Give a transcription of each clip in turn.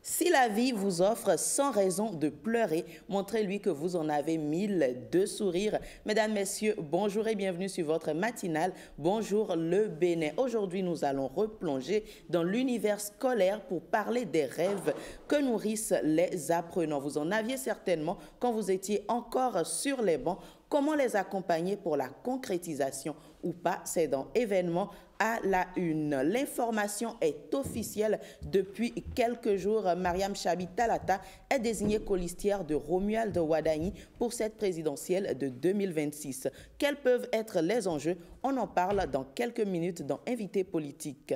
Si la vie vous offre sans raison de pleurer, montrez-lui que vous en avez 1000 de sourires. Mesdames, Messieurs, bonjour et bienvenue sur votre matinale. Bonjour le Bénin. Aujourd'hui, nous allons replonger dans l'univers scolaire pour parler des rêves que nourrissent les apprenants. Vous en aviez certainement quand vous étiez encore sur les bancs. Comment les accompagner pour la concrétisation ou pas? C'est dans Événements à la une. L'information est officielle depuis quelques jours. Mariam Chabi Talata est désignée colistière de Romuald Wadani pour cette présidentielle de 2026. Quels peuvent être les enjeux? On en parle dans quelques minutes dans Invité politique.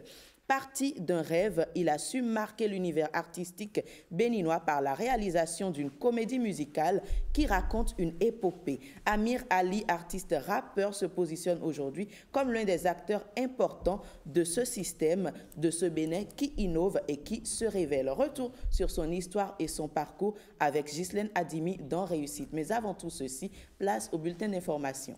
Parti d'un rêve, il a su marquer l'univers artistique béninois par la réalisation d'une comédie musicale qui raconte une épopée. Amir Ali, artiste rappeur, se positionne aujourd'hui comme l'un des acteurs importants de ce système, de ce Bénin qui innove et qui se révèle. Retour sur son histoire et son parcours avec Ghislaine Adimi dans Réussite. Mais avant tout ceci, place au bulletin d'information.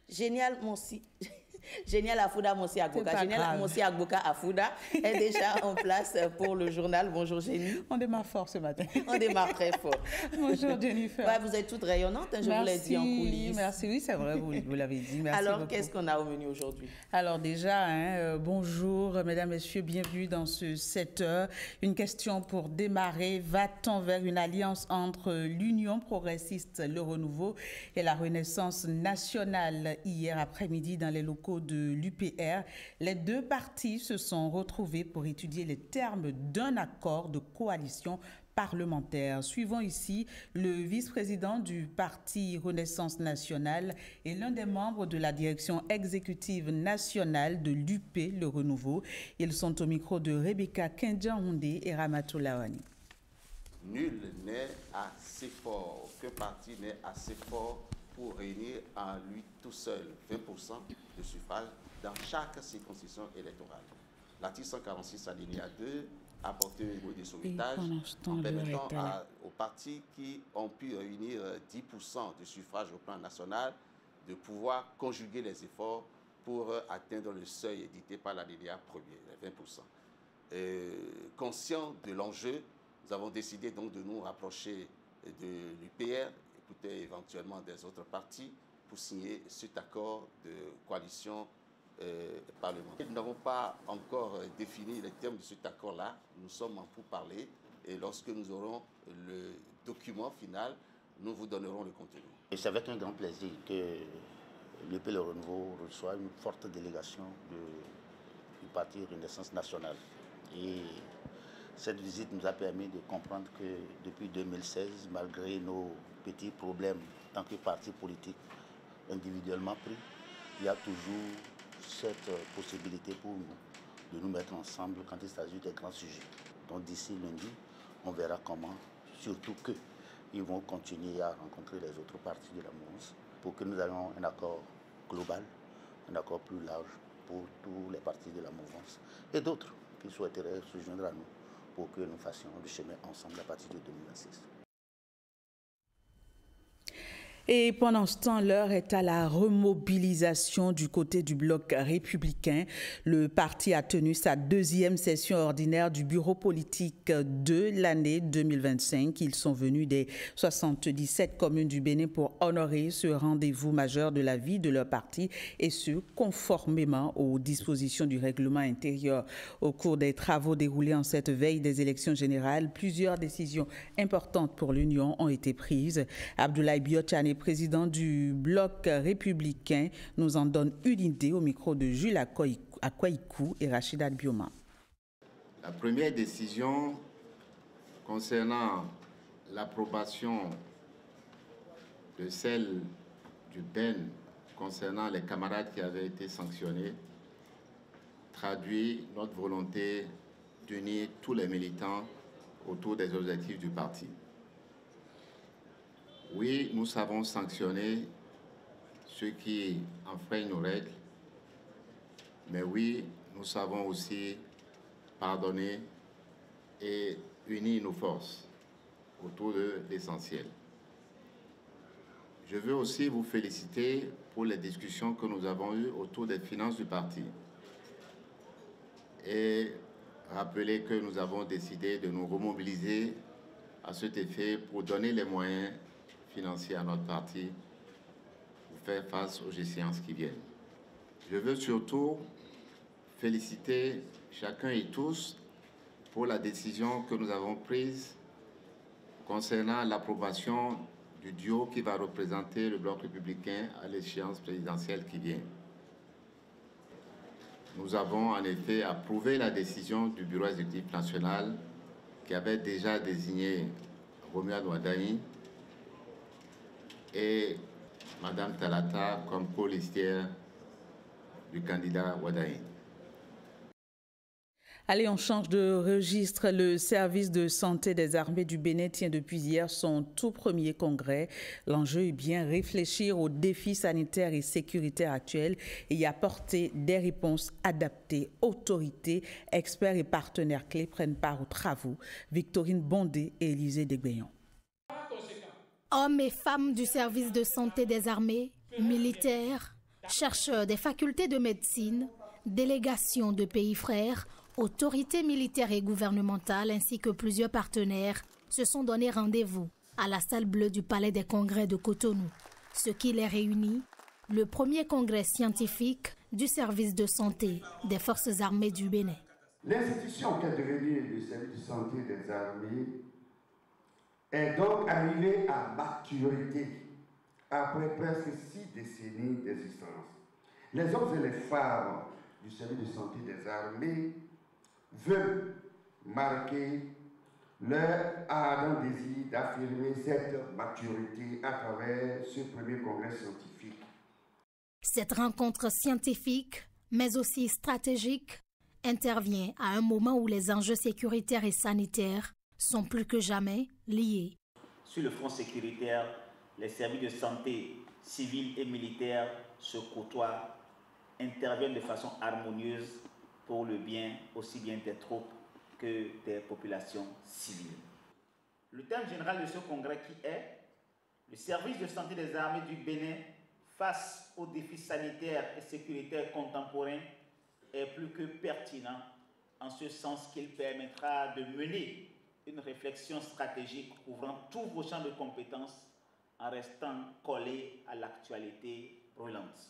Génial, Monsi. Génial Afouda Monsi Agboka. Génial Monsi Agboka Afouda est déjà en place pour le journal. Bonjour Génie. On démarre fort ce matin. On démarre très fort. Bonjour Jennifer. Ouais, vous êtes toute rayonnante, hein, je vous l'ai dit en coulisses. Merci, oui c'est vrai, vous l'avez dit. Merci. Alors qu'est-ce qu'on a au menu aujourd'hui? Alors déjà, bonjour mesdames, messieurs, bienvenue dans ce 7h. Une question pour démarrer. Va-t-on vers une alliance entre l'Union progressiste, le renouveau et la Renaissance nationale? Hier après-midi dans les locaux de l'UPR, les deux partis se sont retrouvés pour étudier les termes d'un accord de coalition parlementaire. Suivons ici le vice-président du parti Renaissance nationale et l'un des membres de la direction exécutive nationale de l'UP, le renouveau. Ils sont au micro de Rebecca Kendja-Houndé et Ramatou Lawani. Nul n'est assez fort, aucun parti n'est assez fort pour réunir en lui tout seul 20% de suffrage dans chaque circonscription électorale. L'article 146 alinéa 2 a apporté un niveau de sauvetage en permettant aux partis qui ont pu réunir 10% de suffrage au plan national de pouvoir conjuguer les efforts pour atteindre le seuil édité par l'alinéa premier, les 20%. Conscient de l'enjeu, nous avons décidé donc de nous rapprocher de l'UPR, écouter éventuellement des autres partis pour signer cet accord de coalition parlementaire. Nous n'avons pas encore défini les termes de cet accord-là. Nous sommes en pourparlers et lorsque nous aurons le document final, nous vous donnerons le contenu. Et c'est avec un grand plaisir que l'UP Le Renouveau reçoit une forte délégation du parti Renaissance nationale. Et cette visite nous a permis de comprendre que depuis 2016, malgré nos petits problèmes en tant que parti politique individuellement pris, il y a toujours cette possibilité pour nous de nous mettre ensemble quand il s'agit des grands sujets. Donc d'ici lundi, on verra comment, surtout qu'ils vont continuer à rencontrer les autres partis de la mouvance pour que nous ayons un accord global, un accord plus large pour tous les partis de la mouvance et d'autres qui souhaiteraient se joindre à nous pour que nous fassions le chemin ensemble à partir de 2026. Et pendant ce temps, l'heure est à la remobilisation du côté du bloc républicain. Le parti a tenu sa deuxième session ordinaire du bureau politique de l'année 2025. Ils sont venus des 77 communes du Bénin pour honorer ce rendez-vous majeur de la vie de leur parti et ce, conformément aux dispositions du règlement intérieur. Au cours des travaux déroulés en cette veille des élections générales, plusieurs décisions importantes pour l'Union ont été prises. Abdoulaye Biotchane, président du bloc républicain, nous en donne une idée au micro de Jules Akwaikou et Rachida Bioma. La première décision concernant l'approbation de celle du BEN concernant les camarades qui avaient été sanctionnés traduit notre volonté d'unir tous les militants autour des objectifs du parti. Oui, nous savons sanctionner ceux qui enfreignent nos règles, mais oui, nous savons aussi pardonner et unir nos forces autour de l'essentiel. Je veux aussi vous féliciter pour les discussions que nous avons eues autour des finances du parti et rappeler que nous avons décidé de nous remobiliser à cet effet pour donner les moyens financiers à notre parti pour faire face aux échéances qui viennent. Je veux surtout féliciter chacun et tous pour la décision que nous avons prise concernant l'approbation du duo qui va représenter le bloc républicain à l'échéance présidentielle qui vient. Nous avons en effet approuvé la décision du bureau exécutif national qui avait déjà désigné Romuald Wardani et Mme Talata comme co-listière du candidat Wardani. Allez, on change de registre. Le service de santé des armées du Bénin tient depuis hier son tout premier congrès. L'enjeu est bien réfléchir aux défis sanitaires et sécuritaires actuels et y apporter des réponses adaptées. Autorités, experts et partenaires clés prennent part aux travaux. Victorine Bondé et Élisée Degbeyon. Hommes et femmes du service de santé des armées, militaires, chercheurs des facultés de médecine, délégations de pays frères, autorités militaires et gouvernementales ainsi que plusieurs partenaires se sont donné rendez-vous à la salle bleue du Palais des Congrès de Cotonou. Ce qui les réunit, le premier congrès scientifique du service de santé des forces armées du Bénin. L'institution qui est devenue le service de santé des armées est donc arrivée à maturité après presque 6 décennies d'existence. Les hommes et les femmes du service de santé des armées veulent marquer leur ardent désir d'affirmer cette maturité à travers ce premier congrès scientifique. Cette rencontre scientifique, mais aussi stratégique, intervient à un moment où les enjeux sécuritaires et sanitaires sont plus que jamais liés. Sur le front sécuritaire, les services de santé civils et militaires se côtoient, interviennent de façon harmonieuse pour le bien aussi bien des troupes que des populations civiles. Le thème général de ce congrès qui est « Le service de santé des armées du Bénin face aux défis sanitaires et sécuritaires contemporains » est plus que pertinent en ce sens qu'il permettra de mener une réflexion stratégique couvrant tous vos champs de compétences en restant collé à l'actualité brûlante.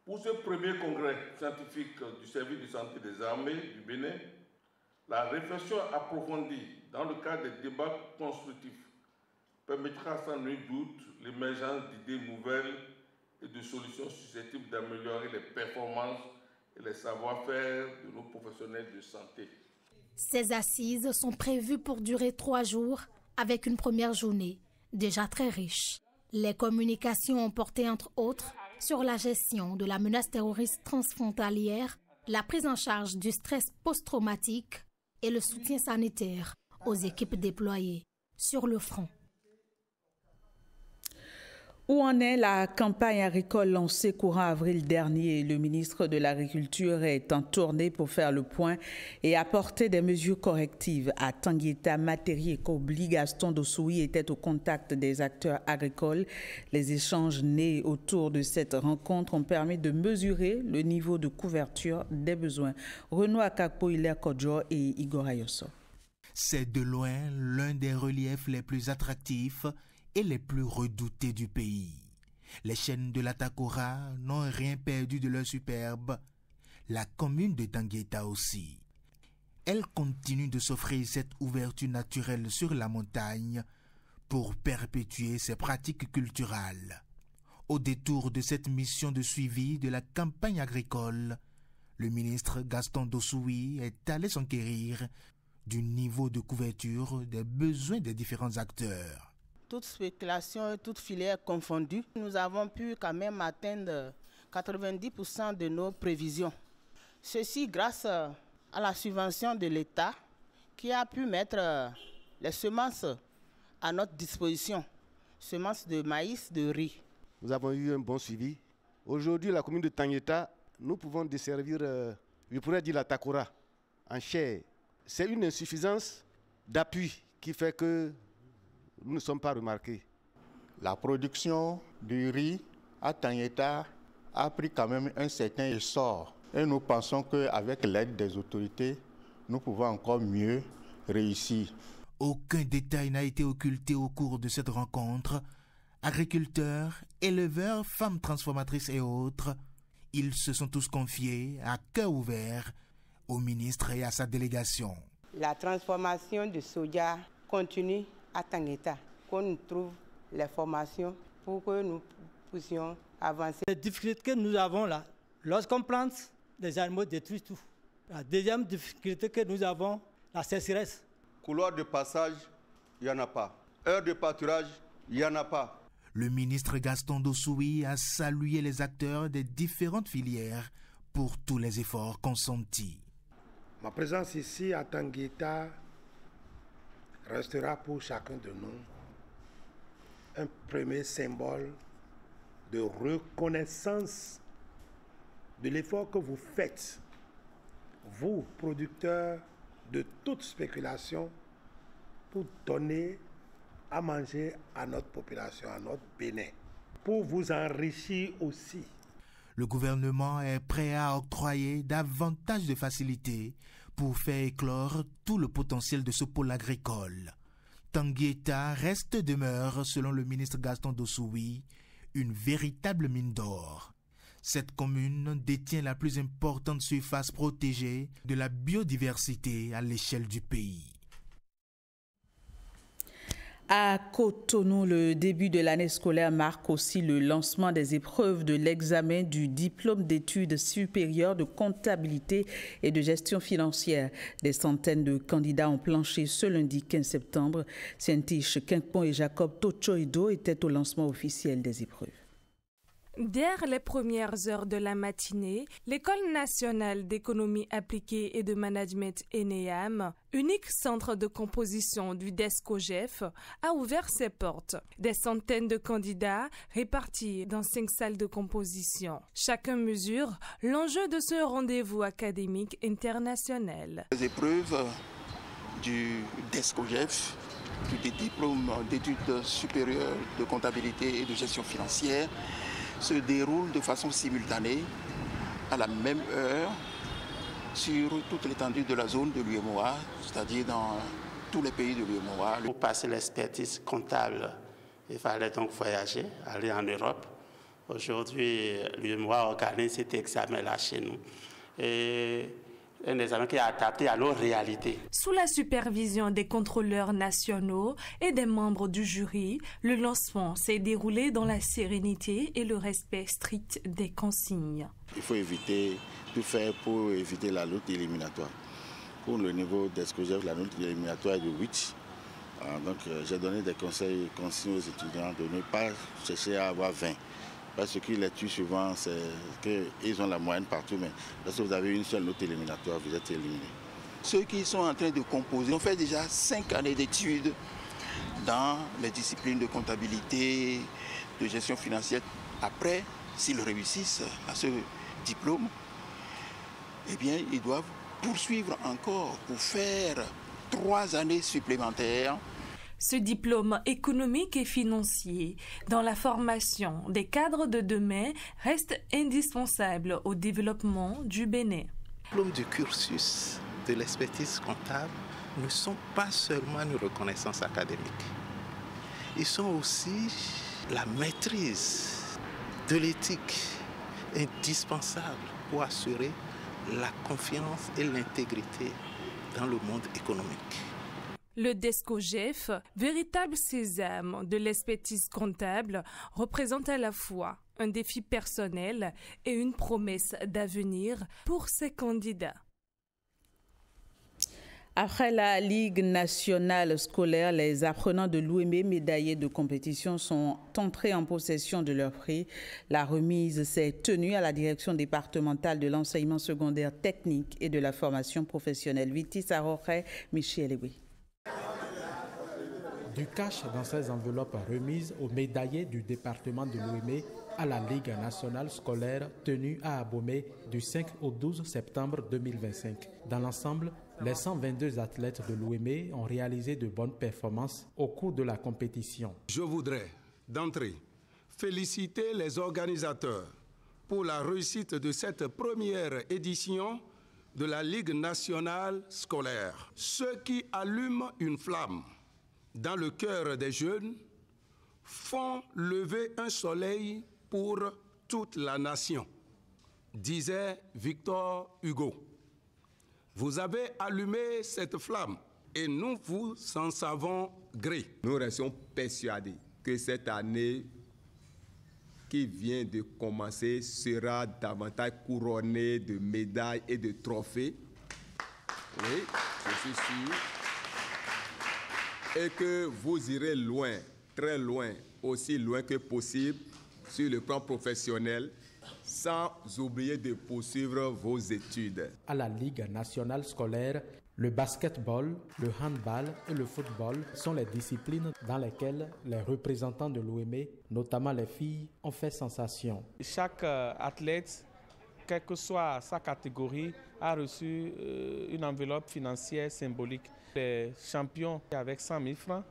Pour ce premier congrès scientifique du service de santé des armées du Bénin, la réflexion approfondie dans le cadre des débats constructifs permettra sans nul doute l'émergence d'idées nouvelles et de solutions susceptibles d'améliorer les performances et les savoir-faire de nos professionnels de santé. Ces assises sont prévues pour durer 3 jours avec une première journée déjà très riche. Les communications ont porté entre autres sur la gestion de la menace terroriste transfrontalière, la prise en charge du stress post-traumatique et le soutien sanitaire aux équipes déployées sur le front. Où en est la campagne agricole lancée courant avril dernier? Le ministre de l'Agriculture est en tournée pour faire le point et apporter des mesures correctives. À Tanguieta, Matériel et Kobli, Gaston Dossoui était au contact des acteurs agricoles. Les échanges nés autour de cette rencontre ont permis de mesurer le niveau de couverture des besoins. Renaud Akakpo, Hilaire Kodjo et Igor Ayoso. C'est de loin l'un des reliefs les plus attractifs et les plus redoutés du pays. Les chaînes de la Takora n'ont rien perdu de leur superbe. La commune de Tanguieta aussi. Elle continue de s'offrir cette ouverture naturelle sur la montagne pour perpétuer ses pratiques culturelles. Au détour de cette mission de suivi de la campagne agricole, le ministre Gaston Dossoui est allé s'enquérir du niveau de couverture des besoins des différents acteurs. Toute spéculation et toute filière confondues, nous avons pu quand même atteindre 90% de nos prévisions. Ceci grâce à la subvention de l'État qui a pu mettre les semences à notre disposition, semences de maïs, de riz. Nous avons eu un bon suivi. Aujourd'hui, la commune de Tanguieta, nous pouvons desservir, je pourrais dire la Takora, en chair. C'est une insuffisance d'appui qui fait que nous ne sommes pas remarqués. La production du riz à Tangueta a pris quand même un certain essor. Et nous pensons qu'avec l'aide des autorités, nous pouvons encore mieux réussir. Aucun détail n'a été occulté au cours de cette rencontre. Agriculteurs, éleveurs, femmes transformatrices et autres, ils se sont tous confiés à cœur ouvert au ministre et à sa délégation. La transformation du soja continue à Tangueta, qu'on trouve les formations pour que nous puissions avancer. Les difficultés que nous avons là, lorsqu'on plante, les animaux détruisent tout. La deuxième difficulté que nous avons, la sécheresse. Couloir de passage, il n'y en a pas. Heure de pâturage, il n'y en a pas. Le ministre Gaston Dossoui a salué les acteurs des différentes filières pour tous les efforts consentis. Ma présence ici à Tangueta restera pour chacun de nous un premier symbole de reconnaissance de l'effort que vous faites, vous, producteurs de toute spéculation, pour donner à manger à notre population, à notre Bénin, pour vous enrichir aussi. Le gouvernement est prêt à octroyer davantage de facilités pour faire éclore tout le potentiel de ce pôle agricole. Tangueta demeure, selon le ministre Gaston Dossoui, une véritable mine d'or. Cette commune détient la plus importante surface protégée de la biodiversité à l'échelle du pays. À Cotonou, le début de l'année scolaire marque aussi le lancement des épreuves de l'examen du diplôme d'études supérieures de comptabilité et de gestion financière. Des centaines de candidats ont planché ce lundi 15 septembre. Saint-Tiche, Quincpon et Jacob Tochoido étaient au lancement officiel des épreuves. Dès les premières heures de la matinée, l'École nationale d'économie appliquée et de management ENEAM, unique centre de composition du DESCOGEF, a ouvert ses portes. Des centaines de candidats répartis dans 5 salles de composition. Chacun mesure l'enjeu de ce rendez-vous académique international. Les épreuves du DESCOGEF, du diplôme d'études supérieures de comptabilité et de gestion financière, se déroule de façon simultanée à la même heure sur toute l'étendue de la zone de l'UEMOA, c'est-à-dire dans tous les pays de l'UEMOA. Pour passer l'expertise comptable, il fallait donc voyager, aller en Europe. Aujourd'hui, l'UEMOA organise cet examen-là chez nous. Et un examen qui est adapté à nos réalités. Sous la supervision des contrôleurs nationaux et des membres du jury, le lancement s'est déroulé dans la sérénité et le respect strict des consignes. Il faut éviter, tout faire pour éviter la lutte éliminatoire. Pour le niveau d'ESCOGEF, la lutte éliminatoire est de 8. Donc j'ai donné des conseils consignes aux étudiants de ne pas chercher à avoir 20. Parce que ce qui les tue souvent, c'est qu'ils ont la moyenne partout, mais lorsque vous avez une seule note éliminatoire, vous êtes éliminé. Ceux qui sont en train de composer ont fait déjà 5 années d'études dans les disciplines de comptabilité, de gestion financière. Après, s'ils réussissent à ce diplôme, eh bien, ils doivent poursuivre encore pour faire 3 années supplémentaires. Ce diplôme économique et financier dans la formation des cadres de demain reste indispensable au développement du Bénin. Les diplômes du cursus de l'expertise comptable ne sont pas seulement une reconnaissance académique. Ils sont aussi la maîtrise de l'éthique indispensable pour assurer la confiance et l'intégrité dans le monde économique. Le DESCOGEF, véritable sésame de l'expertise comptable, représente à la fois un défi personnel et une promesse d'avenir pour ses candidats. Après la Ligue nationale scolaire, les apprenants de l'UEME médaillés de compétition sont entrés en possession de leur prix. La remise s'est tenue à la direction départementale de l'enseignement secondaire technique et de la formation professionnelle. Viti Saroré, Michel Ewi. Du cash dans ces enveloppes remises aux médaillés du département de l'UEME à la Ligue nationale scolaire tenue à Abomey du 5 au 12 septembre 2025. Dans l'ensemble, les 122 athlètes de l'UEME ont réalisé de bonnes performances au cours de la compétition. Je voudrais d'entrée, féliciter les organisateurs pour la réussite de cette première édition de la Ligue nationale scolaire. Ceux qui allument une flamme dans le cœur des jeunes font lever un soleil pour toute la nation, disait Victor Hugo. Vous avez allumé cette flamme et nous vous en savons gré. Nous restons persuadés que cette année qui vient de commencer sera davantage couronnée de médailles et de trophées. Oui, je suis sûr. Et que vous irez loin, très loin, aussi loin que possible sur le plan professionnel, sans oublier de poursuivre vos études. À la Ligue nationale scolaire, le basketball, le handball et le football sont les disciplines dans lesquelles les représentants de l'OME, notamment les filles, ont fait sensation. Chaque athlète, quelle que soit sa catégorie, a reçu une enveloppe financière symbolique. Les champions avec 100 000 francs,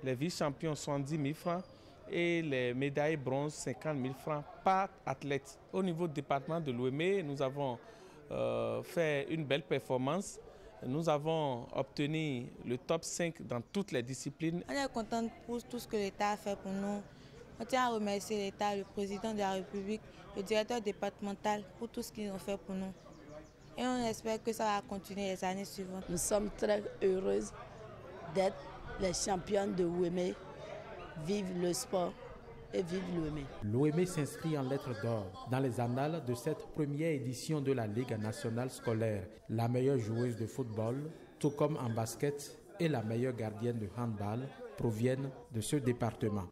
les vice-champions 70 000 francs et les médailles bronze 50 000 francs par athlète. Au niveau du département de l'OME, nous avons fait une belle performance. Nous avons obtenu le top 5 dans toutes les disciplines. On est content pour tout ce que l'État a fait pour nous. On tient à remercier l'État, le président de la République, le directeur départemental pour tout ce qu'ils ont fait pour nous. Et on espère que ça va continuer les années suivantes. Nous sommes très heureuses d'être les championnes de l'OME. Vive le sport et vive l'OME. L'OME s'inscrit en lettres d'or dans les annales de cette première édition de la Ligue nationale scolaire. La meilleure joueuse de football, tout comme en basket, et la meilleure gardienne de handball proviennent de ce département.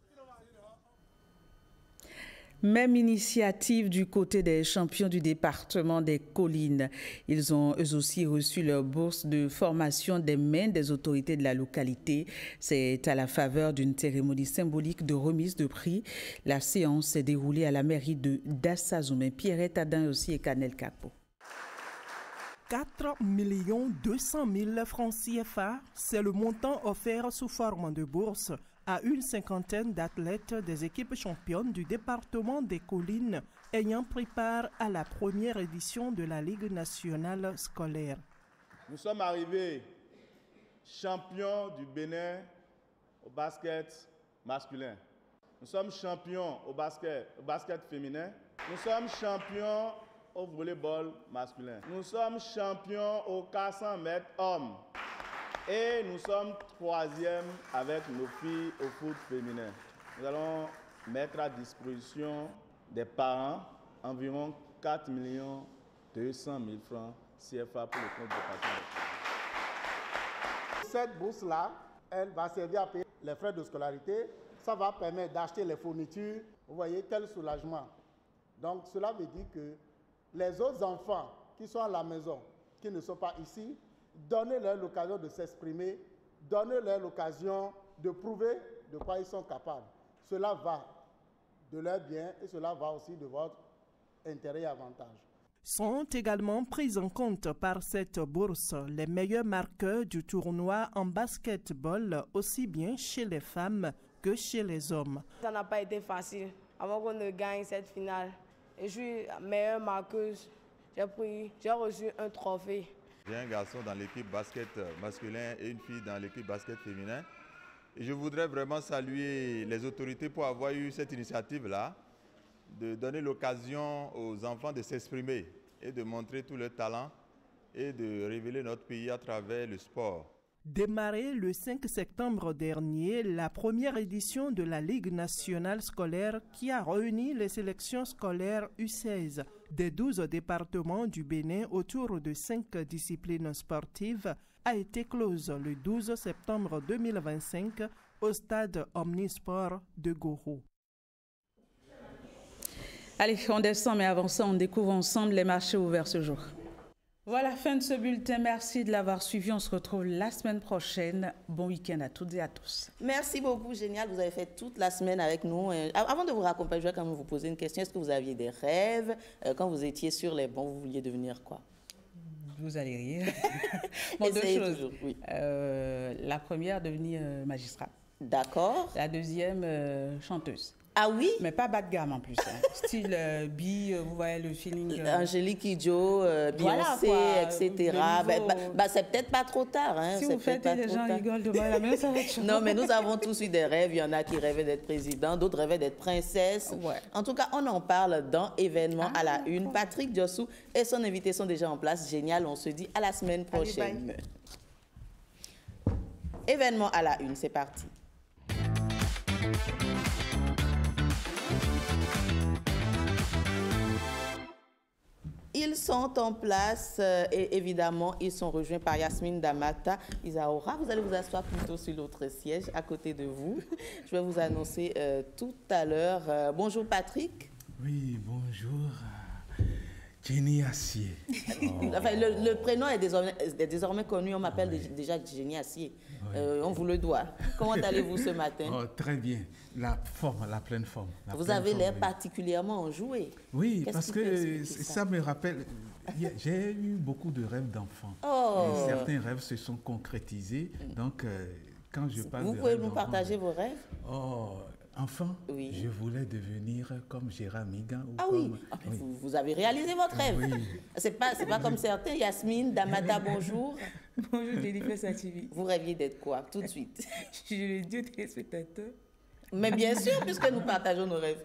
Même initiative du côté des champions du département des Collines. Ils ont eux aussi reçu leur bourse de formation des mains des autorités de la localité. C'est à la faveur d'une cérémonie symbolique de remise de prix. La séance s'est déroulée à la mairie de Dassazoumé. Pierrette Adin aussi et Canel Capo. 4 200 000 francs CFA, c'est le montant offert sous forme de bourse à une cinquantaine d'athlètes des équipes championnes du département des Collines ayant pris part à la première édition de la Ligue nationale scolaire. Nous sommes arrivés champions du Bénin au basket masculin. Nous sommes champions au basket féminin. Nous sommes champions au volleyball masculin. Nous sommes champions au 400 mètres hommes. Et nous sommes troisième avec nos filles au foot féminin. Nous allons mettre à disposition des parents environ 4 200 000 francs CFA pour le compte départemental. Cette bourse-là, elle va servir à payer les frais de scolarité. Ça va permettre d'acheter les fournitures. Vous voyez, quel soulagement. Donc cela veut dire que les autres enfants qui sont à la maison, qui ne sont pas ici, donnez-leur l'occasion de s'exprimer, donnez-leur l'occasion de prouver de quoi ils sont capables. Cela va de leur bien et cela va aussi de votre intérêt et avantage. Sont également pris en compte par cette bourse les meilleurs marqueurs du tournoi en basketball, aussi bien chez les femmes que chez les hommes. Ça n'a pas été facile avant qu'on ne gagne cette finale. Et je suis meilleure marqueuse. J'ai reçu un trophée. J'ai un garçon dans l'équipe basket masculin et une fille dans l'équipe basket féminin. Et je voudrais vraiment saluer les autorités pour avoir eu cette initiative-là, de donner l'occasion aux enfants de s'exprimer et de montrer tout leur talent et de révéler notre pays à travers le sport. Démarrée le 5 septembre dernier, la première édition de la Ligue nationale scolaire qui a réuni les sélections scolaires U16 des 12 départements du Bénin autour de 5 disciplines sportives a été close le 12 septembre 2025 au stade Omnisport de Goro. Allez, on descend, mais avant ça, on découvre ensemble les marchés ouverts ce jour. Voilà, fin de ce bulletin. Merci de l'avoir suivi. On se retrouve la semaine prochaine. Bon week-end à toutes et à tous. Merci beaucoup, génial. Vous avez fait toute la semaine avec nous. Avant de vous raccompagner, je vais quand même vous poser une question. Est-ce que vous aviez des rêves? Quand vous étiez sur les bancs, vous vouliez devenir quoi? Vous allez rire. Bon, deux choses. Toujours, oui. La première, devenir magistrat. D'accord. La deuxième, chanteuse. Ah oui? Mais pas bas de gamme en plus. Style vous voyez le feeling. Angélique Kidjo, Beyoncé, voilà, etc. C'est peut-être pas trop tard. Si vous faites et les gens rigolent demain, la même ça va être chaud. Non, mais nous avons tous eu des rêves. Il y en a qui rêvaient d'être président, d'autres rêvaient d'être princesse. Ouais. En tout cas, on en parle dans Événement à la Une. Patrick Diossou et son invité sont déjà en place. Génial, on se dit à la semaine prochaine. Allez, Événement à la Une, c'est parti. Ils sont en place et évidemment, ils sont rejoints par Yasmine Damata. Isaora, vous allez vous asseoir plutôt sur l'autre siège à côté de vous. Je vais vous annoncer tout à l'heure. Bonjour Patrick. Oui, bonjour. Jenny Assier. Enfin, le prénom est désormais connu, on m'appelle déjà Jenny Assier. On vous le doit. Comment allez-vous ce matin? Très bien, la pleine forme. Vous avez l'air particulièrement enjoué. Oui, parce que ça me rappelle, j'ai eu beaucoup de rêves d'enfants. Certains rêves se sont concrétisés, donc quand je parle Vous pouvez nous partager vos rêves? Enfant, oui. Je voulais devenir comme Gérard Migan. Oui, vous avez réalisé votre rêve. Oui. C'est pas comme certains. Yasmine Damata, bonjour. Bonjour, Jennifer Sativi. Vous rêviez d'être quoi, tout de suite? Je suis le dieu téléspectateur. Mais bien sûr, puisque nous partageons nos rêves.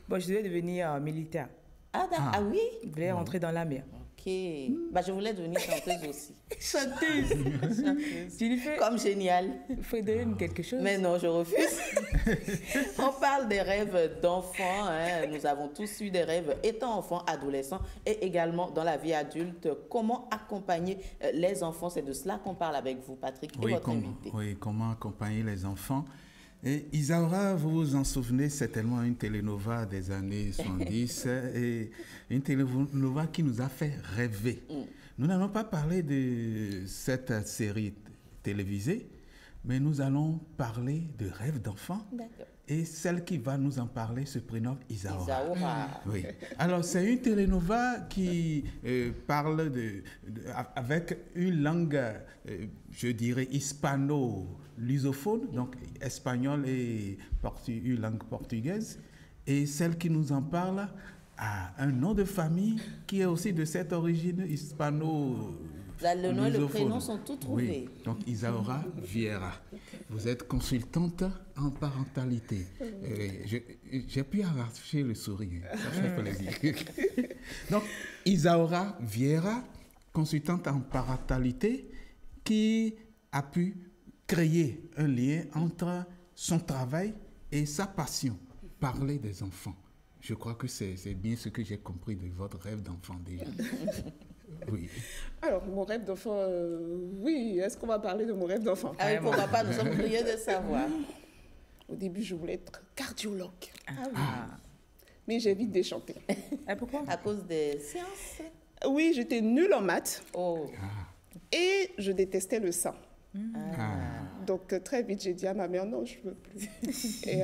Bon, je devais devenir militaire. Ah oui? Je voulais rentrer dans la mer. Ok. Je voulais devenir chanteuse aussi. Chanteuse. Jennifer. Comme génial. Il faut donner quelque chose. Mais non, je refuse. On parle des rêves d'enfants. Nous avons tous eu des rêves étant enfants, adolescents et également dans la vie adulte. Comment accompagner les enfants? C'est de cela qu'on parle avec vous, Patrick, et votre invité. Oui, comment accompagner les enfants? Et Isaura, vous vous en souvenez certainement, une télénova des années 70 et une télénova qui nous a fait rêver. Nous n'allons pas parler de cette série télévisée, mais nous allons parler de rêves d'enfants. Et celle qui va nous en parler se prénomme Isaura. Oui. Alors, c'est une télénova qui parle avec une langue, je dirais, hispano-lusophone, donc espagnol et une langue portugaise. Et celle qui nous en parle a un nom de famille qui est aussi de cette origine hispano-lusophone. Le nom et le prénom sont tous trouvés. Oui. Donc, Isaora Vieira. Vous êtes consultante en parentalité. J'ai pu arracher le sourire. Ça fait plaisir. Donc, Isaora Vieira, consultante en parentalité, qui a pu créer un lien entre son travail et sa passion, parler des enfants. Je crois que c'est bien ce que j'ai compris de votre rêve d'enfant déjà. Oui. Alors, mon rêve d'enfant, oui, est-ce qu'on va parler de mon rêve d'enfant? Ah oui, pourquoi pas, nous sommes curieux de savoir. Au début, je voulais être cardiologue. Mais j'ai vite déchanté. Pourquoi? À cause des sciences? Oui, j'étais nulle en maths. Et je détestais le sang. Donc, très vite, j'ai dit à ma mère, non, je ne veux plus. Et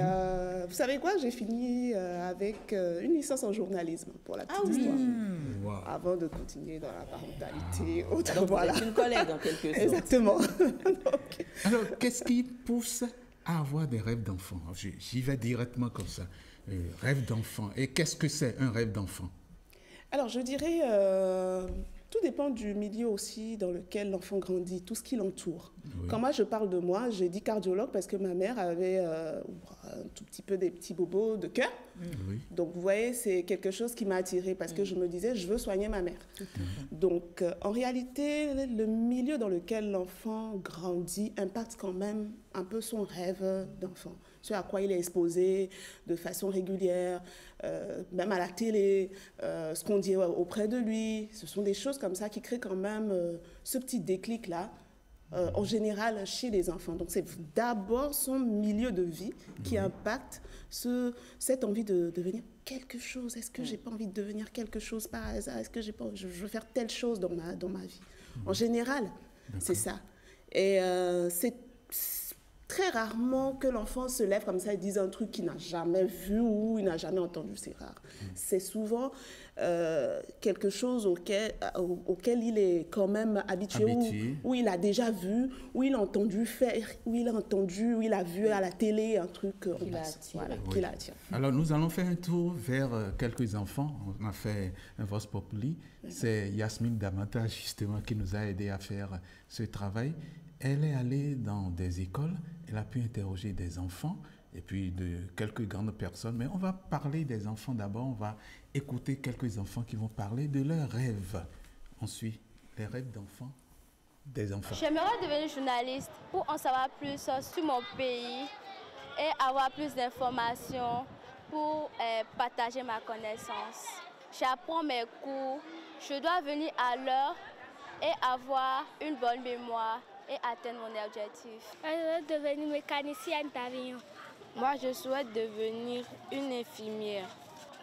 vous savez quoi? J'ai fini avec une licence en journalisme, pour la petite histoire. Wow. Avant de continuer dans la parentalité. Donc, voilà. Vous êtes une collègue, en quelque sorte. Exactement. Alors, qu'est-ce qui pousse à avoir des rêves d'enfant? J'y vais directement comme ça. Rêve d'enfant. Et qu'est-ce que c'est, un rêve d'enfant? Alors, je dirais... tout dépend du milieu aussi dans lequel l'enfant grandit, tout ce qui l'entoure. Oui. Quand moi je parle de moi, j'ai dit cardiologue parce que ma mère avait un tout petit peu des petits bobos de cœur. Oui. Donc vous voyez, c'est quelque chose qui m'a attirée parce que je me disais, je veux soigner ma mère. Donc en réalité, le milieu dans lequel l'enfant grandit impacte quand même un peu son rêve d'enfant. Ce à quoi il est exposé de façon régulière, même à la télé, ce qu'on dit auprès de lui. Ce sont des choses comme ça qui créent quand même ce petit déclic-là, en général chez les enfants. Donc c'est d'abord son milieu de vie qui impacte cette envie de devenir quelque chose. Est-ce que j'ai pas envie de devenir quelque chose par hasard? Est-ce que je veux faire telle chose dans ma vie? En général, c'est ça. Et c'est très rarement que l'enfant se lève comme ça et dise un truc qu'il n'a jamais vu ou il n'a jamais entendu, c'est rare. C'est souvent quelque chose auquel il est quand même habitué. Où il a déjà vu, où il a entendu faire, où il a vu à la télé un truc qui l'attire. Alors nous allons faire un tour vers quelques enfants. On a fait un Vox Populi. C'est Yasmine Damata justement qui nous a aidé à faire ce travail. Elle est allée dans des écoles, elle a pu interroger des enfants et puis de quelques grandes personnes. Mais on va parler des enfants d'abord, on va écouter quelques enfants qui vont parler de leurs rêves. On suit les rêves d'enfants, des enfants. J'aimerais devenir journaliste pour en savoir plus sur mon pays et avoir plus d'informations pour partager ma connaissance. J'apprends mes cours, je dois venir à l'heure et avoir une bonne mémoire et atteindre mon objectif. Je veux devenir mécanicienne d'avion. Moi, je souhaite devenir une infirmière.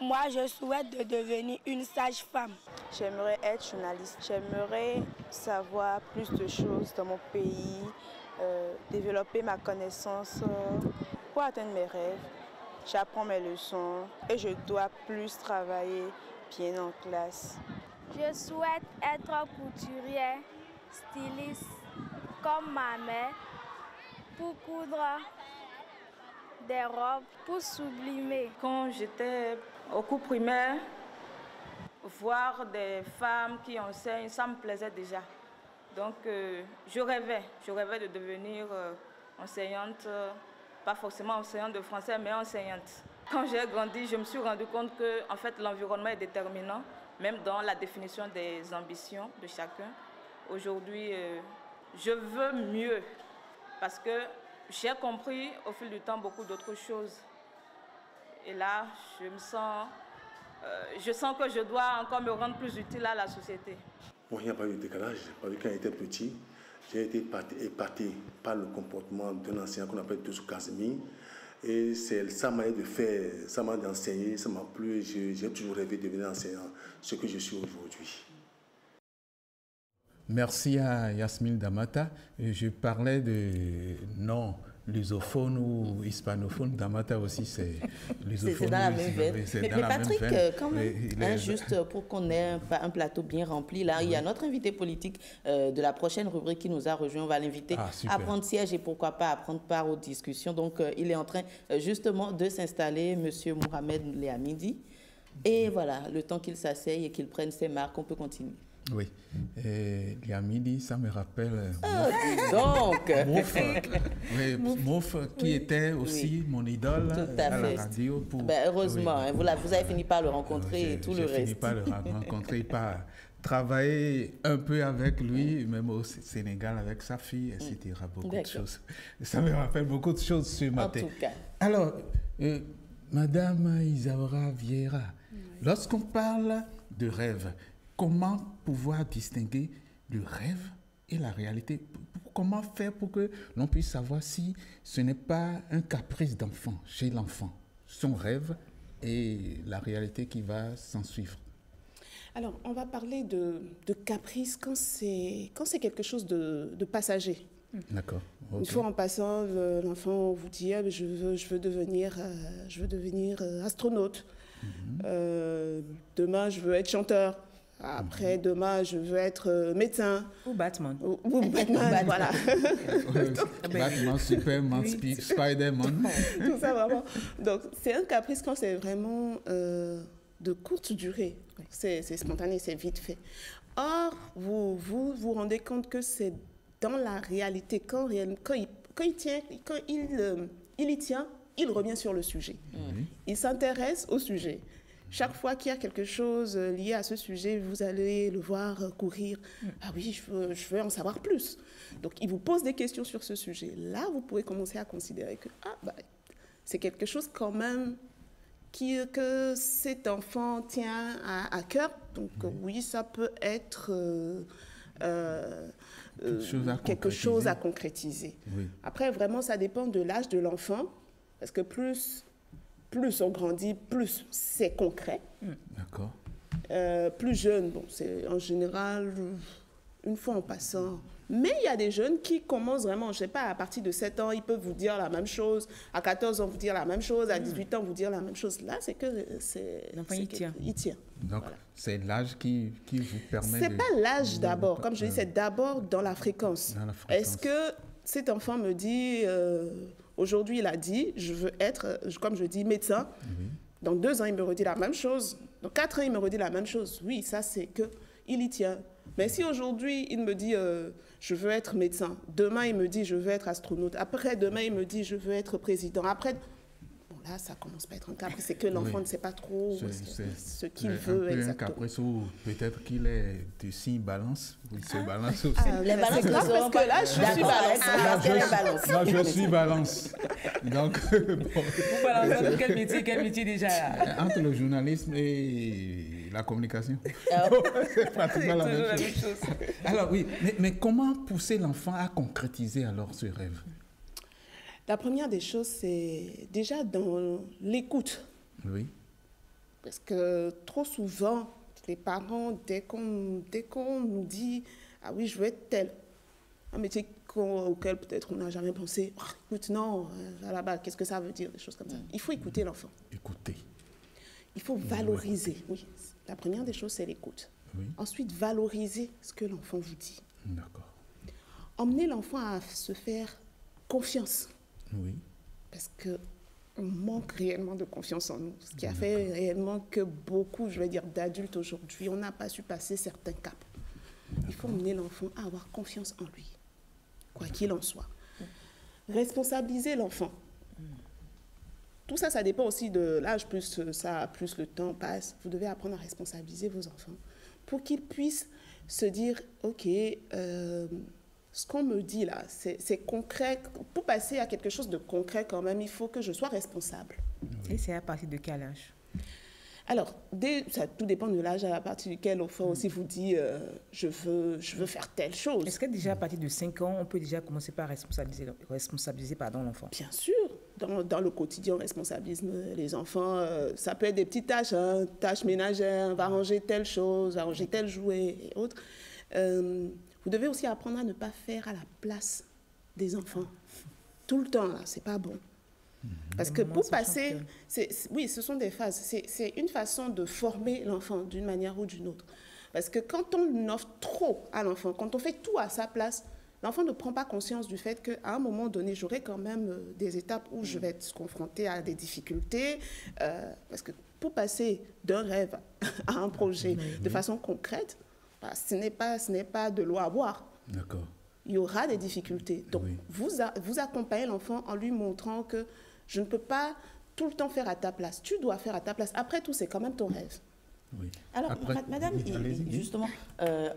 Moi, je souhaite de devenir une sage-femme. J'aimerais être journaliste. J'aimerais savoir plus de choses dans mon pays, développer ma connaissance pour atteindre mes rêves. J'apprends mes leçons et je dois plus travailler bien en classe. Je souhaite être couturière, styliste, comme ma mère, pour coudre des robes, pour sublimer. Quand j'étais au cours primaire, voir des femmes qui enseignent, ça me plaisait déjà. Donc je rêvais de devenir enseignante, pas forcément enseignante de français, mais enseignante. Quand j'ai grandi, je me suis rendu compte que en fait, l'environnement est déterminant, même dans la définition des ambitions de chacun. Aujourd'hui, je veux mieux parce que j'ai compris au fil du temps beaucoup d'autres choses. Et là, je sens que je dois encore me rendre plus utile à la société. Bon, il n'y a pas eu de décalage, parce que quand j'étais petit, j'ai été épaté par le comportement d'un enseignant qu'on appelle Tousou Kazmi. Et c'est sa manière de faire, sa manière d'enseigner, ça m'a plu. J'ai toujours rêvé de devenir enseignant, ce que je suis aujourd'hui. Merci à Yasmine Damata. Je parlais de non lusophone ou hispanophone. Damata aussi, c'est lusophone. C'est dans la même veine. Mais Patrick, quand même, juste pour qu'on ait un plateau bien rempli, là, il y a notre invité politique de la prochaine rubrique qui nous a rejoint. On va l'inviter à prendre siège et pourquoi pas à prendre part aux discussions. Donc, il est en train justement de s'installer, M. Mohamed Léamidi. Et voilà, le temps qu'il s'asseye et qu'il prenne ses marques, on peut continuer. Oui, Léamidi, ça me rappelle Mouf, qui était aussi mon idole à la radio. Heureusement, vous avez fini par le rencontrer et tout le reste. J'ai fini par le rencontrer, par travailler un peu avec lui, même au Sénégal avec sa fille, etc. Beaucoup de choses. Ça me rappelle beaucoup de choses ce matin. En tout cas. Alors, Madame Isaura Vieira, lorsqu'on parle de rêve, comment pouvoir distinguer le rêve et la réalité? Comment faire pour que l'on puisse savoir si ce n'est pas un caprice d'enfant chez l'enfant, son rêve et la réalité qui va s'en suivre? Alors, on va parler de caprice quand c'est quelque chose de passager. D'accord. Okay. Une fois en passant, l'enfant vous dit je veux devenir astronaute. Demain, je veux être chanteur. Après, demain, je veux être médecin. Ou Batman. Ou Batman, voilà. Batman, Superman, Spider-Man. Tout ça, vraiment. Donc, c'est un caprice quand c'est vraiment de courte durée. C'est spontané, c'est vite fait. Or, vous vous rendez compte que c'est dans la réalité, quand il y tient, il revient sur le sujet. Il s'intéresse au sujet. Chaque fois qu'il y a quelque chose lié à ce sujet, vous allez le voir courir. Ah oui, je veux en savoir plus. Donc, il vous pose des questions sur ce sujet. Là, vous pouvez commencer à considérer que c'est quelque chose quand même que cet enfant tient à cœur. Donc, oui, ça peut être quelque chose à concrétiser. Oui. Après, vraiment, ça dépend de l'âge de l'enfant. Parce que plus on grandit, plus c'est concret. D'accord. Plus jeune, c'est en général, une fois en passant, Mais il y a des jeunes qui commencent vraiment, je ne sais pas, à partir de 7 ans, ils peuvent vous dire la même chose, à 14 ans, vous dire la même chose, à 18 ans, vous dire la même chose. Là, c'est que l'enfant, il tient. Donc, voilà. C'est l'âge qui vous permet... Ce n'est pas l'âge d'abord. Comme je dis, c'est d'abord dans la fréquence. Est-ce que cet enfant me dit, aujourd'hui, il a dit, je veux être, comme je dis, médecin. Oui. Dans 2 ans, il me redit la même chose. Dans 4 ans, il me redit la même chose. Oui, ça, c'est qu'il y tient. Mais si aujourd'hui, il me dit, je veux être médecin. Demain, il me dit, je veux être astronaute. Après, demain, il me dit, je veux être président. Après, bon, là, ça commence pas à être un caprice. C'est que l'enfant ne sait pas trop ce qu'il veut exactement. Un caprice ou peut-être qu'il est du signe balance. Il se balance aussi. Les balances, parce que là, je suis balance. Là, je suis balance. Donc, bon. Vous balancez quel métier déjà? Entre le journalisme et la communication. C'est pratiquement la même chose. Alors oui, mais comment pousser l'enfant à concrétiser alors ce rêve? La première des choses, c'est déjà dans l'écoute. Oui. Parce que trop souvent, les parents, dès qu'on nous dit « Ah oui, je veux être tel », un métier auquel peut-être on n'a jamais pensé, oh, écoute, non, là-bas, qu'est-ce que ça veut dire, des choses comme ça. Il faut écouter l'enfant. Écouter. Il faut valoriser, oui. La première des choses, c'est l'écoute. Oui. Ensuite, valoriser ce que l'enfant vous dit. D'accord. Emmener l'enfant à se faire confiance. Oui. Parce qu'on manque réellement de confiance en nous. Ce qui a fait réellement que beaucoup, je vais dire, d'adultes aujourd'hui, on n'a pas su passer certains caps. Il faut emmener l'enfant à avoir confiance en lui, quoi qu'il en soit. Responsabiliser l'enfant. Tout ça, ça dépend aussi de l'âge, plus le temps passe. Vous devez apprendre à responsabiliser vos enfants pour qu'ils puissent se dire, OK, ce qu'on me dit là, c'est concret. Pour passer à quelque chose de concret quand même, il faut que je sois responsable. Et c'est à partir de quel âge? Alors, ça tout dépend de l'âge à partir duquel l'enfant aussi vous dit je veux faire telle chose. Est-ce que déjà à partir de 5 ans, on peut déjà commencer par responsabiliser l'enfant? Bien sûr. Dans le quotidien, on responsabilise les enfants. Ça peut être des petites tâches, hein, tâches ménagères, va ranger telle chose, va ranger tel jouet et autres. Vous devez aussi apprendre à ne pas faire à la place des enfants. Tout le temps, là, c'est pas bon. Parce que pour passer, oui, ce sont des phases. C'est une façon de former l'enfant d'une manière ou d'une autre. Parce que quand on offre trop à l'enfant, quand on fait tout à sa place, l'enfant ne prend pas conscience du fait qu'à un moment donné, j'aurai quand même des étapes où je vais être confrontée à des difficultés. Parce que pour passer d'un rêve à un projet de façon concrète, bah, ce n'est pas de l'eau à boire. D'accord. Il y aura des difficultés. Donc, vous accompagnez l'enfant en lui montrant que je ne peux pas tout le temps faire à ta place. Tu dois faire à ta place. Après tout, c'est quand même ton rêve. Oui. Alors, madame, justement,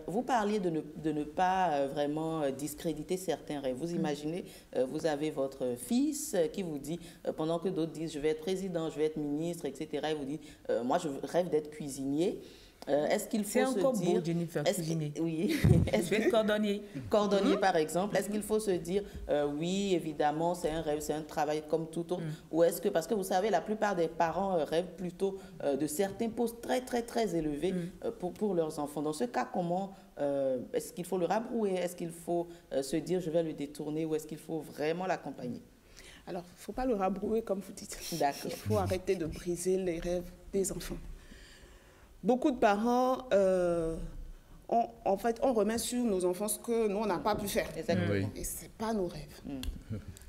vous parliez de ne pas vraiment discréditer certains rêves. Vous imaginez, vous avez votre fils qui vous dit, pendant que d'autres disent, je vais être président, je vais être ministre, etc., il vous dit, moi, je rêve d'être cuisinier. Est-ce qu'il faut se dire... Beau, Jennifer, cuisiner. Oui. Je vais être cordonnier. Cordonnier, par exemple. Est-ce qu'il faut se dire, oui, évidemment, c'est un rêve, c'est un travail comme tout autre. Ou est-ce que, parce que vous savez, la plupart des parents rêvent plutôt de certains postes très, très, très élevés pour leurs enfants. Dans ce cas, comment est-ce qu'il faut le rabrouer? Est-ce qu'il faut se dire, je vais le détourner? Ou est-ce qu'il faut vraiment l'accompagner? Alors, il ne faut pas le rabrouer, comme vous dites. D'accord. Il faut arrêter de briser les rêves des enfants. Beaucoup de parents, on remet sur nos enfants ce que nous, on n'a pas pu faire. Exactement. Et ce n'est pas nos rêves.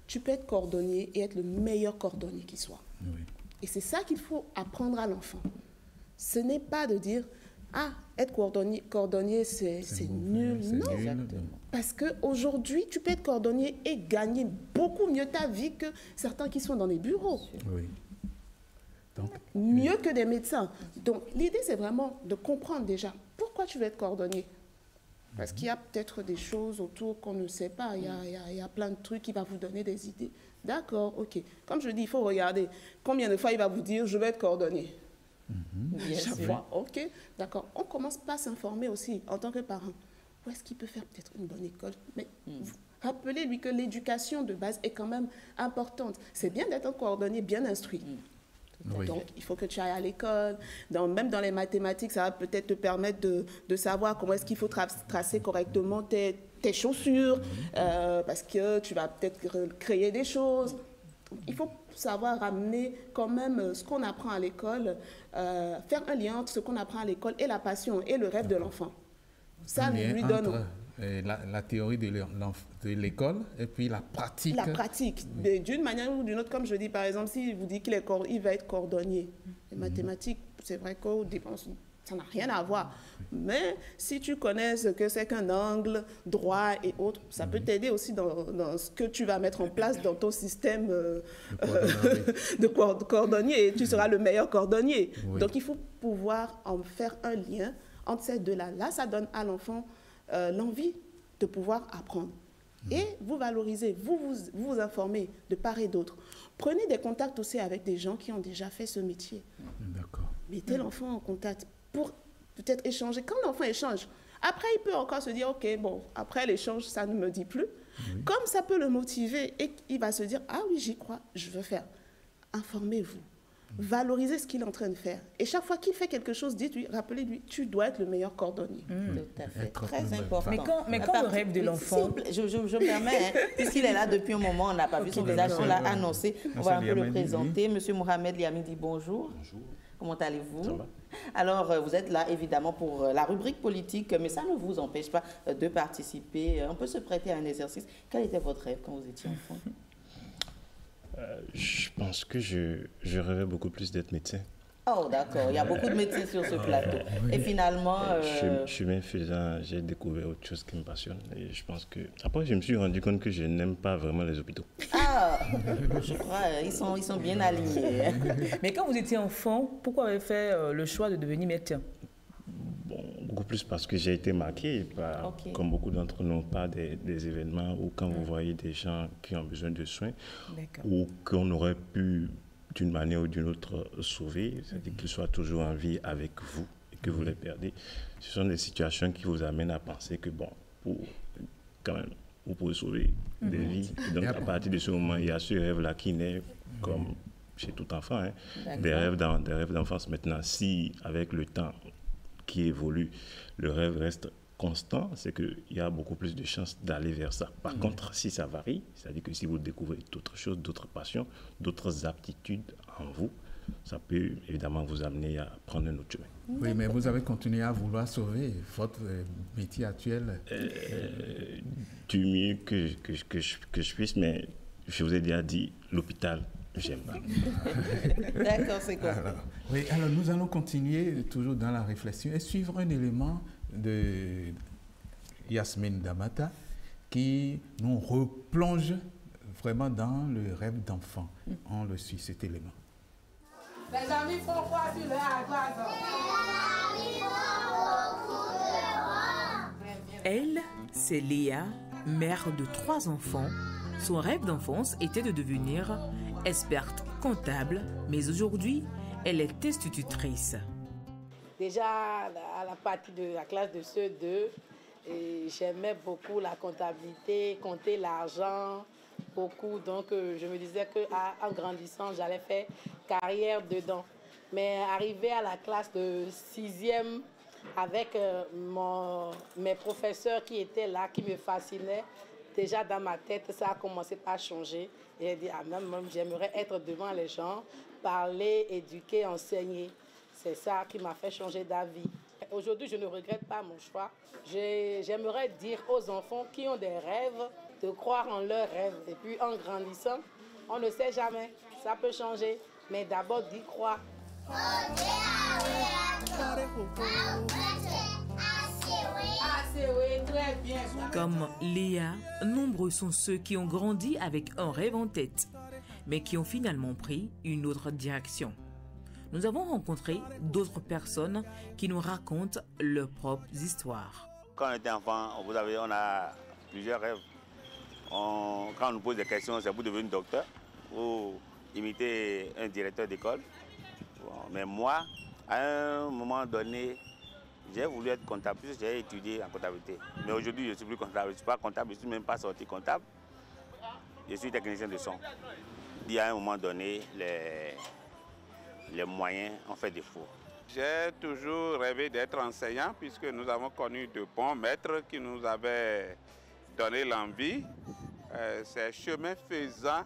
Tu peux être cordonnier et être le meilleur cordonnier qui soit. Oui. Et c'est ça qu'il faut apprendre à l'enfant. Ce n'est pas de dire, ah, être cordonnier c'est nul. Non, parce qu'aujourd'hui, tu peux être cordonnier et gagner beaucoup mieux ta vie que certains qui sont dans les bureaux. Oui. Donc, mieux que des médecins. Donc, l'idée, c'est vraiment de comprendre déjà pourquoi tu veux être cordonnier. Parce qu'il y a peut-être des choses autour qu'on ne sait pas. Il y a plein de trucs qui vont vous donner des idées. D'accord, ok. Comme je dis, il faut regarder combien de fois il va vous dire « je vais être cordonnier ». Chaque fois, ok, d'accord. On commence par s'informer aussi en tant que parent. Où est-ce qu'il peut faire peut-être une bonne école? Mais rappelez-lui que l'éducation de base est quand même importante. C'est bien d'être un cordonnier bien instruit. Oui. Donc, il faut que tu ailles à l'école. Même dans les mathématiques, ça va peut-être te permettre de savoir comment est-ce qu'il faut tracer correctement tes chaussures, parce que tu vas peut-être créer des choses. Il faut savoir ramener quand même ce qu'on apprend à l'école, faire un lien entre ce qu'on apprend à l'école et la passion et le rêve de l'enfant. Ça lui donne... La théorie de l'école et puis la pratique. La pratique, d'une manière ou d'une autre, comme je dis, par exemple, s'il vous dit qu'il va être cordonnier, les mathématiques, c'est vrai qu'au départ, ça n'a rien à voir. Mais si tu connais ce que c'est qu'un angle droit et autres, ça peut t'aider aussi dans ce que tu vas mettre en place dans ton système de cordonnier, et tu seras le meilleur cordonnier. Oui. Donc, il faut pouvoir en faire un lien entre ces deux-là. Là, ça donne à l'enfant l'envie de pouvoir apprendre. Et vous valorisez, vous informez de part et d'autre. Prenez des contacts aussi avec des gens qui ont déjà fait ce métier. D'accord. Mettez l'enfant en contact pour peut-être échanger. Quand l'enfant échange, après il peut encore se dire, ok, bon, après l'échange, ça ne me dit plus. Oui. Comme ça peut le motiver et il va se dire, ah oui, j'y crois, je veux faire. Informez-vous. Valorisez ce qu'il est en train de faire. Et chaque fois qu'il fait quelque chose, dites-lui, rappelez-lui, tu dois être le meilleur cordonnier. Tout à fait, très important. Mais quand le rêve de l'enfant... Je me permets, puisqu'il est là depuis un moment, on n'a pas vu son visage, on l'a annoncé. On va un peu le présenter. Monsieur Mohamed Liami dit bonjour. Bonjour. Comment allez-vous? Ça va. Alors, vous êtes là, évidemment, pour la rubrique politique, mais ça ne vous empêche pas de participer. On peut se prêter à un exercice. Quel était votre rêve quand vous étiez enfant? Je pense que je rêvais beaucoup plus d'être médecin. Oh, d'accord. Il y a beaucoup de médecins sur ce plateau. Et finalement... Chemin faisant, j'ai découvert autre chose qui me passionne. Et je pense que... Après, je me suis rendu compte que je n'aime pas vraiment les hôpitaux. Ah, je crois, ils sont bien alignés. Mais quand vous étiez enfant, pourquoi avez-vous fait le choix de devenir médecin? Bon, beaucoup plus parce que j'ai été marqué, par, comme beaucoup d'entre nous, par des événements où quand vous voyez des gens qui ont besoin de soins ou qu'on aurait pu, d'une manière ou d'une autre, sauver, c'est-à-dire qu'ils soient toujours en vie avec vous et que vous les perdez, ce sont des situations qui vous amènent à penser que, bon, quand même, vous pouvez sauver des vies. Et donc, à partir de ce moment, il y a ce rêve-là qui naît comme chez tout enfant, hein, des rêves d'enfance. Maintenant, si, avec le temps qui évolue, le rêve reste constant, c'est qu'il y a beaucoup plus de chances d'aller vers ça. Par contre, si ça varie, c'est-à-dire que si vous découvrez d'autres choses, d'autres passions, d'autres aptitudes en vous, ça peut évidemment vous amener à prendre un autre chemin. Oui, mais vous avez continué à vouloir sauver votre métier actuel. Du mieux que je puisse, mais je vous ai déjà dit, l'hôpital, j'aime pas. D'accord, c'est quoi? Alors nous allons continuer toujours dans la réflexion et suivre un élément de Yasmine Damata qui nous replonge vraiment dans le rêve d'enfant. On le suit, cet élément. Les amis font quoi sur le Elle, c'est Léa, mère de 3 enfants. Son rêve d'enfance était de devenir experte comptable, mais aujourd'hui, elle est institutrice. Déjà, à la partie de la classe de CE2, j'aimais beaucoup la comptabilité, compter l'argent, beaucoup. Donc, je me disais qu'en grandissant, j'allais faire carrière dedans. Mais arrivé à la classe de 6e, avec mes professeurs qui étaient là, qui me fascinaient, déjà dans ma tête, ça a commencé à changer. Et j'ai dit, même j'aimerais être devant les gens, parler, éduquer, enseigner. C'est ça qui m'a fait changer d'avis. Aujourd'hui, je ne regrette pas mon choix. J'aimerais dire aux enfants qui ont des rêves de croire en leurs rêves. Et puis en grandissant, on ne sait jamais, ça peut changer. Mais d'abord d'y croire. Comme Léa, nombreux sont ceux qui ont grandi avec un rêve en tête, mais qui ont finalement pris une autre direction. Nous avons rencontré d'autres personnes qui nous racontent leurs propres histoires. Quand on était enfant, on a plusieurs rêves. Quand on nous pose des questions, c'est pour devenir docteur ou imiter un directeur d'école. Bon, mais moi, à un moment donné, j'ai voulu être comptable, puisque j'ai étudié en comptabilité. Mais aujourd'hui, je ne suis plus comptable. Je ne suis pas comptable, je ne suis même pas sorti comptable. Je suis technicien de son. Il y a un moment donné, les moyens ont fait défaut. J'ai toujours rêvé d'être enseignant puisque nous avons connu de bons maîtres qui nous avaient donné l'envie. C'est chemin faisant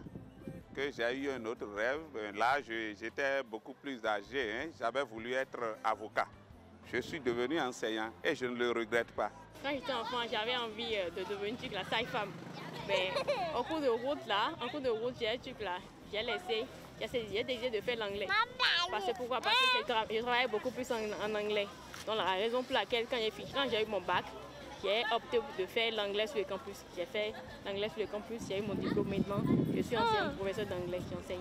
que j'ai eu un autre rêve. Là, j'étais beaucoup plus âgé. Hein. J'avais voulu être avocat. Je suis devenu enseignant et je ne le regrette pas. Quand j'étais enfant, j'avais envie de devenir la sage-femme. Mais en cours de route, j'ai un truc là. J'ai laissé. J'ai décidé de faire l'anglais. Parce que je travaillais beaucoup plus en anglais. Donc la raison pour laquelle quand j'ai eu mon bac, j'ai opté de faire l'anglais sur le campus. J'ai fait l'anglais sur le campus, j'ai eu mon diplôme maintenant. Je suis ancienne professeure d'anglais, j'enseigne.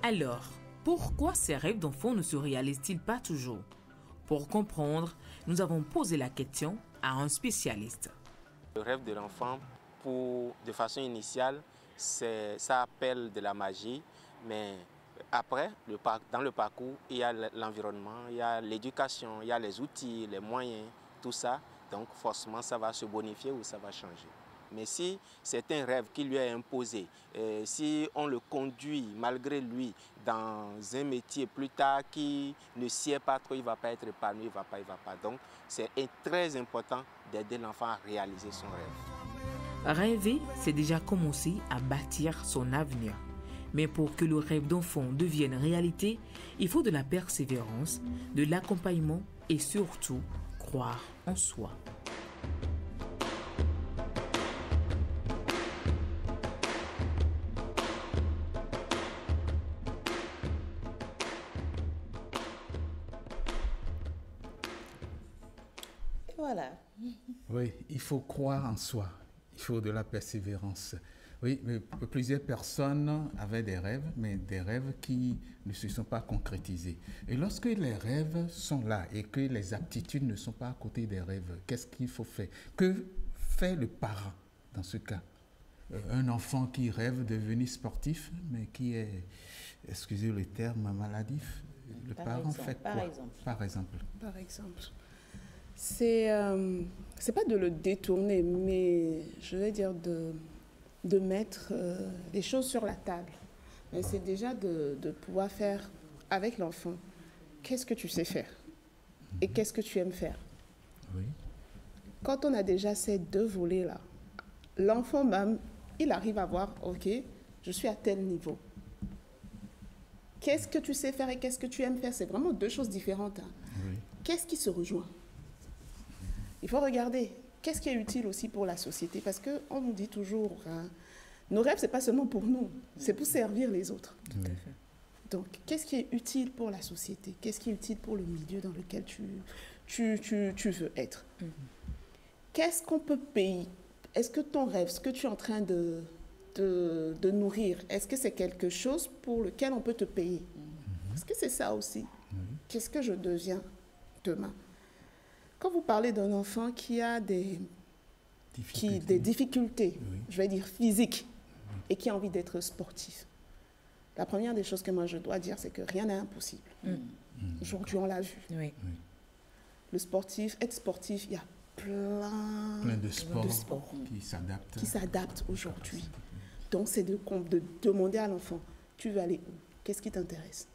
Alors, pourquoi ces rêves d'enfants ne se réalisent-ils pas toujours? Pour comprendre, nous avons posé la question à un spécialiste. Le rêve de l'enfant, de façon initiale, ça appelle de la magie, mais après, dans le parcours, il y a l'environnement, il y a l'éducation, il y a les outils, les moyens, tout ça. Donc forcément, ça va se bonifier ou ça va changer. Mais si c'est un rêve qui lui est imposé, si on le conduit malgré lui dans un métier plus tard qui ne sied pas trop, il ne va pas être épanoui, il ne va pas. Donc c'est très important d'aider l'enfant à réaliser son rêve. Rêver, c'est déjà commencer à bâtir son avenir. Mais pour que le rêve d'enfant devienne réalité, il faut de la persévérance, de l'accompagnement et surtout croire en soi. Voilà. Oui, il faut croire en soi. Il faut de la persévérance. Oui, mais plusieurs personnes avaient des rêves, mais des rêves qui ne se sont pas concrétisés. Et lorsque les rêves sont là et que les aptitudes ne sont pas à côté des rêves, qu'est-ce qu'il faut faire? Que fait le parent dans ce cas? Un enfant qui rêve de devenir sportif, mais qui est, excusez le terme, maladif, le parent fait quoi? Par exemple. C'est pas de le détourner, mais je vais dire de mettre les choses sur la table. Mais c'est déjà de pouvoir faire avec l'enfant. Qu'est-ce que tu sais faire? Et qu'est-ce que tu aimes faire? Oui. Quand on a déjà ces deux volets-là, l'enfant même, il arrive à voir, ok, je suis à tel niveau. Qu'est-ce que tu sais faire et qu'est-ce que tu aimes faire? C'est vraiment deux choses différentes. Hein. Oui. Qu'est-ce qui se rejoint? Il faut regarder qu'est-ce qui est utile aussi pour la société. Parce qu'on nous dit toujours, hein, nos rêves, ce n'est pas seulement pour nous, c'est pour servir les autres. Tout à fait. Donc, qu'est-ce qui est utile pour la société? Qu'est-ce qui est utile pour le milieu dans lequel tu veux être? Qu'est-ce qu'on peut payer? Est-ce que ton rêve, ce que tu es en train de nourrir, est-ce que c'est quelque chose pour lequel on peut te payer? Est-ce que c'est ça aussi? Qu'est-ce que je deviens demain? Quand vous parlez d'un enfant qui a des difficultés, je vais dire physiques, et qui a envie d'être sportif, la première des choses que moi je dois dire, c'est que rien n'est impossible. Aujourd'hui, on l'a vu. Le sportif, être sportif, il y a plein de sports qui s'adaptent aujourd'hui. Donc, c'est de demander à l'enfant, tu veux aller où? Qu'est-ce qui t'intéresse?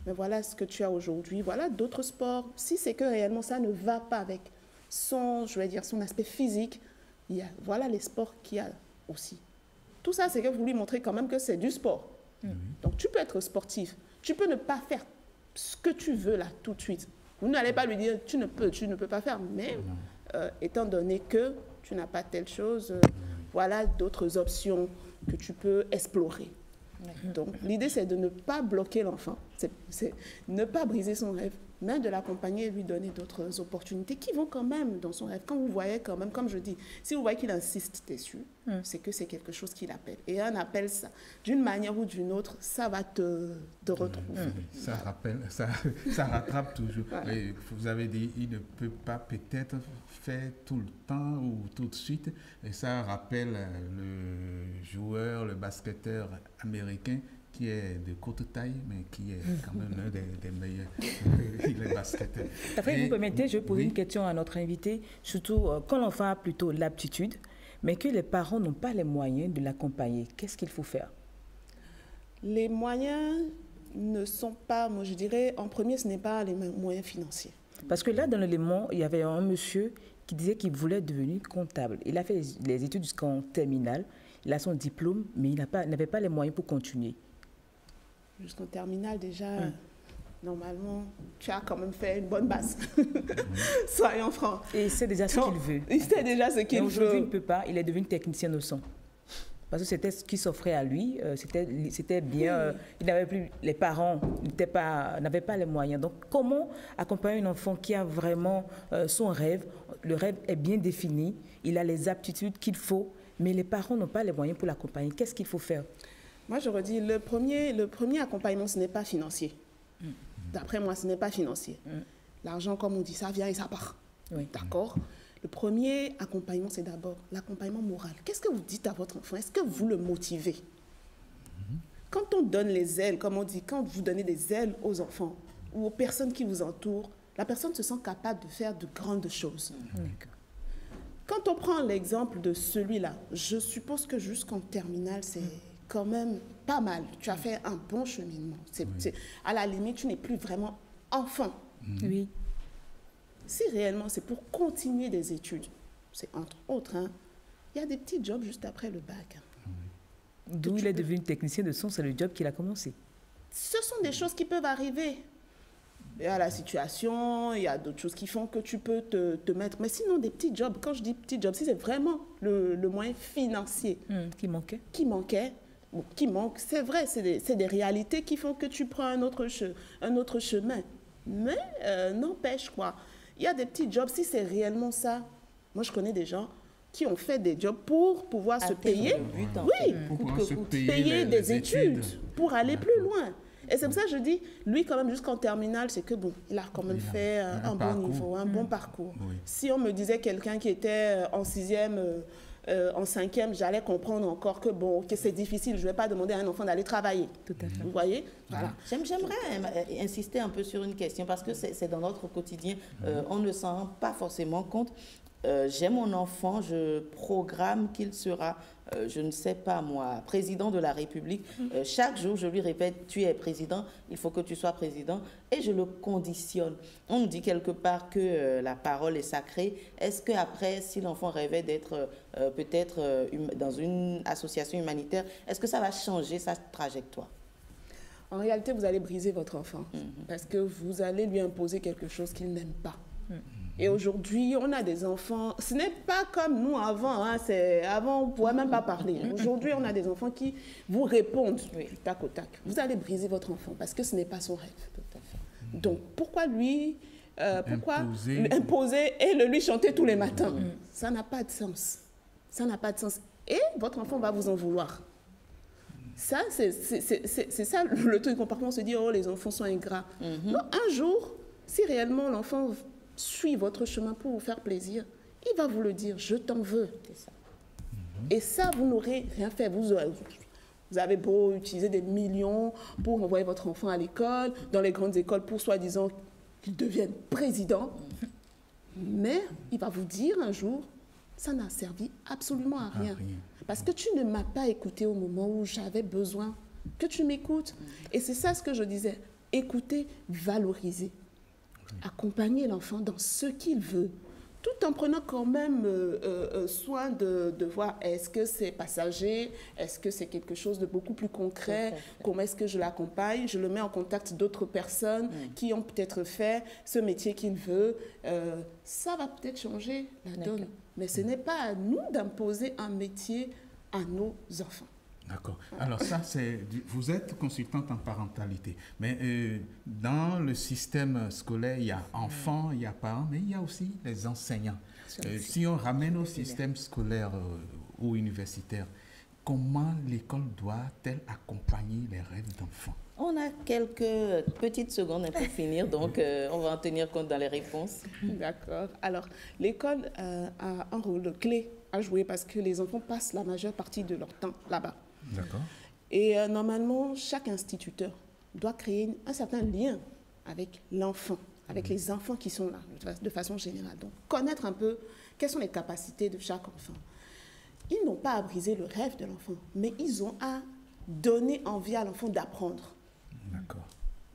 Mais voilà ce que tu as aujourd'hui. Voilà d'autres sports. Si c'est que réellement ça ne va pas avec son aspect physique, voilà les sports qu'il y a aussi. Tout ça, c'est que vous lui montrez quand même que c'est du sport. Donc, tu peux être sportif. Tu peux ne pas faire ce que tu veux là tout de suite. Vous n'allez pas lui dire, tu ne peux pas faire. Mais étant donné que tu n'as pas telle chose, voilà d'autres options que tu peux explorer. Donc, l'idée, c'est de ne pas bloquer l'enfant, c'est ne pas briser son rêve, mais de l'accompagner et lui donner d'autres opportunités qui vont quand même dans son rêve. Quand vous voyez quand même, comme je dis, si vous voyez qu'il insiste dessus, c'est que c'est quelque chose qu'il appelle. Et un appelle ça, d'une manière ou d'une autre, ça va te retrouver. Ça rattrape toujours. Et vous avez dit, il ne peut pas peut-être faire tout le temps ou tout de suite. Et ça rappelle le joueur, le basketteur américain qui est de courte taille, mais qui est quand même l'un des meilleurs les basketteurs. Après, vous permettez, je pose une question à notre invité, surtout quand l'enfant a plutôt l'aptitude, mais que les parents n'ont pas les moyens de l'accompagner. Qu'est-ce qu'il faut faire? Les moyens, ne sont pas, moi je dirais, en premier, ce n'est pas les moyens financiers. Parce que là, dans l'élément, il y avait un monsieur qui disait qu'il voulait devenir comptable. Il a fait les études jusqu'en terminale, il a son diplôme, mais il n'avait pas les moyens pour continuer. Jusqu'en terminale, déjà, normalement, tu as quand même fait une bonne base. Soyons francs. Et c'est déjà ce qu'il veut. Il sait déjà ce qu'il veut. Aujourd'hui, il ne peut pas, il est devenu technicien au son. Parce que c'était ce qui s'offrait à lui, c'était bien, il n'avait plus, les parents n'avaient pas les moyens. Donc comment accompagner un enfant qui a vraiment son rêve, le rêve est bien défini, il a les aptitudes qu'il faut, mais les parents n'ont pas les moyens pour l'accompagner. Qu'est-ce qu'il faut faire? Moi, je redis, le premier accompagnement, ce n'est pas financier. D'après moi, ce n'est pas financier. L'argent, comme on dit, ça vient et ça part. Oui. D'accord? Le premier accompagnement, c'est d'abord l'accompagnement moral. Qu'est-ce que vous dites à votre enfant? Est-ce que vous le motivez? Quand on donne les ailes, comme on dit, quand vous donnez des ailes aux enfants ou aux personnes qui vous entourent, la personne se sent capable de faire de grandes choses. Quand on prend l'exemple de celui-là, je suppose que jusqu'en terminale, c'est quand même pas mal. Tu as fait un bon cheminement. À la limite, tu n'es plus vraiment enfant. Oui. Si réellement c'est pour continuer des études, c'est entre autres, il y a des petits jobs juste après le bac. D'où il est devenu technicien de son, c'est le job qu'il a commencé. Ce sont des choses qui peuvent arriver. Il y a la situation, il y a d'autres choses qui font que tu peux te mettre. Mais sinon, des petits jobs, quand je dis petits jobs, si c'est vraiment le moyen financier qui manquait, qui manque, c'est vrai, c'est des réalités qui font que tu prends un autre chemin. Mais n'empêche quoi. Il y a des petits jobs, si c'est réellement ça. Moi, je connais des gens qui ont fait des jobs pour pouvoir se payer, payer des études pour aller plus loin. Et c'est pour ça que je dis, lui, quand même, jusqu'en terminale, c'est que bon, il a quand même fait un bon niveau, un bon parcours. Si on me disait quelqu'un qui était en 6e, en 5e, j'allais comprendre encore que bon, que c'est difficile. Je ne vais pas demander à un enfant d'aller travailler. Tout à fait. Vous voyez? Voilà. J'aimerais insister un peu sur une question parce que c'est dans notre quotidien. On ne s'en rend pas forcément compte. J'ai mon enfant, je programme qu'il sera, je ne sais pas moi, président de la République. Chaque jour, je lui répète, tu es président, il faut que tu sois président. Et je le conditionne. On nous dit quelque part que la parole est sacrée. Est-ce qu'après, si l'enfant rêvait d'être peut-être dans une association humanitaire, est-ce que ça va changer sa trajectoire? En réalité, vous allez briser votre enfant parce que vous allez lui imposer quelque chose qu'il n'aime pas. Et aujourd'hui, on a des enfants, ce n'est pas comme nous avant, avant on ne pouvait même pas parler. Aujourd'hui, on a des enfants qui vous répondent du tac au tac. Vous allez briser votre enfant parce que ce n'est pas son rêve. Donc, pourquoi lui imposer et le lui chanter tous les matins? Ça n'a pas de sens. Ça n'a pas de sens. Et votre enfant va vous en vouloir. Ça, c'est ça le truc. Parfois, on se dit, oh, les enfants sont ingrats. Non, un jour, si réellement l'enfant suit votre chemin pour vous faire plaisir, il va vous le dire, je t'en veux. Et ça, vous n'aurez rien fait. Vous avez beau utiliser des millions pour envoyer votre enfant à l'école, dans les grandes écoles, pour soi-disant qu'il devienne président. Mais il va vous dire un jour, ça n'a servi absolument à rien. Parce que tu ne m'as pas écouté au moment où j'avais besoin que tu m'écoutes. Et c'est ça ce que je disais. Écouter, valoriser. Accompagner l'enfant dans ce qu'il veut, tout en prenant quand même soin de voir est-ce que c'est passager, est-ce que c'est quelque chose de beaucoup plus concret, comment est-ce que je l'accompagne, je le mets en contact d'autres personnes qui ont peut-être fait ce métier qu'il veut. Ça va peut-être changer la donne, mais ce n'est pas à nous d'imposer un métier à nos enfants. D'accord. Alors ça, vous êtes consultante en parentalité, mais dans le système scolaire, il y a enfants, il y a parents, mais il y a aussi les enseignants. Si on ramène au système scolaire ou universitaire, comment l'école doit-elle accompagner les rêves d'enfants? On a quelques petites secondes pour finir, donc on va en tenir compte dans les réponses. D'accord. Alors, l'école a un rôle clé à jouer parce que les enfants passent la majeure partie de leur temps là-bas. D'accord. Et normalement, chaque instituteur doit créer un certain lien avec l'enfant, avec les enfants qui sont là, de façon générale. Donc, connaître un peu quelles sont les capacités de chaque enfant. Ils n'ont pas à briser le rêve de l'enfant, mais ils ont à donner envie à l'enfant d'apprendre.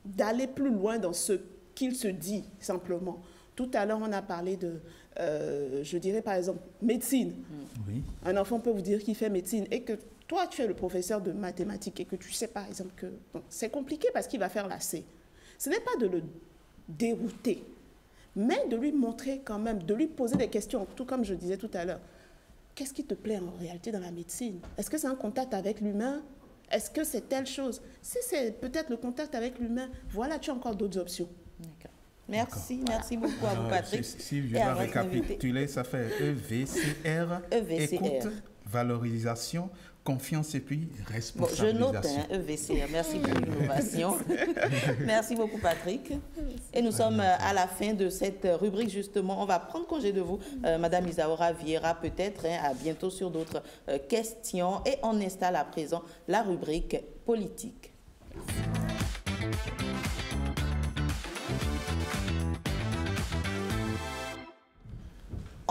d'aller plus loin dans ce qu'il se dit, simplement. Tout à l'heure, on a parlé de, je dirais par exemple, médecine. Oui. Un enfant peut vous dire qu'il fait médecine et que toi, tu es le professeur de mathématiques et que tu sais par exemple que c'est compliqué parce qu'il va faire la C. Ce n'est pas de le dérouter, mais de lui montrer quand même, de lui poser des questions, tout comme je disais tout à l'heure. Qu'est-ce qui te plaît en réalité dans la médecine? Est-ce que c'est un contact avec l'humain? Est-ce que c'est telle chose? Si c'est peut-être le contact avec l'humain, voilà, tu as encore d'autres options. D'accord. Merci beaucoup à vous, Patrick. Si je dois récapituler, ça fait EVCR, écoute, valorisation, confiance et puis responsabilisation. Je note EVCR. Merci pour l'innovation. Merci beaucoup, Patrick. Et nous sommes à la fin de cette rubrique, justement. On va prendre congé de vous, Madame Isaura Vieira, peut-être. À bientôt sur d'autres questions. Et on installe à présent la rubrique politique.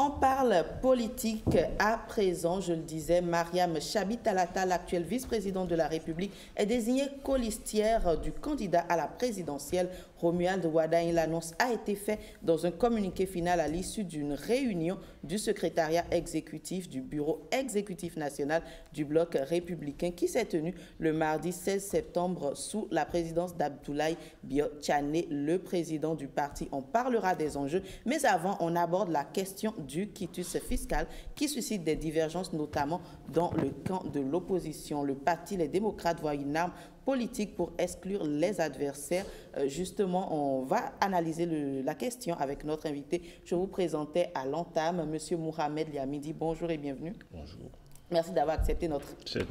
On parle politique à présent, je le disais. Mariam Chabi Talata, l'actuelle vice-présidente de la République, est désignée colistière du candidat à la présidentielle Romuald Wardani. L'annonce a été faite dans un communiqué final à l'issue d'une réunion du secrétariat exécutif du bureau exécutif national du bloc républicain qui s'est tenue le mardi 16 septembre sous la présidence d'Abdoulaye Bio-Tchané, le président du parti. On parlera des enjeux, mais avant, on aborde la question du quitus fiscal qui suscite des divergences, notamment dans le camp de l'opposition. Le parti Les démocrates voit une arme politique pour exclure les adversaires. Justement, on va analyser la question avec notre invité. Je vous présentais à l'entame M. Mohamed Liamidi. Bonjour et bienvenue. Bonjour. Merci d'avoir accepté notre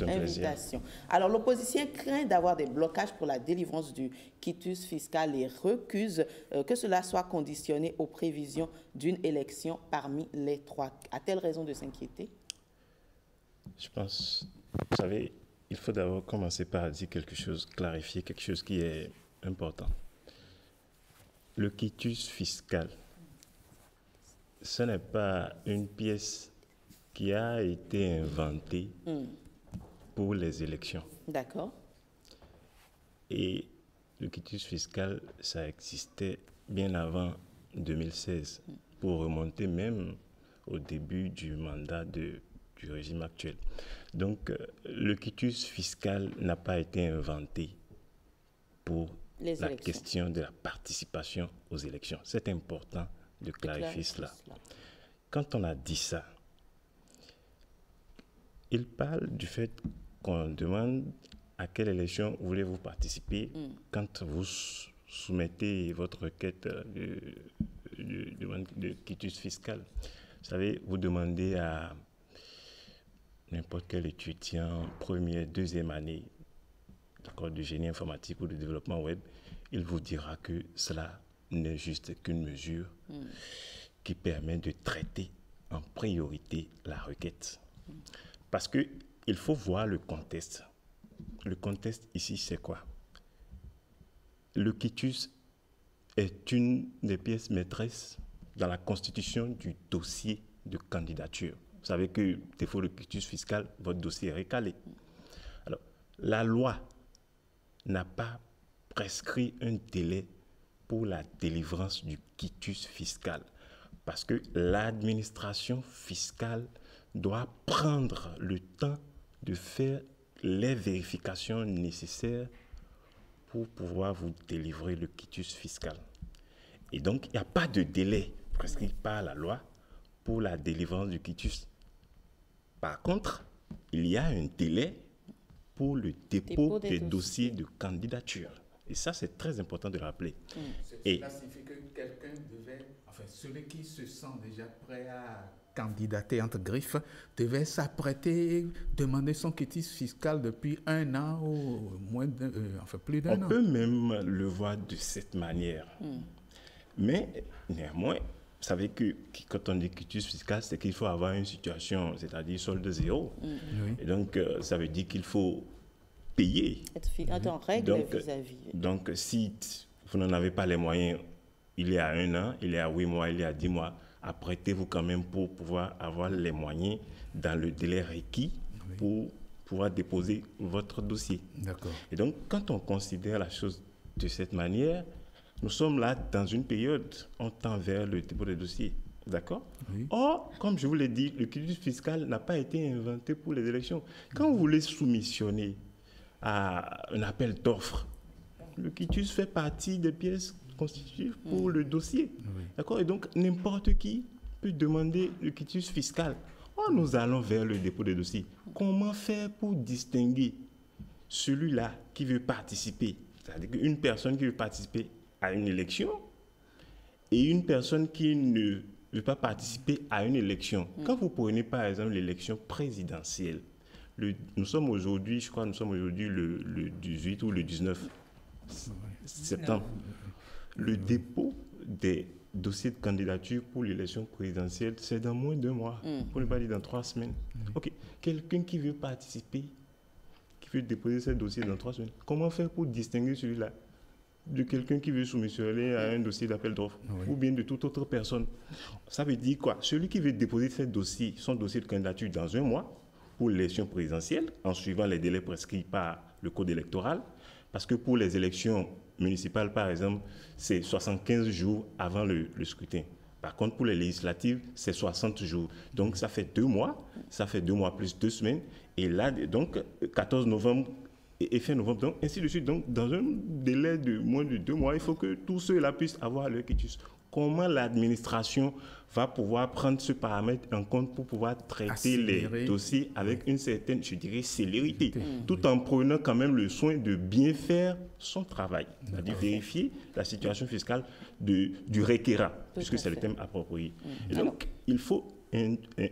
invitation. Alors, l'opposition craint d'avoir des blocages pour la délivrance du quitus fiscal et recuse que cela soit conditionné aux prévisions d'une élection parmi les trois. A-t-elle raison de s'inquiéter? Je pense, vous savez, il faut d'abord commencer par dire quelque chose, clarifier quelque chose qui est important. Le quitus fiscal, ce n'est pas une pièce qui a été inventée pour les élections. D'accord. Et le quitus fiscal, ça existait bien avant 2016, pour remonter même au début du mandat du régime actuel. Donc, le quitus fiscal n'a pas été inventé pour la question de la participation aux élections. C'est important de clarifier cela. Quand on a dit ça, il parle du fait qu'on demande à quelle élection voulez-vous participer quand vous soumettez votre requête de quitus fiscal. Vous savez, vous demandez à n'importe quel étudiant, première, deuxième année de génie informatique ou de développement web, il vous dira que cela n'est juste qu'une mesure qui permet de traiter en priorité la requête. Parce qu'il faut voir le contexte. Le contexte ici, c'est quoi? Le quitus est une des pièces maîtresses dans la constitution du dossier de candidature. Vous savez que, défaut de quitus fiscal, votre dossier est recalé. Alors, la loi n'a pas prescrit un délai pour la délivrance du quitus fiscal. Parce que l'administration fiscale doit prendre le temps de faire les vérifications nécessaires pour pouvoir vous délivrer le quitus fiscal. Et donc, il n'y a pas de délai prescrit par la loi pour la délivrance du quitus. Par contre, il y a un délai pour le dépôt des dossiers de candidature. Et ça, c'est très important de le rappeler. Cela signifie que quelqu'un devait, enfin, celui qui se sent déjà prêt à candidater entre griffes, devait s'apprêter, demander son quitus fiscal depuis 1 an ou plus d'1 an. On peut même le voir de cette manière. Mais néanmoins, vous savez que quand on dit quitus fiscal, c'est qu'il faut avoir une situation, c'est-à-dire solde zéro. Et donc, ça veut dire qu'il faut payer. Être en règle vis-à-vis. Donc, si vous n'en avez pas les moyens, il y a 1 an, il y a 8 mois, il y a 10 mois, apprêtez-vous quand même pour pouvoir avoir les moyens dans le délai requis pour pouvoir déposer votre dossier. D'accord. Et donc, quand on considère la chose de cette manière, nous sommes là dans une période, on tend vers le dépôt des dossiers. D'accord? Oui. Or, comme je vous l'ai dit, le quitus fiscal n'a pas été inventé pour les élections. Quand vous voulez soumissionner à un appel d'offres, le quitus fait partie des pièces constitutives pour le dossier. Oui. D'accord? Et donc, n'importe qui peut demander le quitus fiscal. Or, nous allons vers le dépôt des dossiers. Comment faire pour distinguer celui-là qui veut participer, c'est-à-dire une personne qui veut participer à une élection et une personne qui ne veut pas participer à une élection? Quand vous prenez par exemple l'élection présidentielle, nous sommes aujourd'hui, je crois, le 18 ou le 19 septembre. Le dépôt des dossiers de candidature pour l'élection présidentielle, c'est dans moins de 2 mois, pour ne pas dire dans 3 semaines. Ok, quelqu'un qui veut participer, qui veut déposer ses dossiers dans 3 semaines, comment faire pour distinguer celui-là de quelqu'un qui veut soumissionner à un dossier d'appel d'offres ou bien de toute autre personne? Ça veut dire quoi? Celui qui veut déposer son dossier de candidature dans 1 mois pour l'élection présidentielle, en suivant les délais prescrits par le code électoral, parce que pour les élections municipales, par exemple, c'est 75 jours avant le scrutin. Par contre, pour les législatives, c'est 60 jours. Donc, ça fait 2 mois. Ça fait 2 mois plus 2 semaines. Et là, donc, 14 novembre et fin novembre, donc, ainsi de suite. Donc, dans un délai de moins de 2 mois, il faut que tous ceux-là puissent avoir leur quitus. Comment l'administration va pouvoir prendre ce paramètre en compte pour pouvoir traiter les dossiers avec une certaine, je dirais, célérité, tout en prenant quand même le soin de bien faire son travail, c'est-à-dire vérifier la situation fiscale du requérant, puisque c'est le thème approprié. Et donc, il faut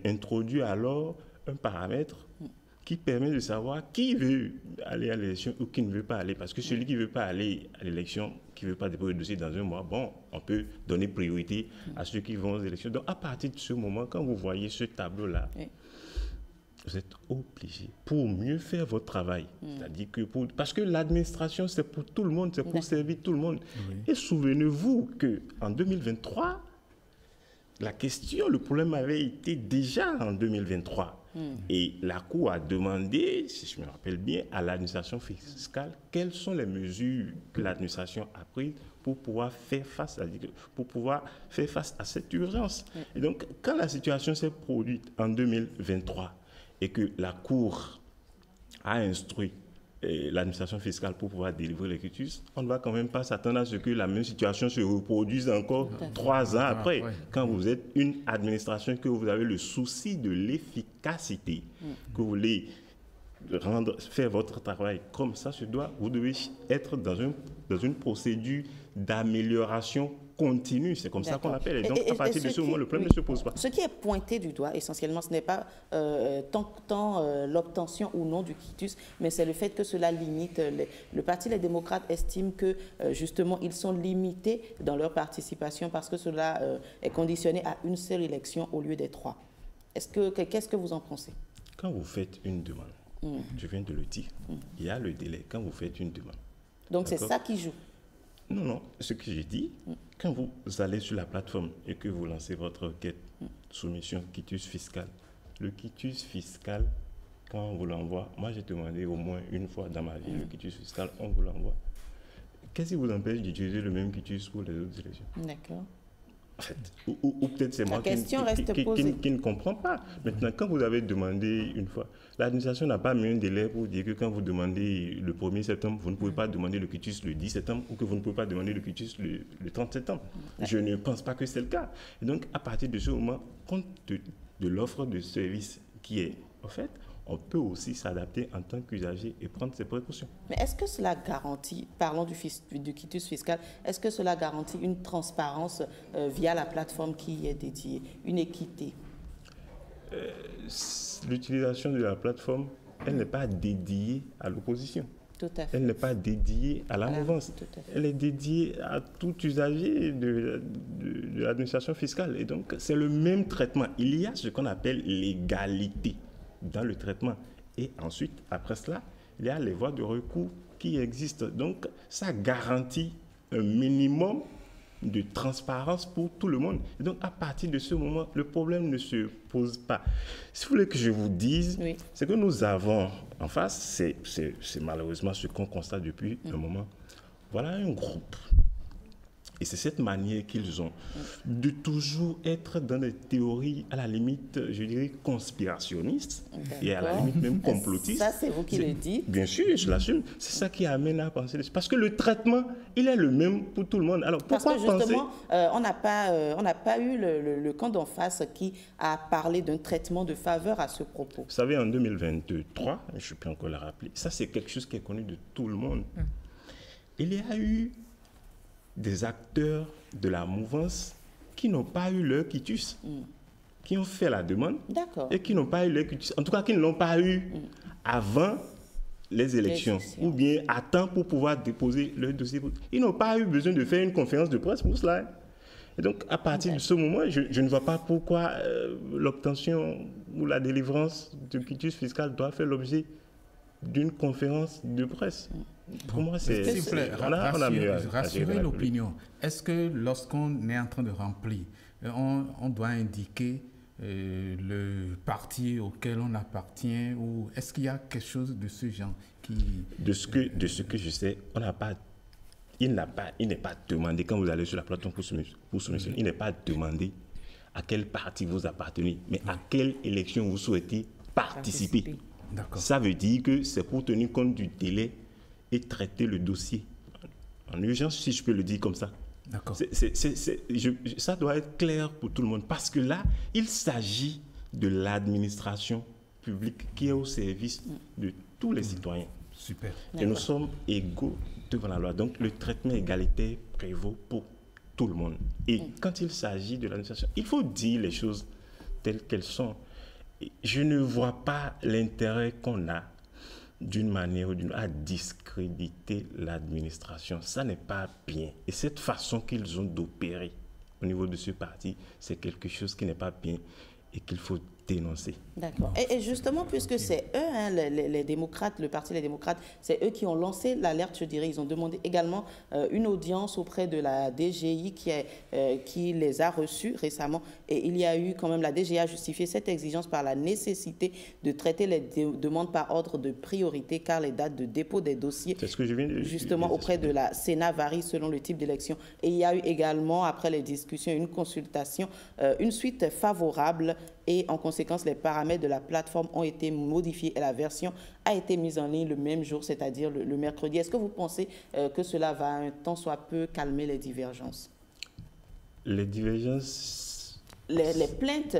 introduire alors un paramètre qui permet de savoir qui veut aller à l'élection ou qui ne veut pas aller. Parce que celui qui ne veut pas aller à l'élection, qui ne veut pas déposer le dossier dans 1 mois, bon, on peut donner priorité à ceux qui vont aux élections. Donc, à partir de ce moment, quand vous voyez ce tableau-là, vous êtes obligé, pour mieux faire votre travail, c'est-à-dire que parce que l'administration, c'est pour tout le monde, c'est pour servir tout le monde. Et souvenez-vous qu'en 2023, le problème avait été déjà en 2023. Et la Cour a demandé, si je me rappelle bien, à l'administration fiscale quelles sont les mesures que l'administration a prises pour pouvoir faire face à cette urgence. Et donc, quand la situation s'est produite en 2023 et que la Cour a instruit l'administration fiscale pour pouvoir délivrer les quitus, on ne va quand même pas s'attendre à ce que la même situation se reproduise encore 3 ans après. Quand vous êtes une administration, que vous avez le souci de l'efficacité, que vous voulez faire votre travail comme ça se doit, vous devez être dans une procédure d'amélioration continue. C'est comme ça qu'on l'appelle. Et donc, à partir de ce moment, le problème ne se pose pas. Ce qui est pointé du doigt, essentiellement, ce n'est pas tant l'obtention ou non du quitus, mais c'est le fait que cela limite. Le Parti Les Démocrates estime que, justement, ils sont limités dans leur participation parce que cela est conditionné à une seule élection au lieu des 3. Qu'est-ce que vous en pensez? Quand vous faites une demande, je viens de le dire, il y a le délai quand vous faites une demande. Donc, c'est ça qui joue? Non, ce que j'ai dit, quand vous allez sur la plateforme et que vous lancez votre requête, soumission, quitus fiscal, le quitus fiscal, quand on vous l'envoie, moi j'ai demandé au moins une fois dans ma vie le quitus fiscal, on vous l'envoie. Qu'est-ce qui vous empêche d'utiliser le même quitus pour les autres élections? D'accord. En fait, ou peut-être c'est moi qui ne comprends pas. Maintenant, quand vous avez demandé une fois, l'administration n'a pas mis un délai pour dire que quand vous demandez le 1er septembre, vous ne pouvez pas demander le quitus le 10 septembre ou que vous ne pouvez pas demander le quitus le 30 septembre. Je ne pense pas que c'est le cas. Et donc, à partir de ce moment, compte de l'offre de service qui est en fait, on peut aussi s'adapter en tant qu'usager et prendre ses précautions. Mais est-ce que cela garantit, parlons du quitus fiscal, est-ce que cela garantit une transparence via la plateforme qui y est dédiée, une équité? L'utilisation de la plateforme, elle n'est pas dédiée à l'opposition. Tout à fait. Elle n'est pas dédiée à la mouvance. Elle est dédiée à tout usager de l'administration fiscale. Et donc, c'est le même traitement. Il y a ce qu'on appelle l'égalité dans le traitement. Et ensuite, après cela, il y a les voies de recours qui existent. Donc, ça garantit un minimum de transparence pour tout le monde. Et donc, à partir de ce moment, le problème ne se pose pas. Si vous voulez que je vous dise, c'est que nous avons en face, c'est malheureusement ce qu'on constate depuis un moment, voilà un groupe. Et c'est cette manière qu'ils ont de toujours être dans des théories, à la limite, je dirais, conspirationnistes et à la limite même complotistes. Ça, c'est vous qui le dites. Bien sûr, je l'assume. C'est ça qui amène à penser. Parce que le traitement, il est le même pour tout le monde. Alors, pourquoi parce que justement, on n'a pas eu le camp d'en face qui a parlé d'un traitement de faveur à ce propos. Vous savez, en 2023, je peux encore le rappeler, ça c'est quelque chose qui est connu de tout le monde. Il y a eu des acteurs de la mouvance qui n'ont pas eu leur quitus, qui ont fait la demande et qui n'ont pas eu leur quitus. En tout cas, qui ne l'ont pas eu avant les élections ou bien à temps pour pouvoir déposer leur dossier. Ils n'ont pas eu besoin de faire une conférence de presse pour cela. Et donc, à partir de ce moment, je ne vois pas pourquoi l'obtention ou la délivrance de quitus fiscal doit faire l'objet d'une conférence de presse. Pour moi, c'est... S'il vous plaît, rassurer l'opinion. Est-ce que lorsqu'on est en train de remplir, on doit indiquer le parti auquel on appartient, ou est-ce qu'il y a quelque chose de ce genre qui... De ce que je sais, on n'a pas... Il n'est pas demandé, quand vous allez sur la plateforme pour soumission, il n'est pas demandé à quel parti vous appartenez, mais à quelle élection vous souhaitez participer. Ça veut dire que c'est pour tenir compte du délai et traiter le dossier en urgence, si je peux le dire comme ça. Ça doit être clair pour tout le monde, parce que là, il s'agit de l'administration publique qui est au service de tous les citoyens. Super. Et nous sommes égaux devant la loi. Donc, le traitement égalitaire prévaut pour tout le monde. Et quand il s'agit de l'administration, il faut dire les choses telles qu'elles sont. Et je ne vois pas l'intérêt qu'on a d'une manière ou d'une autre à discréditer l'administration. Ça n'est pas bien. Et cette façon qu'ils ont d'opérer au niveau de ce parti, c'est quelque chose qui n'est pas bien et qu'il faut dénoncer. D'accord. Et justement, puisque c'est eux, les démocrates, le parti des démocrates, c'est eux qui ont lancé l'alerte, je dirais. Ils ont demandé également une audience auprès de la DGI qui les a reçus récemment. Et il y a eu quand même, la DGI a justifié cette exigence par la nécessité de traiter les demandes par ordre de priorité, car les dates de dépôt des dossiers, c'est ce que je viens de justement auprès de la Sénat, varient selon le type d'élection. Et il y a eu également, après les discussions, une consultation, une suite favorable. Et en conséquence, les paramètres de la plateforme ont été modifiés et la version a été mise en ligne le même jour, c'est-à-dire le mercredi. Est-ce que vous pensez que cela va un tant soit peu calmer les divergences? Les divergences... Les plaintes,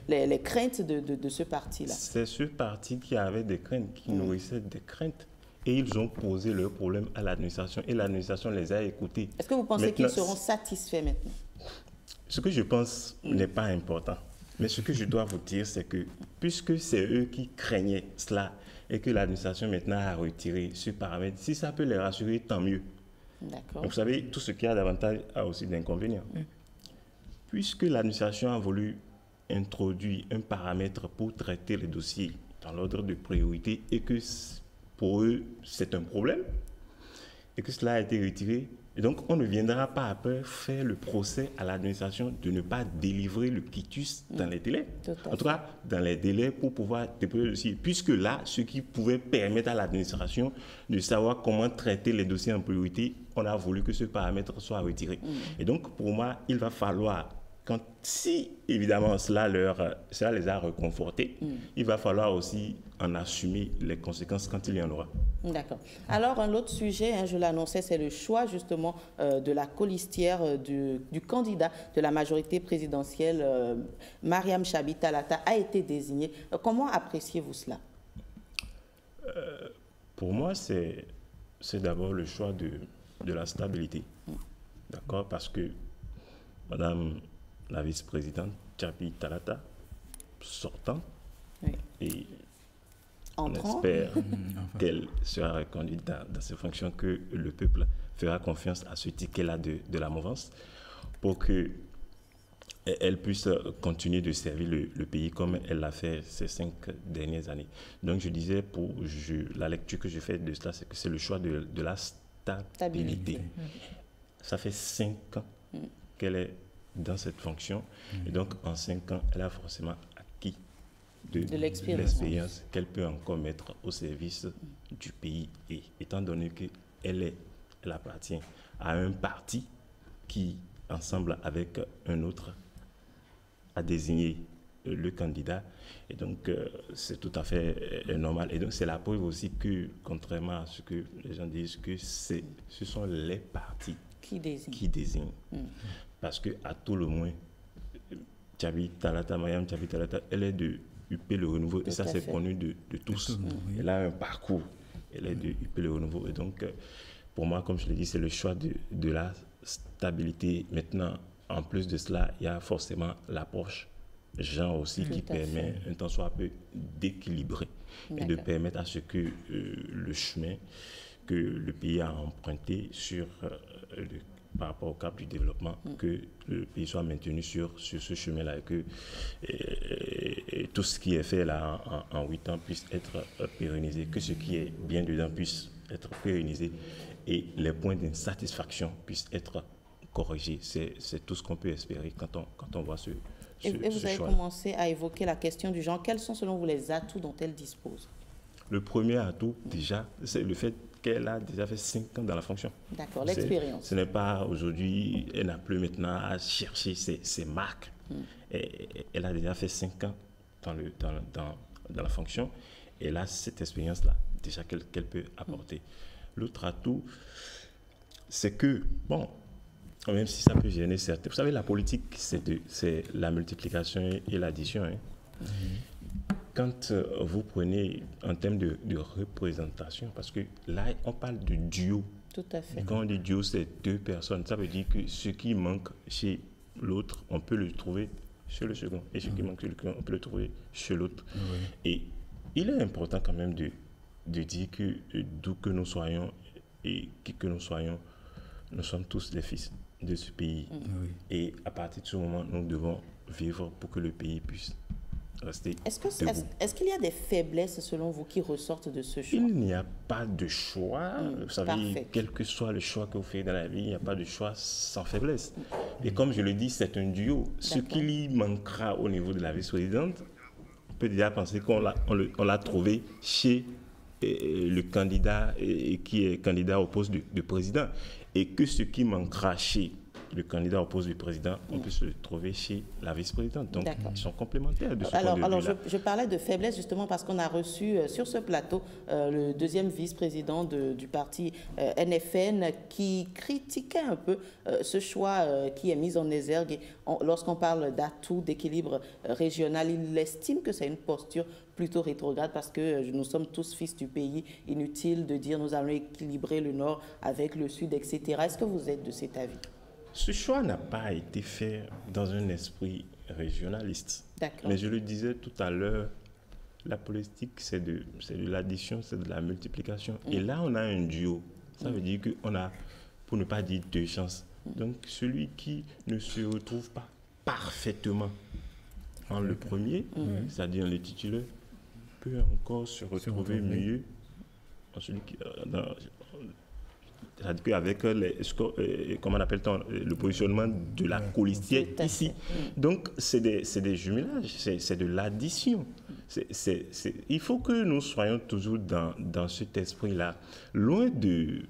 les craintes de ce parti-là. C'est ce parti qui avait des craintes, qui nourrissait des craintes. Et ils ont posé leurs problèmes à l'administration et l'administration les a écoutés. Est-ce que vous pensez qu'ils seront satisfaits maintenant? Ce que je pense n'est pas important. Mais ce que je dois vous dire, c'est que puisque c'est eux qui craignaient cela et que l'administration maintenant a retiré ce paramètre, si ça peut les rassurer, tant mieux. D'accord. Vous savez, tout ce qui a d'avantages a aussi d'inconvénients. Puisque l'administration a voulu introduire un paramètre pour traiter les dossiers dans l'ordre de priorité et que pour eux, c'est un problème et que cela a été retiré, et donc, on ne viendra pas après faire le procès à l'administration de ne pas délivrer le quitus dans les délais. En tout cas, dans les délais pour pouvoir déposer le dossier. Puisque là, ce qui pouvait permettre à l'administration de savoir comment traiter les dossiers en priorité, on a voulu que ce paramètre soit retiré. Et donc, pour moi, il va falloir, si évidemment cela les a reconfortés, il va falloir aussi en assumer les conséquences quand il y en aura. D'accord. Alors, un autre sujet, je l'annonçais, c'est le choix justement de la colistière du candidat de la majorité présidentielle, Mariam Chabi Talata, a été désigné. Comment appréciez-vous cela? Pour moi, c'est d'abord le choix de la stabilité. D'accord? Parce que Madame la vice-présidente Chabi Talata, sortant, et on espère qu'elle sera reconduite dans ces fonctions, que le peuple fera confiance à ce ticket-là de la mouvance pour qu'elle puisse continuer de servir le pays comme elle l'a fait ces 5 dernières années. Donc je disais, la lecture que je fais de cela, c'est que c'est le choix de la stabilité. Ça fait 5 ans qu'elle est dans cette fonction. Et donc, en 5 ans, elle a forcément acquis de l'expérience qu'elle peut encore mettre au service du pays. Et étant donné qu'elle appartient à un parti qui, ensemble avec un autre, a désigné le candidat, et donc c'est tout à fait normal. Et donc c'est la preuve aussi que, contrairement à ce que les gens disent, que ce sont les partis qui désignent. Parce que à tout le moins, Tchabi Talata, Mariam Tchabi Talata, elle est de UP Le Renouveau, et ça c'est connu de tous. Elle a un parcours, elle est de UP Le Renouveau, et donc pour moi, comme je l'ai dit, c'est le choix de la stabilité. Maintenant, en plus de cela, il y a forcément l'approche genre aussi qui permet un tant soit peu d'équilibrer et de permettre à ce que le chemin que le pays a emprunté par rapport au cap du développement, que le pays soit maintenu sur ce chemin-là, et que tout ce qui est fait là en 8 ans puisse être pérennisé, que ce qui est bien dedans puisse être pérennisé et les points d'insatisfaction puissent être corrigés. C'est tout ce qu'on peut espérer quand on voit ce Et vous avez commencé à évoquer la question du genre. Quels sont selon vous les atouts dont elle dispose? Le premier atout, déjà, c'est le fait qu'elle a déjà fait 5 ans dans la fonction. D'accord, l'expérience. Ce n'est pas aujourd'hui, elle n'a plus maintenant à chercher ses marques. Elle a déjà fait 5 ans dans la fonction. Et elle a cette expérience-là, déjà qu'elle peut apporter. L'autre atout, c'est que, bon, même si ça peut gêner certains. Vous savez, la politique, c'est la multiplication et l'addition. Quand vous prenez en termes de représentation, parce que là, on parle de duo. Tout à fait. Et quand on dit duo, c'est 2 personnes. Ça veut dire que ce qui manque chez l'autre, on peut le trouver chez le second. Et ce qui manque chez le second, on peut le trouver chez l'autre. Et il est important quand même de dire que d'où que nous soyons et qui que nous soyons, nous sommes tous les fils de ce pays. Et à partir de ce moment, nous devons vivre pour que le pays puisse rester debout. Est-ce qu'il y a des faiblesses, selon vous, qui ressortent de ce choix? Il n'y a pas de choix. Vous savez, quel que soit le choix que vous faites dans la vie, il n'y a pas de choix sans faiblesse. Et comme je le dis, c'est un duo. Ce qu'il y manquera au niveau de la vice-présidente, on peut déjà penser qu'on l'a trouvé chez le candidat qui est candidat au poste de président. Et que ce qui manquera chez le candidat au poste du président, on peut se le trouver chez la vice-présidente. Donc, ils sont complémentaires de ce point de vue-là. Alors, je parlais de faiblesse justement parce qu'on a reçu sur ce plateau le deuxième vice-président du parti NFN qui critiquait un peu ce choix qui est mis en exergue. Lorsqu'on parle d'atout, d'équilibre régional, il estime que c'est une posture plutôt rétrograde parce que nous sommes tous fils du pays. Inutile de dire nous allons équilibrer le nord avec le sud, etc. Est-ce que vous êtes de cet avis? Ce choix n'a pas été fait dans un esprit régionaliste. Mais je le disais tout à l'heure, la politique, c'est de l'addition, c'est de la multiplication. Et là, on a un duo. Ça veut dire qu'on a, pour ne pas dire 2 chances. Donc, celui qui ne se retrouve pas parfaitement en le premier, c'est-à-dire le titulaire, peut encore se retrouver mieux en celui qui... c'est-à-dire qu'avec comment on appelle le positionnement de la colistière ici. Donc, c'est des jumelages, c'est de l'addition. Il faut que nous soyons toujours dans cet esprit-là. Loin de,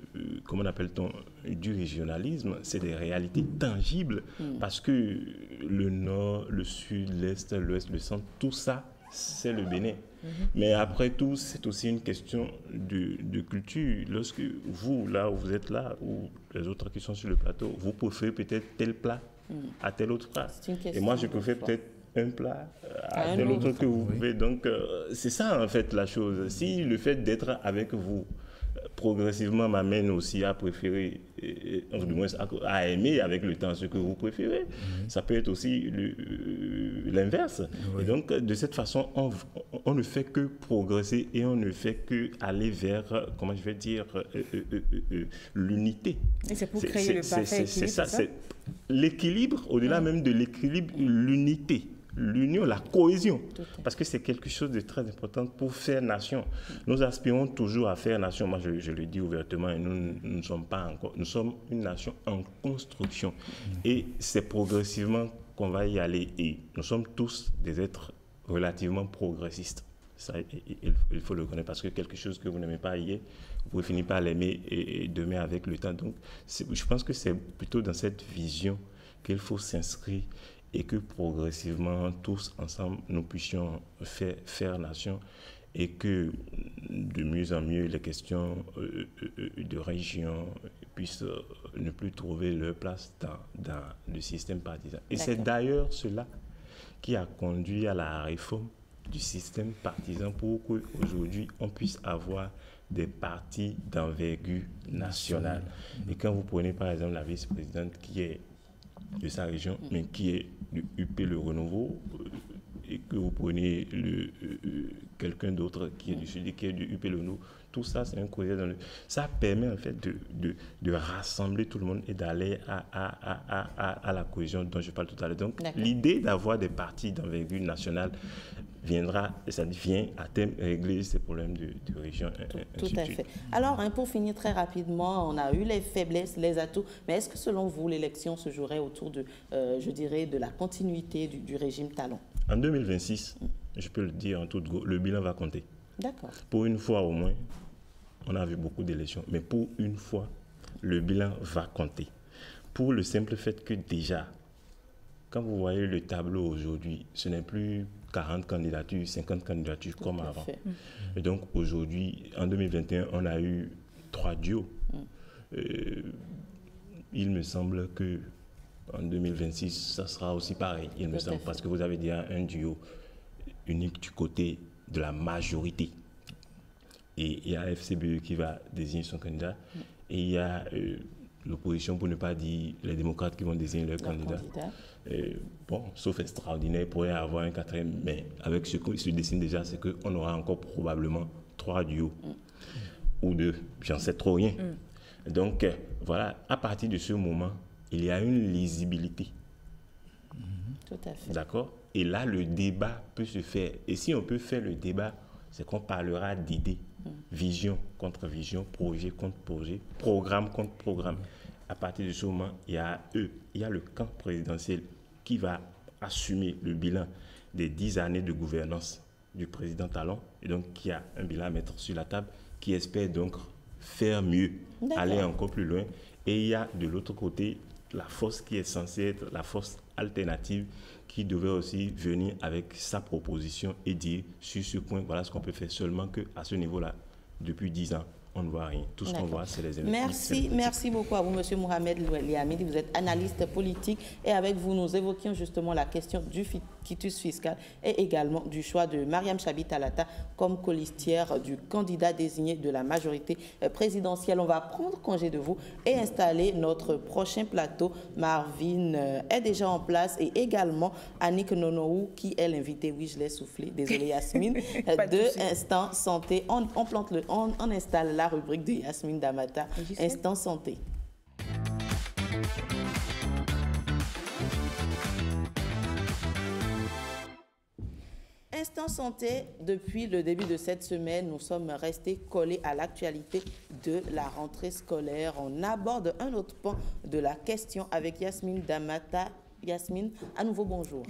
comment on appelle-t-on, du régionalisme, c'est des réalités tangibles parce que le nord, le sud, l'est, l'ouest, le centre, tout ça, c'est le Bénin. Mais après tout, c'est aussi une question de culture. Lorsque vous, là où vous êtes là, ou les autres qui sont sur le plateau, vous préférez peut-être tel plat à tel autre plat. Et moi, je préfère peut-être un plat à tel autre que vous pouvez. Donc, c'est ça, en fait, la chose. Si le fait d'être avec vous progressivement m'amène aussi à préférer, du moins à aimer avec le temps ce que vous préférez, ça peut être aussi l'inverse. Et donc, de cette façon, on ne fait que progresser et on ne fait que aller vers, comment je vais dire, l'unité. Et c'est pour créer le parfait équilibre, c'est ça, c'est l'équilibre, au-delà même de l'équilibre, l'unité. l'union, la cohésion. Parce que c'est quelque chose de très important pour faire nation. Nous aspirons toujours à faire nation. Moi, je le dis ouvertement, et nous ne sommes pas encore. Nous sommes une nation en construction. Et c'est progressivement qu'on va y aller. Et nous sommes tous des êtres relativement progressistes. Ça, il faut le connaître, parce que quelque chose que vous n'aimez pas hier, vous pouvez finir par l'aimer et demain avec le temps. Donc, je pense que c'est plutôt dans cette vision qu'il faut s'inscrire et que progressivement, tous ensemble, nous puissions faire nation et que de mieux en mieux, les questions de région puissent ne plus trouver leur place dans le système partisan. Et c'est d'ailleurs cela qui a conduit à la réforme du système partisan pour qu'aujourd'hui, on puisse avoir des partis d'envergure nationale. Et quand vous prenez par exemple la vice-présidente qui est de sa région, mais qui est de UP Le Renouveau, et que vous prenez quelqu'un d'autre qui est du Sud et qui est du UP Le Renouveau, tout ça, c'est un courrier dans le... Ça permet en fait de rassembler tout le monde et d'aller à la cohésion dont je parle tout à l'heure. Donc, l'idée d'avoir des partis d'envergure nationale ça vient à terme régler ces problèmes de région. Tout à fait. Alors, pour finir très rapidement, on a eu les faiblesses, les atouts, mais est-ce que selon vous, l'élection se jouerait autour de, je dirais, de la continuité du régime Talon? En 2026, je peux le dire en toute go, le bilan va compter. D'accord. Pour une fois au moins, on a vu beaucoup d'élections, mais pour une fois, le bilan va compter. Pour le simple fait que déjà, quand vous voyez le tableau aujourd'hui, ce n'est plus 40 candidatures, 50 candidatures comme avant. Et donc aujourd'hui, en 2021, on a eu 3 duos. Il me semble que en 2026, ça sera aussi pareil, il me semble, parce que vous avez déjà un duo unique du côté de la majorité. Et il y a FCBE qui va désigner son candidat, et il y a l'opposition, pour ne pas dire les démocrates, qui vont désigner leur candidat. Bon, sauf extraordinaire, il pourrait y avoir un quatrième, mais avec ce qui se dessine déjà, c'est qu'on aura encore probablement 3 duos, ou 2, j'en sais trop rien. Donc voilà, à partir de ce moment, il y a une lisibilité. Tout à fait. D'accord? Et là, le débat peut se faire. Et si on peut faire le débat, c'est qu'on parlera d'idées, vision contre vision, projet contre projet, programme contre programme. À partir de ce moment, il y a le camp présidentiel qui va assumer le bilan des 10 années de gouvernance du président Talon, et donc qui a un bilan à mettre sur la table, qui espère donc faire mieux, aller encore plus loin. Et il y a de l'autre côté la force qui est censée être la force alternative, qui devait aussi venir avec sa proposition et dire sur ce point, voilà ce qu'on peut faire. Seulement qu'à ce niveau-là, depuis 10 ans, on ne voit rien. Tout ce qu'on voit, c'est les élections. Merci beaucoup à vous, M. Mohamed Liamidi. Vous êtes analyste politique et avec vous, nous évoquions justement la question du quitus fiscal et également du choix de Mariam Chabi Talata comme colistière du candidat désigné de la majorité présidentielle. On va prendre congé de vous et installer notre prochain plateau. Marvin est déjà en place et également Annick Nonou qui est l'invitée. Oui, je l'ai soufflé. Désolée, Yasmine. De Instant Santé. On installe la rubrique de Yasmine Damata, Instant Santé. Instant Santé, depuis le début de cette semaine, nous sommes restés collés à l'actualité de la rentrée scolaire. On aborde un autre pan de la question avec Yasmine Damata. Yasmine, à nouveau bonjour.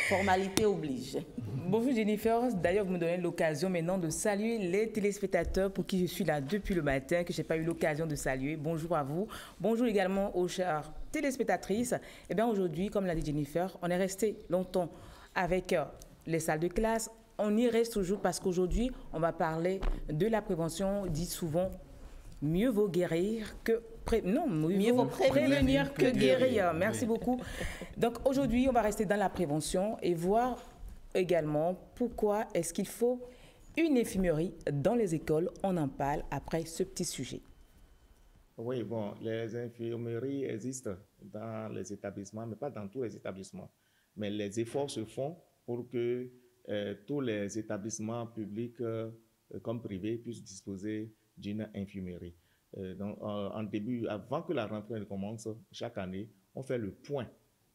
Formalité oblige. Bonjour Jennifer. D'ailleurs, vous me donnez l'occasion maintenant de saluer les téléspectateurs pour qui je suis là depuis le matin, que je n'ai pas eu l'occasion de saluer. Bonjour à vous. Bonjour également aux chères téléspectatrices. Eh bien, aujourd'hui, comme l'a dit Jennifer, on est resté longtemps avec les salles de classe. On y reste toujours parce qu'aujourd'hui, on va parler de la prévention. On dit souvent, mieux vaut guérir que... mieux vaut prévenir que guérir. Merci beaucoup. Donc aujourd'hui, on va rester dans la prévention et voir également pourquoi est-ce qu'il faut une infirmerie dans les écoles. On en parle après ce petit sujet. Oui, bon, les infirmeries existent dans les établissements, mais pas dans tous les établissements. Mais les efforts se font pour que tous les établissements publics comme privés puissent disposer d'une infirmerie. Donc, en début, avant que la rentrée ne commence, chaque année, on fait le point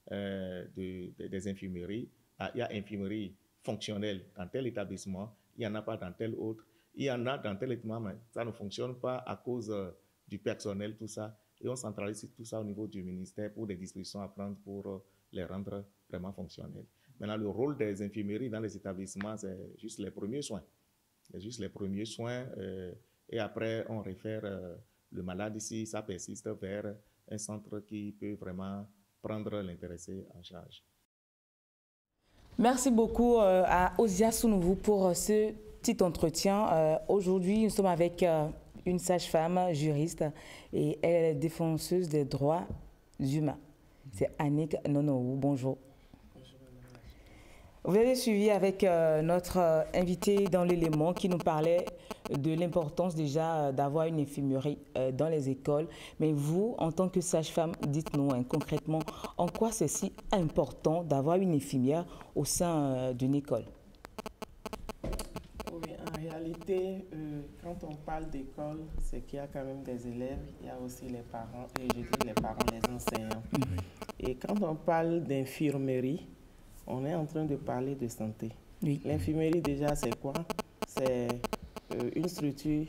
des infirmeries. Il y a infirmerie fonctionnelle dans tel établissement, il n'y en a pas dans tel autre. Il y en a dans tel établissement, mais ça ne fonctionne pas à cause du personnel, tout ça. Et on centralise tout ça au niveau du ministère pour des dispositions à prendre pour les rendre vraiment fonctionnels. Maintenant, le rôle des infirmeries dans les établissements, c'est juste les premiers soins. C'est juste les premiers soins et après, on réfère le malade, si ça persiste, vers un centre qui peut vraiment prendre l'intéressé en charge. Merci beaucoup à Ozia Sounouvou pour ce petit entretien. Aujourd'hui, nous sommes avec une sage-femme juriste et elle est défenseuse des droits humains. C'est Annick Nonohou. Bonjour. Vous avez suivi avec notre invité dans l'élément qui nous parlait de l'importance déjà d'avoir une infirmerie dans les écoles. Mais vous, en tant que sage-femme, dites-nous concrètement en quoi c'est si important d'avoir une infirmière au sein d'une école. Oui, en réalité, quand on parle d'école, c'est qu'il y a quand même des élèves, il y a aussi les parents, et je dis les parents, les enseignants. Et quand on parle d'infirmerie, on est en train de parler de santé. Oui. L'infirmerie, déjà, c'est quoi? C'est une structure.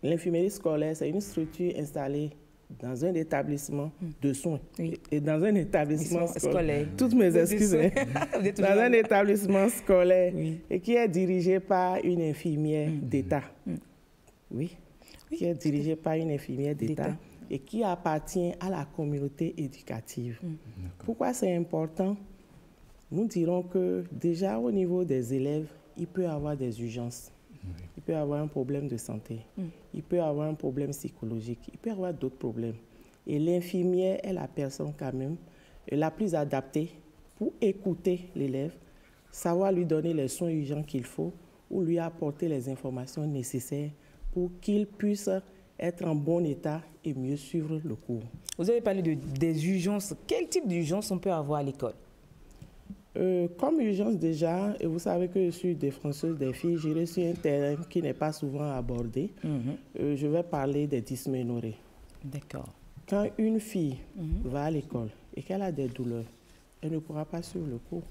L'infirmerie scolaire, c'est une structure installée dans un établissement de soins. Oui. Et dans un établissement scolaire. Toutes mes excuses. Dans un établissement scolaire. Oui. Et qui est dirigé par une infirmière d'État. Oui. Qui est dirigée par une infirmière d'État et qui appartient à la communauté éducative. Pourquoi c'est important? Nous dirons que déjà au niveau des élèves, il peut y avoir des urgences. Il peut y avoir un problème de santé. Il peut y avoir un problème psychologique. Il peut y avoir d'autres problèmes. Et l'infirmière est la personne quand même la plus adaptée pour écouter l'élève, savoir lui donner les soins urgents qu'il faut ou lui apporter les informations nécessaires pour qu'il puisse être en bon état et mieux suivre le cours. Vous avez parlé des urgences. Quel type d'urgence on peut avoir à l'école? Comme urgence déjà, et vous savez que je suis défenseuse des filles, j'irai sur un terrain qui n'est pas souvent abordé. Je vais parler des dysménorrhées. D'accord. Quand une fille va à l'école et qu'elle a des douleurs, elle ne pourra pas suivre le cours.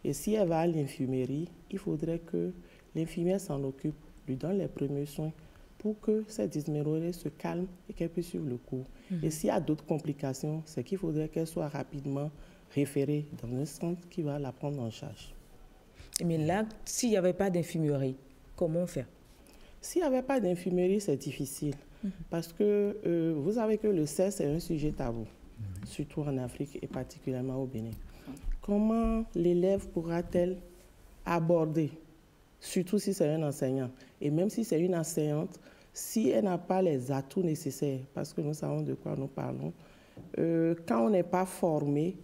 Et si elle va à l'infirmerie, il faudrait que l'infirmière s'en occupe, lui donne les premiers soins pour que cette dysménorrhée se calme et qu'elle puisse suivre le cours. Et s'il y a d'autres complications, c'est qu'il faudrait qu'elle soit rapidement référée dans un centre qui va la prendre en charge. Mais là, s'il n'y avait pas d'infirmerie, comment faire? S'il n'y avait pas d'infirmerie, c'est difficile. Parce que vous savez que le sexe est un sujet tabou, surtout en Afrique et particulièrement au Bénin. Comment l'élève pourra-t-elle aborder, surtout si c'est un enseignant, et même si c'est une enseignante, si elle n'a pas les atouts nécessaires, parce que nous savons de quoi nous parlons, quand on n'est pas formé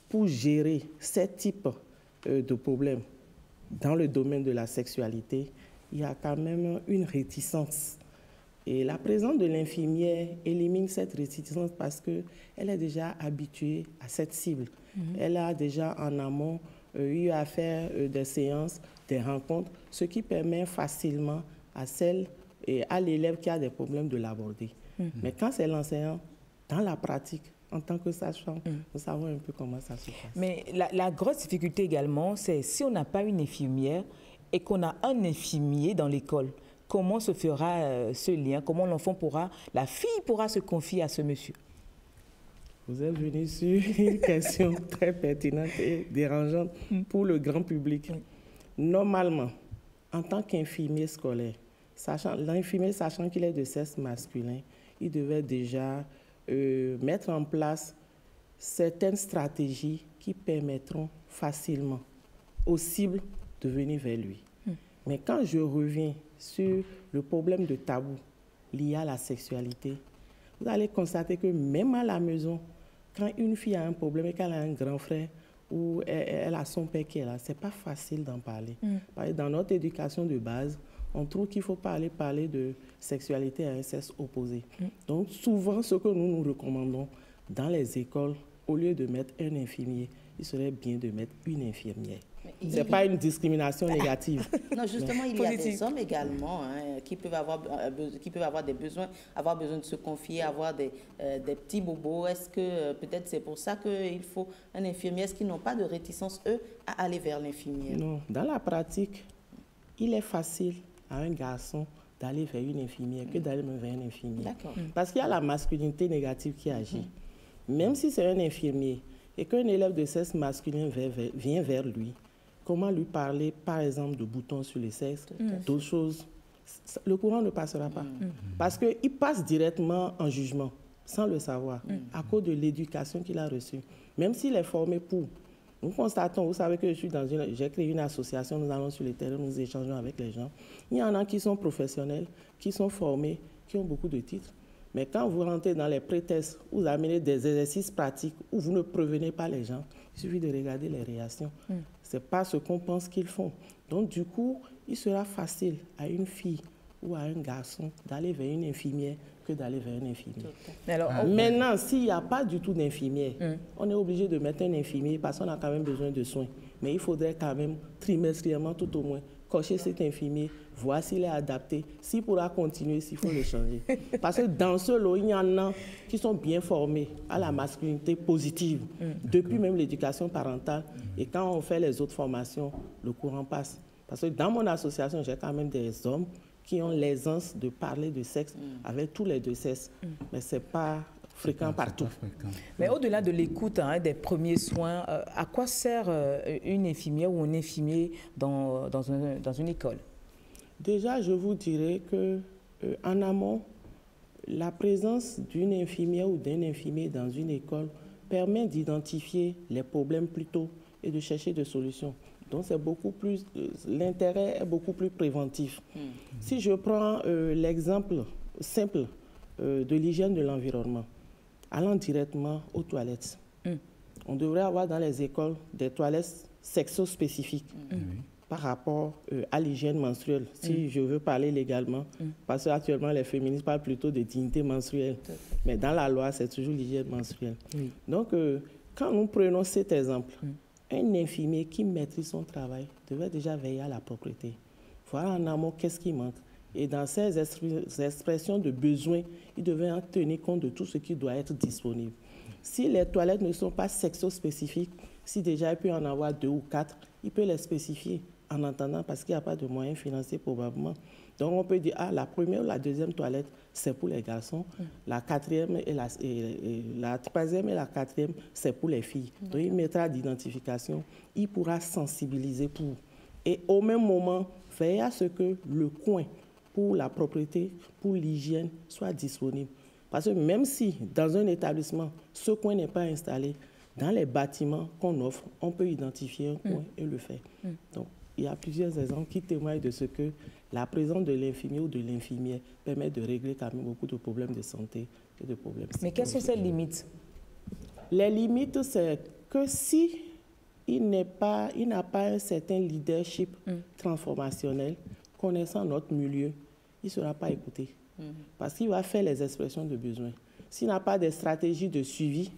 pour gérer ces types de problèmes dans le domaine de la sexualité, il y a quand même une réticence. Et la présence de l'infirmière élimine cette réticence parce qu'elle est déjà habituée à cette cible. Elle a déjà en amont eu à faire des séances, des rencontres, ce qui permet facilement à celle et à l'élève qui a des problèmes de l'aborder. Mais quand c'est l'enseignant, dans la pratique, en tant que sage-femme, nous savons un peu comment ça se passe. Mais la grosse difficulté également, c'est si on n'a pas une infirmière et qu'on a un infirmier dans l'école, comment se fera ce lien? Comment la fille pourra se confier à ce monsieur? Vous êtes venu sur une question très pertinente et dérangeante pour le grand public. Normalement, en tant qu'infirmier scolaire, l'infirmier sachant qu'il est de sexe masculin, il devait déjà mettre en place certaines stratégies qui permettront facilement aux cibles de venir vers lui. Mais quand je reviens sur le problème de tabou lié à la sexualité, vous allez constater que même à la maison, quand une fille a un problème et qu'elle a un grand frère ou elle a son père qui est là, ce n'est pas facile d'en parler. Dans notre éducation de base, on trouve qu'il faut parler de sexualité à un sexe opposé. Donc souvent, ce que nous recommandons dans les écoles, au lieu de mettre un infirmier, il serait bien de mettre une infirmière. Ce n'est pas une discrimination négative. Non, justement, il y a des hommes également qui peuvent avoir des besoins, avoir besoin de se confier, avoir des petits bobos. Est-ce que peut-être c'est pour ça qu'il faut un infirmier? Est-ce qu'ils n'ont pas de réticence, eux, à aller vers l'infirmière? Non, dans la pratique, il est facile à un garçon d'aller vers une infirmière que d'aller vers un infirmier. Parce qu'il y a la masculinité négative qui agit. Même si c'est un infirmier et qu'un élève de sexe masculin vient vers lui, comment lui parler, par exemple, de boutons sur les sexes, d'autres choses, le courant ne passera pas. Parce qu'il passe directement en jugement, sans le savoir, à cause de l'éducation qu'il a reçue. Même s'il est formé pour. Nous constatons, vous savez que j'ai créé une association, nous allons sur le terrain, nous échangeons avec les gens. Il y en a qui sont professionnels, qui sont formés, qui ont beaucoup de titres. Mais quand vous rentrez dans les pré-tests, vous amenez des exercices pratiques où vous ne prévenez pas les gens, il suffit de regarder les réactions. Ce n'est pas ce qu'on pense qu'ils font. Donc, du coup, il sera facile à une fille ou à un garçon d'aller vers une infirmière que d'aller vers un infirmier. Maintenant, s'il n'y a pas du tout d'infirmière, on est obligé de mettre un infirmier parce qu'on a quand même besoin de soins. Mais il faudrait quand même, trimestriellement tout au moins, cocher cet infirmier, voir s'il est adapté, s'il pourra continuer, s'il faut le changer. Parce que dans ce lot, il y en a qui sont bien formés à la masculinité positive, depuis même l'éducation parentale. Et quand on fait les autres formations, le courant passe. Parce que dans mon association, j'ai quand même des hommes qui ont l'aisance de parler de sexe avec tous les deux sexes. Mais ce n'est pas fréquent partout. Mais au-delà de l'écoute, des premiers soins, à quoi sert une infirmière ou un infirmier dans une école? Déjà, je vous dirais qu'en amont, la présence d'une infirmière ou d'un infirmier dans une école permet d'identifier les problèmes plus tôt et de chercher des solutions. Donc, l'intérêt est beaucoup plus préventif. Si je prends l'exemple simple de l'hygiène de l'environnement, allant directement aux toilettes. On devrait avoir dans les écoles des toilettes sexo-spécifiques par rapport à l'hygiène menstruelle, si je veux parler légalement, parce qu'actuellement les féministes parlent plutôt de dignité menstruelle, mais dans la loi, c'est toujours l'hygiène menstruelle. Donc, quand nous prenons cet exemple, un infirmier qui maîtrise son travail devrait déjà veiller à la propreté, voir en amont qu'est-ce qui manque. Et dans ces expressions de besoin, il devait en tenir compte de tout ce qui doit être disponible. Si les toilettes ne sont pas sexo-spécifiques, si déjà il peut en avoir 2 ou 4, il peut les spécifier en entendant parce qu'il n'y a pas de moyens financiers probablement. Donc on peut dire, la première ou la deuxième toilette, c'est pour les garçons. La quatrième et la troisième et la quatrième, c'est pour les filles. Donc il mettra d'identification, il pourra sensibiliser pour. Et au même moment, veiller à ce que le coin pour la propreté, pour l'hygiène, soit disponible. Parce que même si dans un établissement, ce coin n'est pas installé, dans les bâtiments qu'on offre, on peut identifier un coin et le faire. Donc, il y a plusieurs exemples qui témoignent de ce que la présence de l'infirmier ou de l'infirmière permet de régler quand même beaucoup de problèmes de santé et de problèmes. Mais quelles sont ces limites? Les limites, c'est que si il n'a pas un certain leadership transformationnel, connaissant notre milieu, il ne sera pas écouté. Parce qu'il va faire les expressions de besoin. S'il n'a pas de stratégie de suivi,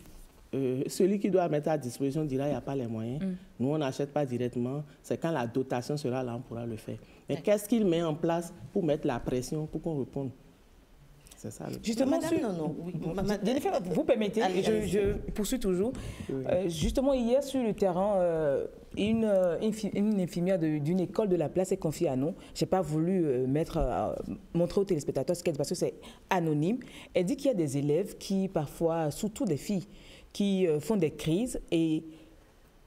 celui qui doit mettre à disposition dira qu'il n'y a pas les moyens. Nous, on n'achète pas directement. C'est quand la dotation sera là, on pourra le faire. Mais qu'est-ce qu'il met en place pour mettre la pression, pour qu'on réponde? C'est ça. Justement, vous permettez, je poursuis toujours. Justement, hier sur le terrain, une infirmière d'une école de la place est confiée à nous. Je n'ai pas voulu montrer aux téléspectateurs ce qu'elle dit parce que c'est anonyme. Elle dit qu'il y a des élèves qui, parfois, surtout des filles, qui font des crises et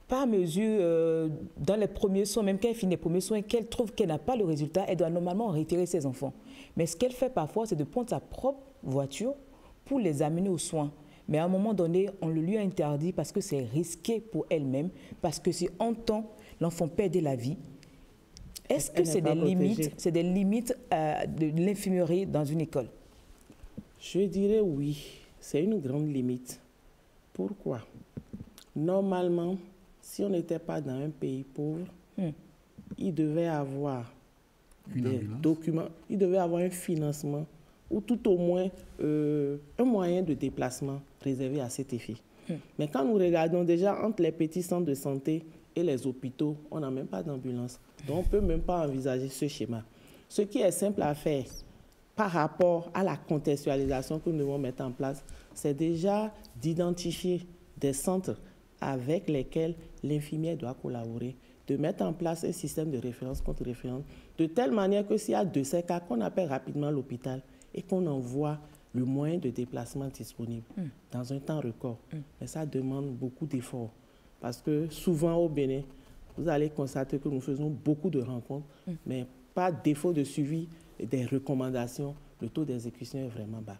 par mesure, dans les premiers soins, même quand elle finit les premiers soins, qu'elle trouve qu'elle n'a pas le résultat, elle doit normalement retirer ses enfants. Mais ce qu'elle fait parfois, c'est de prendre sa propre voiture pour les amener aux soins. Mais à un moment donné, on le lui a interdit parce que c'est risqué pour elle-même, parce que si on tend, l'enfant perd la vie. Est-ce que c'est des limites de l'infirmerie dans une école? Je dirais oui, c'est une grande limite. Pourquoi? Normalement, si on n'était pas dans un pays pauvre, il devait avoir des documents, il devait avoir un financement ou tout au moins un moyen de déplacement réservé à cet effet. Mais quand nous regardons déjà entre les petits centres de santé et les hôpitaux, on n'a même pas d'ambulance. Donc, on ne peut même pas envisager ce schéma. Ce qui est simple à faire par rapport à la contextualisation que nous devons mettre en place, c'est déjà d'identifier des centres avec lesquels l'infirmière doit collaborer, de mettre en place un système de référence contre référence, de telle manière que s'il y a de ces cas, qu'on appelle rapidement l'hôpital et qu'on envoie le moyen de déplacement disponible dans un temps record. Mais ça demande beaucoup d'efforts. Parce que souvent au Bénin, vous allez constater que nous faisons beaucoup de rencontres, mais par défaut de suivi des recommandations, le taux d'exécution est vraiment bas.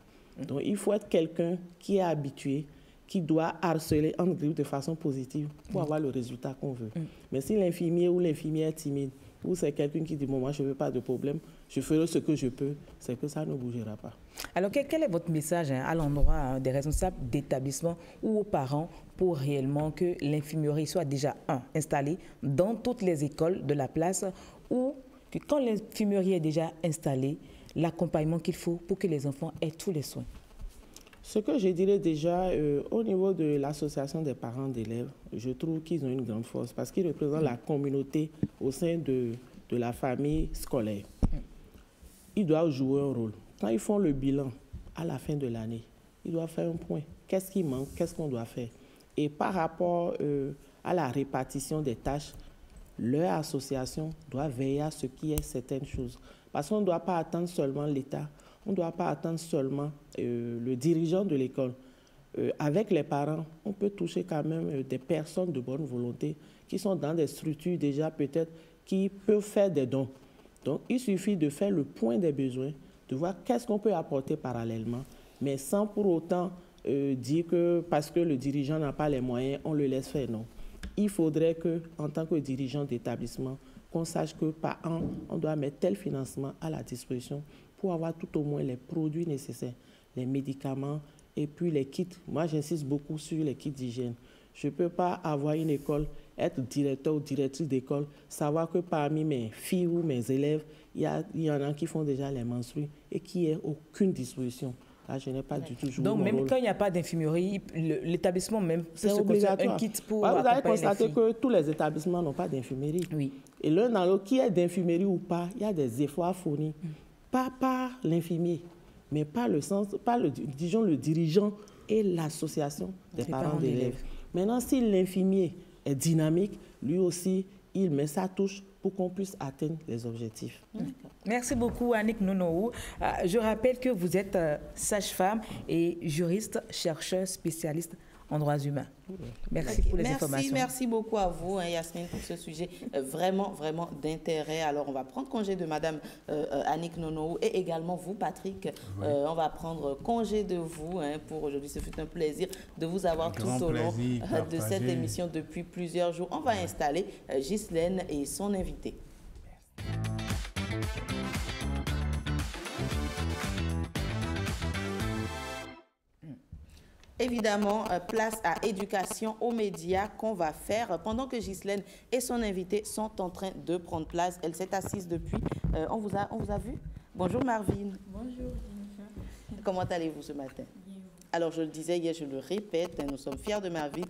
Donc il faut être quelqu'un qui est habitué, qui doit harceler en groupe de façon positive pour avoir le résultat qu'on veut. Mais si l'infirmier ou l'infirmière est timide, ou c'est quelqu'un qui dit, bon, moi je ne veux pas de problème, je ferai ce que je peux, c'est que ça ne bougera pas. Alors quel est votre message à l'endroit des responsables d'établissement ou aux parents pour réellement que l'infirmerie soit déjà installée dans toutes les écoles de la place, ou que quand l'infirmerie est déjà installée, l'accompagnement qu'il faut pour que les enfants aient tous les soins? Ce que je dirais déjà, au niveau de l'association des parents d'élèves, je trouve qu'ils ont une grande force parce qu'ils représentent la communauté au sein de la famille scolaire. Ils doivent jouer un rôle. Quand ils font le bilan à la fin de l'année, ils doivent faire un point. Qu'est-ce qui manque? Qu'est-ce qu'on doit faire? Et par rapport à la répartition des tâches, leur association doit veiller à ce qu'il y ait certaines choses. Parce qu'on ne doit pas attendre seulement l'État. On ne doit pas attendre seulement le dirigeant de l'école. Avec les parents, on peut toucher quand même des personnes de bonne volonté qui sont dans des structures déjà peut-être qui peuvent faire des dons. Donc, il suffit de faire le point des besoins, de voir qu'est-ce qu'on peut apporter parallèlement, mais sans pour autant dire que parce que le dirigeant n'a pas les moyens, on le laisse faire. Non. Il faudrait qu'en tant que dirigeant d'établissement, qu'on sache que par an, on doit mettre tel financement à la disposition pour avoir tout au moins les produits nécessaires, les médicaments et puis les kits. Moi, j'insiste beaucoup sur les kits d'hygiène. Je ne peux pas avoir une école, être directeur ou directrice d'école, savoir que parmi mes filles ou mes élèves, il y en a qui font déjà les menstrues et qui n'ont aucune disposition. Là, je n'ai pas du tout joué. Donc, même quand il n'y a pas d'infirmerie, l'établissement même c'est obligatoire. Un kit pour vous avez constaté que tous les établissements n'ont pas d'infirmerie. Oui. Et l'un dans l'autre, qui est d'infirmerie ou pas, il y a des efforts à fournir. Pas par l'infirmier, mais par le dirigeant et l'association des parents d'élèves. Maintenant, si l'infirmier est dynamique, lui aussi, il met sa touche pour qu'on puisse atteindre les objectifs. Merci beaucoup, Annick Nonohou. Je rappelle que vous êtes sage-femme et juriste, chercheur, spécialiste en droits humains. Merci pour les informations. Merci beaucoup à vous, Yasmine, pour ce sujet vraiment, vraiment d'intérêt. Alors, on va prendre congé de Madame Annick Nonohou et également vous, Patrick. On va prendre congé de vous pour aujourd'hui. Ce fut un plaisir de vous avoir tout au long de cette émission depuis plusieurs jours. On va installer Ghislaine et son invité. Évidemment, place à éducation aux médias qu'on va faire pendant que Ghislaine et son invité sont en train de prendre place. Elle s'est assise depuis. On vous a vu? Bonjour Marvin. Bonjour Jennifer. Comment allez-vous ce matin? Alors, je le disais hier, je le répète, nous sommes fiers de Marvin,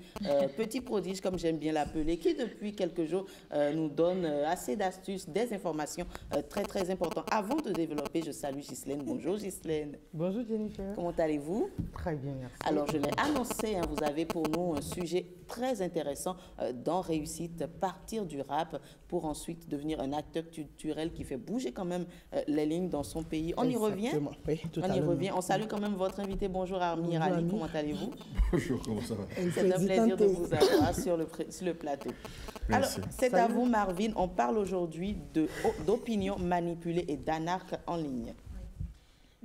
petit prodige, comme j'aime bien l'appeler, qui depuis quelques jours nous donne assez d'astuces, des informations très, très importantes. Avant de développer, je salue Ghislaine. Bonjour Ghislaine. Bonjour Jennifer. Comment allez-vous? Très bien, merci. Alors, je l'ai annoncé, vous avez pour nous un sujet très intéressant dans Réussite, partir du rap pour ensuite devenir un acteur culturel qui fait bouger quand même les lignes dans son pays. On y revient? Oui, on y revient. On salue quand même votre invité. Bonjour Armi Rali, comment allez-vous? Bonjour, comment ça va? C'est un plaisir de vous avoir sur le plateau. Merci. Alors, c'est à vous Marvin. On parle aujourd'hui d'opinion manipulée et d'anarque en ligne.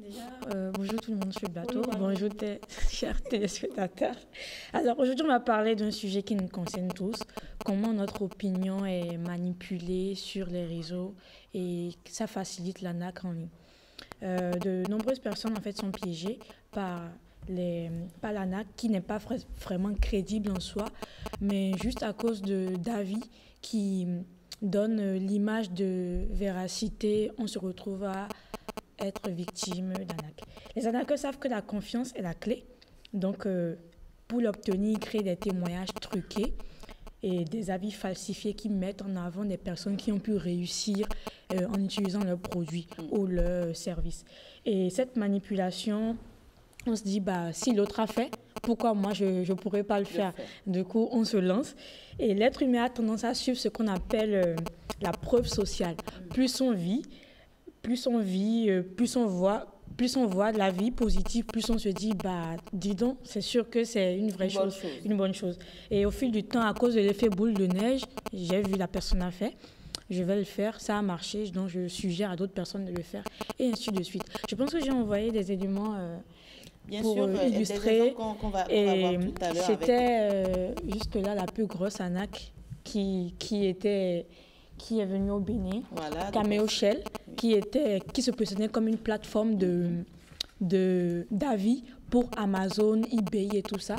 Déjà, bonjour tout le monde sur le plateau, bonjour chers téléspectateurs. Alors aujourd'hui on va parler d'un sujet qui nous concerne tous, comment notre opinion est manipulée sur les réseaux et ça facilite l'arnaque en ligne. De nombreuses personnes en fait sont piégées par l'arnaque qui n'est pas vraiment crédible en soi, mais juste à cause d'avis qui donnent l'image de véracité, on se retrouve à être victime d'arnaque. Les arnaqueurs savent que la confiance est la clé. Donc, pour l'obtenir, ils créent des témoignages truqués et des avis falsifiés qui mettent en avant des personnes qui ont pu réussir en utilisant leurs produits ou leurs services. Et cette manipulation, on se dit, si l'autre a fait, pourquoi moi je ne pourrais pas le faire? Du coup, on se lance. Et l'être humain a tendance à suivre ce qu'on appelle la preuve sociale. Plus on vit, plus on voit de la vie positive, plus on se dit, dis donc, c'est sûr que c'est une vraie chose, une bonne chose. Et au fil du temps, à cause de l'effet boule de neige, j'ai vu la personne a fait, je vais le faire, ça a marché, donc je suggère à d'autres personnes de le faire, et ainsi de suite. Je pense que j'ai envoyé des éléments Bien pour sûr, illustrer. qu'on va et voir tout à l'heure. c'était juste là la plus grosse arnaque qui est venue au Bénin, voilà, Cameo Shell, qui se positionnait comme une plateforme d'avis pour Amazon, eBay et tout ça.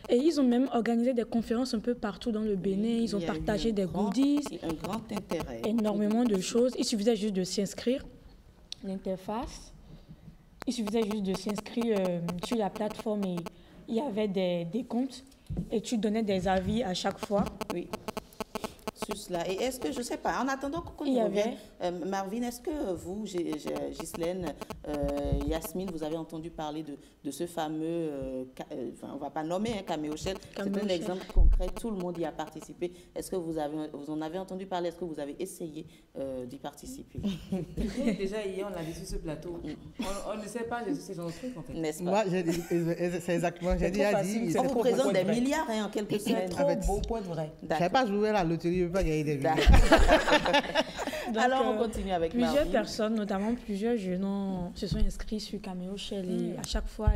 Et ils ont même organisé des conférences un peu partout dans le Bénin. Ils ont partagé des goodies, un grand intérêt, énormément de choses. Il suffisait juste de s'inscrire. L'interface, il suffisait juste de s'inscrire sur la plateforme et il y avait des comptes et tu donnais des avis à chaque fois. Oui. Sur cela. Et est-ce que, je ne sais pas, en attendant qu'on y revienne, Marvin, est-ce que vous, Ghislaine, Yasmine, vous avez entendu parler de ce fameux, on ne va pas nommer Cameo Shell, c'est un exemple concret, tout le monde y a participé. Est-ce que vous en avez entendu parler? Est-ce que vous avez essayé d'y participer? Déjà, hier, on l'a dit sur ce plateau. On ne sait pas de ces genre de trucs, en fait. N'est-ce pas? Moi, c'est exactement, j'ai déjà dit. On vous présente des milliards en quelques semaines. C'est trop beau pour être vrai. Je ne sais pas jouer à la loterie, je ne veux pas gagner des milliards. Alors, on continue avec plusieurs personnes, notamment plusieurs jeunes, se sont inscrits sur Cameo Shell et à chaque fois,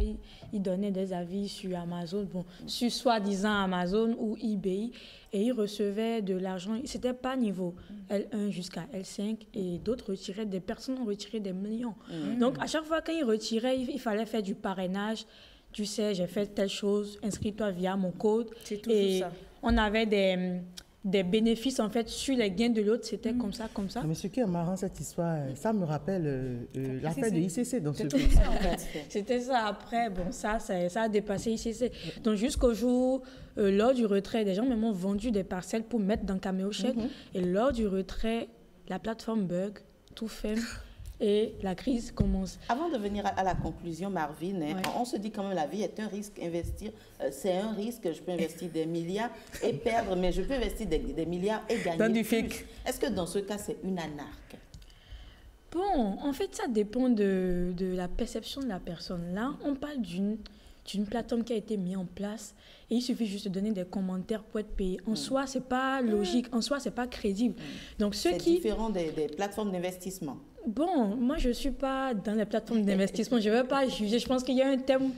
ils donnaient des avis sur Amazon, sur soi-disant Amazon ou eBay, et ils recevaient de l'argent. Ce n'était pas niveau L1 jusqu'à L5 et d'autres retiraient, des personnes ont retiré des millions. Donc, à chaque fois qu'ils retiraient, il fallait faire du parrainage. Tu sais, j'ai fait telle chose, inscris-toi via mon code. C'est toujours ça. On avait des bénéfices en fait sur les gains de l'autre, c'était comme ça. Mais ce qui est marrant, cette histoire, ça me rappelle l'affaire de ICC dans ce pays. En fait. C'était ça. Après, ça a dépassé ICC. Donc jusqu'au jour, lors du retrait, des gens même ont vendu des parcelles pour mettre dans Cameo Shell. Et lors du retrait, la plateforme bug, tout ferme. Et la crise commence. Avant de venir à la conclusion, Marvin, on se dit quand même la vie est un risque. Investir, c'est un risque. Je peux investir des milliards et perdre, mais je peux investir des milliards et gagner dans du plus. fake. Est-ce que dans ce cas, c'est une anarque? Bon, en fait, ça dépend de la perception de la personne. Là, on parle d'une plateforme qui a été mise en place et il suffit juste de donner des commentaires pour être payé. En soi, c'est pas logique. En soi, c'est pas crédible. Donc, c'est différent des plateformes d'investissement. Bon, moi, je ne suis pas dans les plateformes d'investissement. Je ne vais pas juger. Je pense qu'il y a un thème,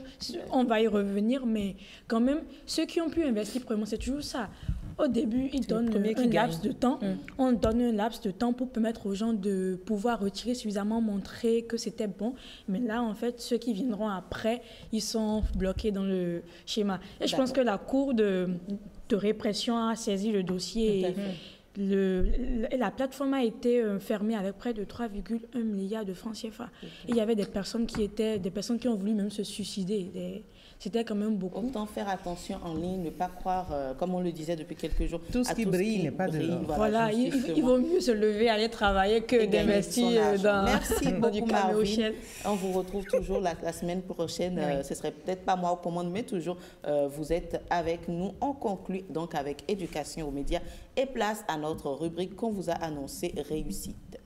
on va y revenir, mais quand même, ceux qui ont pu investir, premièrement, c'est toujours ça. Au début, ils donnent un laps de temps. On donne un laps de temps pour permettre aux gens de pouvoir retirer suffisamment, montrer que c'était bon. Mais là, en fait, ceux qui viendront après, ils sont bloqués dans le schéma. Et je pense que la Cour de répression a saisi le dossier. La plateforme a été fermée avec près de 3,1 milliards de francs CFA. Et il y avait des personnes qui ont voulu même se suicider. C'était quand même beaucoup. Autant faire attention en ligne, ne pas croire, comme on le disait depuis quelques jours, tout ce qui brille n'est pas de l'or. Voilà, il vaut mieux se lever, aller travailler que d'investir dans du Cameo Shell. On vous retrouve toujours la semaine prochaine. Ce serait peut-être pas moi aux commandes, mais toujours vous êtes avec nous. On conclut donc avec éducation aux médias et place à notre rubrique qu'on vous a annoncée, réussite.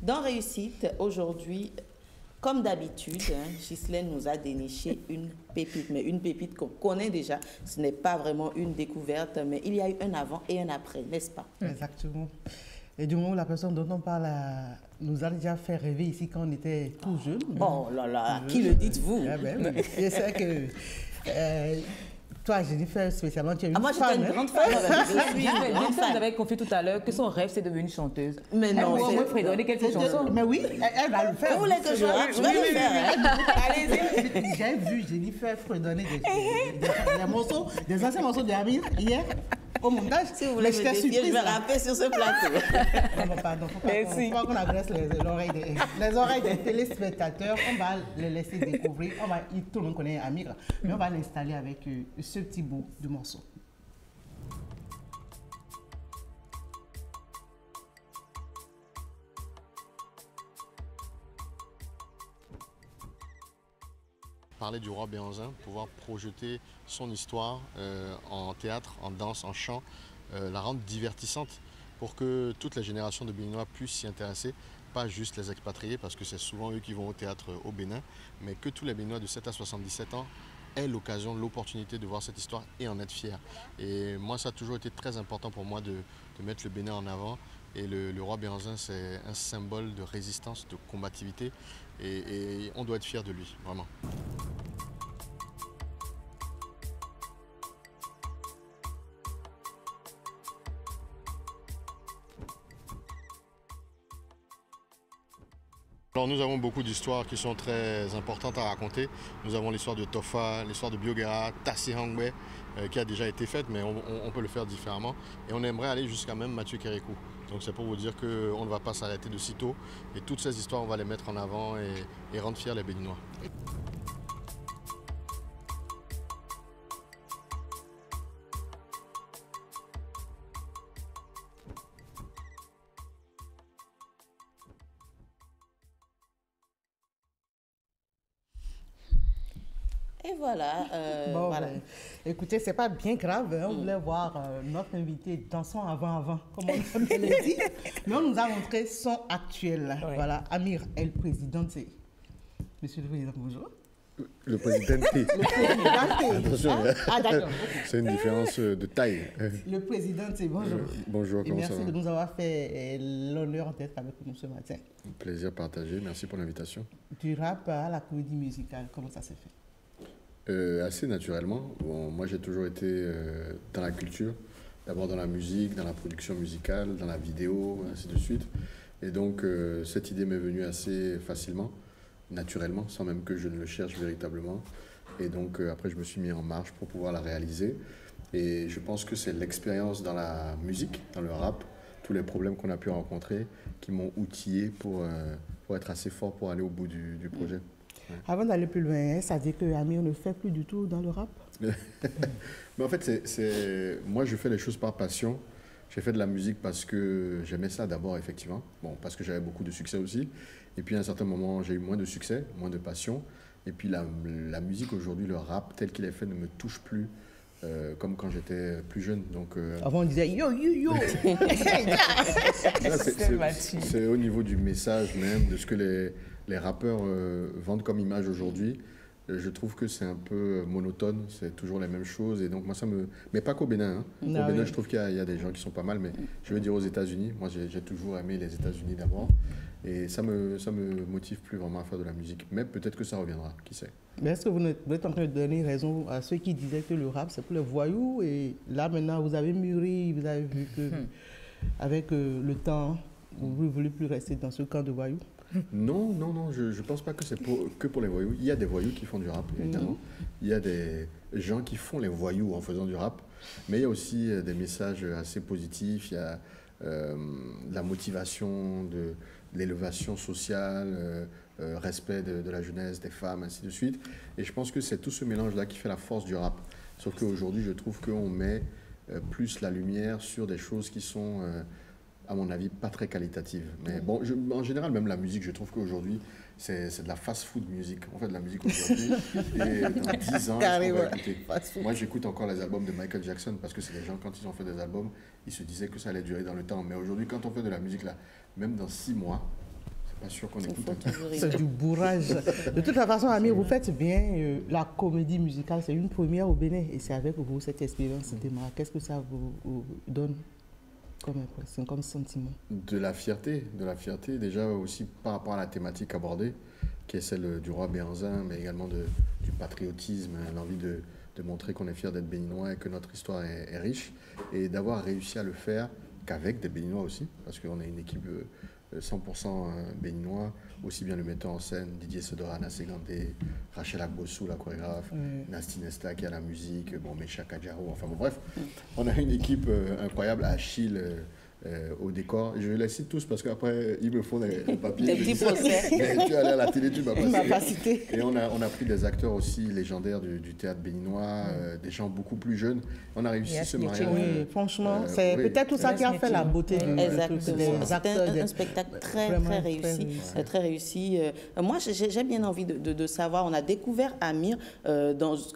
Dans Réussite, aujourd'hui, comme d'habitude, Ghislaine nous a déniché une pépite, mais une pépite qu'on connaît déjà. Ce n'est pas vraiment une découverte, mais il y a eu un avant et un après, n'est-ce pas? Exactement. Et du moment où la personne dont on parle nous a déjà fait rêver ici quand on était tout jeune. Oh là là, qui le dites-vous? Je sais que... toi, Jennifer, spécialement, tu es une moi, fan. Moi, j'étais une grande fan. Je suis une grande fan. Vous avez confié tout à l'heure que son rêve, c'est devenir une chanteuse. Mais non, moi, fredonner quelques chansons. Mais oui, elle va le faire. Vous voulez que je le faire? Allez-y. J'ai vu Jennifer fredonner des anciens morceaux de Amir hier. au montage. Si vous voulez me défier, je vais rapper sur ce plateau. Non, pardon, faut pas qu'on agresse les oreilles des téléspectateurs. On va les laisser découvrir. Tout le monde connaît Amir, mais on va l'installer avec ce petit bout de morceau. Parler du roi Béhanzin, pouvoir projeter son histoire en théâtre, en danse, en chant, la rendre divertissante pour que toutes les générations de Béninois puissent s'y intéresser, pas juste les expatriés parce que c'est souvent eux qui vont au théâtre au Bénin, mais que tous les Béninois de 7 à 77 ans aient l'occasion, l'opportunité de voir cette histoire et en être fiers. Et moi, ça a toujours été très important pour moi de mettre le Bénin en avant. Et le roi Béhanzin, c'est un symbole de résistance, de combativité. Et on doit être fiers de lui, vraiment. Alors nous avons beaucoup d'histoires qui sont très importantes à raconter. Nous avons l'histoire de Tofa, l'histoire de Biogara, Tassi Hangbe, qui a déjà été faite, mais on peut le faire différemment. Et on aimerait aller jusqu'à même Mathieu Kérékou. Donc c'est pour vous dire qu'on ne va pas s'arrêter de sitôt. Et toutes ces histoires, on va les mettre en avant et rendre fiers les Béninois. Et voilà. Voilà. Écoutez, c'est pas bien grave. Hein, on voulait voir notre invité dansant avant, comme on le dit. Mais on nous a montré son actuel. Oui. Voilà, Amir El Presidente. Monsieur le Président, bonjour. Le Presidente. Attention, d'accord. C'est une différence de taille. Le Presidente, bonjour. Bonjour, comment ça va? Merci de nous avoir fait l'honneur d'être avec nous ce matin. Plaisir partagé, merci pour l'invitation. Du rap à la comédie musicale, comment ça s'est fait? Assez naturellement. Bon, moi, j'ai toujours été dans la culture, d'abord dans la musique, dans la production musicale, dans la vidéo, ainsi de suite. Et donc, cette idée m'est venue assez facilement, naturellement, sans même que je ne le cherche véritablement. Et donc, après, je me suis mis en marche pour pouvoir la réaliser. Et je pense que c'est l'expérience dans la musique, dans le rap, tous les problèmes qu'on a pu rencontrer qui m'ont outillé pour être assez fort pour aller au bout du projet. Ouais. Avant d'aller plus loin, ça dit que Amir ne fait plus du tout dans le rap. Mais en fait, moi, je fais les choses par passion. J'ai fait de la musique parce que j'aimais ça d'abord, effectivement. Bon, parce que j'avais beaucoup de succès aussi. Et puis, à un certain moment, j'ai eu moins de succès, moins de passion. Et puis, la musique aujourd'hui, le rap tel qu'il est fait, ne me touche plus comme quand j'étais plus jeune. Donc, avant, on disait yo, yo, yo. C'est au niveau du message même, de ce que les rappeurs vendent comme image aujourd'hui. Je trouve que c'est un peu monotone, c'est toujours les mêmes choses. Et donc, moi, ça me... Mais pas qu'au Bénin. Hein. Au Bénin, je trouve qu'il y a des gens qui sont pas mal. Mais je veux dire aux États-Unis. Moi, j'ai toujours aimé les États-Unis d'abord. Et ça me motive plus vraiment à faire de la musique. Mais peut-être que ça reviendra, qui sait. Mais est-ce que vous êtes en train de donner raison à ceux qui disaient que le rap, c'est pour les voyous? Et là, maintenant, vous avez mûri, vous avez vu que avec le temps, vous ne voulez plus rester dans ce camp de voyous? Non, je ne pense pas que c'est que pour les voyous. Il y a des voyous qui font du rap, évidemment. Il y a des gens qui font les voyous en faisant du rap. Mais il y a aussi des messages assez positifs. Il y a de la motivation, de l'élévation sociale, respect de la jeunesse, des femmes, ainsi de suite. Et je pense que c'est tout ce mélange-là qui fait la force du rap. Sauf qu'aujourd'hui, je trouve qu'on met plus la lumière sur des choses qui sont... à mon avis, pas très qualitative. Mais bon, en général, même la musique, je trouve qu'aujourd'hui, c'est de la fast-food musique. On fait de la musique aujourd'hui. Et dans 10 ans, moi, j'écoute encore les albums de Michael Jackson parce que c'est des gens, quand ils ont fait des albums, ils se disaient que ça allait durer dans le temps. Mais aujourd'hui, quand on fait de la musique, là, même dans 6 mois, c'est pas sûr qu'on écoute. C'est du bourrage. De toute façon, Amir, vous faites bien. La comédie musicale, c'est une première au Bénin. Et c'est avec vous, cette expérience démarre. Qu'est-ce que ça vous donne comme impression, comme sentiment? De la fierté déjà aussi par rapport à la thématique abordée, qui est celle du roi Béhanzin, mais également du patriotisme, l'envie de montrer qu'on est fier d'être béninois et que notre histoire est riche, et d'avoir réussi à le faire qu'avec des Béninois aussi, parce qu'on est une équipe 100% béninois, aussi bien le metteur en scène, Didier Sodorana Segandé, Rachel Agbossou, la chorégraphe, Nasty Nesta qui a la musique, bon, Mecha Kadjaro, enfin bon, bref, on a une équipe incroyable, Achille au décor. Je les cite tous parce qu'après, ils me font des papiers. Des petits procès. Mais tu es allé à la télé, tu m'as pas cité. Et on a pris des acteurs aussi légendaires du théâtre béninois, des gens beaucoup plus jeunes. On a réussi ce mariage. Oui, franchement, c'est peut-être tout ça qui a fait la beauté du Exactement. Un spectacle très réussi. Très réussi. Moi, j'ai bien envie de savoir, on a découvert Amir,